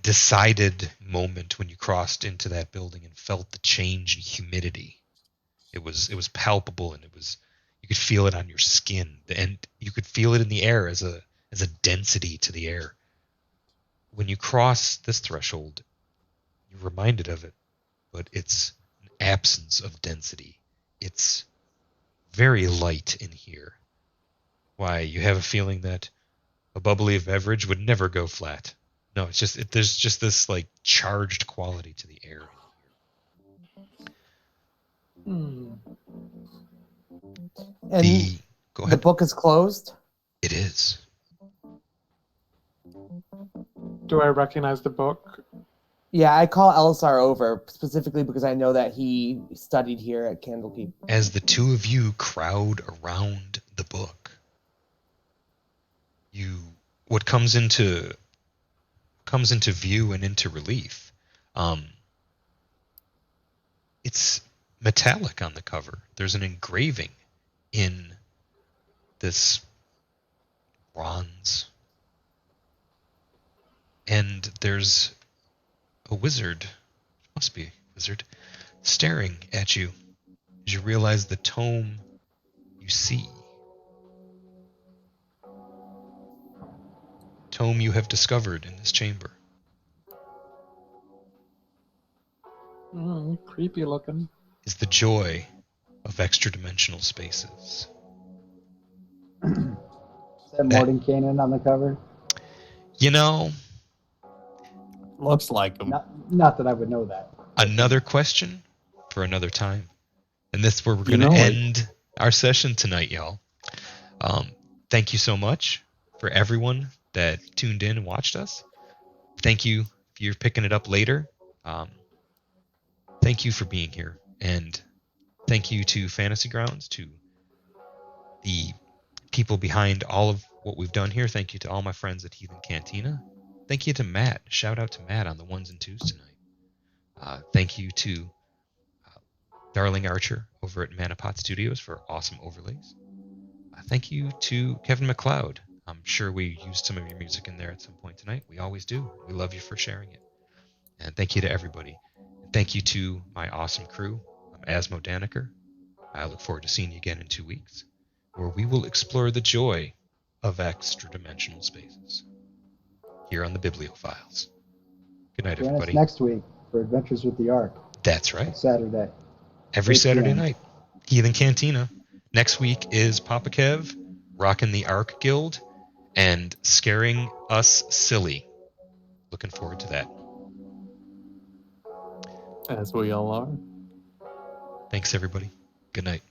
decided moment when you crossed into that building and felt the change in humidity. It was palpable, and you could feel it on your skin, and you could feel it in the air as a density to the air. When you cross this threshold, you're reminded of it, but it's an absence of density. It's very light in here. Why, you have a feeling that a bubbly beverage would never go flat. No, it's just there's just this like charged quality to the air in And here. Go the ahead. book is closed? It is. Do I recognize the book? Yeah, I call LSR over specifically because I know that he studied here at Candlekeep. As the two of you crowd around the book, what comes into view and into relief. It's metallic on the cover. There's an engraving in this bronze, and there's a wizard, must be a wizard, staring at you as you realize the tome you see. Tome you have discovered in this chamber. Creepy looking. Is the joy of extra-dimensional spaces. Is that Mordenkainen on the cover? You know, Looks like him. Not that I would know that. another question for another time. And that's where we're You going to know it. end our session tonight, y'all. Thank you so much for everyone that tuned in and watched us. Thank you if you're picking it up later. Thank you for being here. And thank you to Fantasy Grounds, to the people behind all of what we've done here. Thank you to all my friends at Heathen Cantina. Thank you to Matt. Shout out to Matt on the ones and twos tonight. Thank you to Darling Archer over at Manapot Studios for awesome overlays. Thank you to Kevin MacLeod. I'm sure we used some of your music in there at some point tonight. We always do. We love you for sharing it. And thank you to everybody. And thank you to my awesome crew. I'm Asmo Daniker. I look forward to seeing you again in 2 weeks, where we will explore the joy of extra-dimensional spaces here on the Biblio-Files. Good night, Join us everybody. next week for Adventures with the Ark. That's right. Saturday. Every 8 Saturday p.m. night. Heathen Cantina. Next week is Papa Kev rocking the Ark Guild and scaring us silly. Looking forward to that. As we all are. Thanks, everybody. Good night.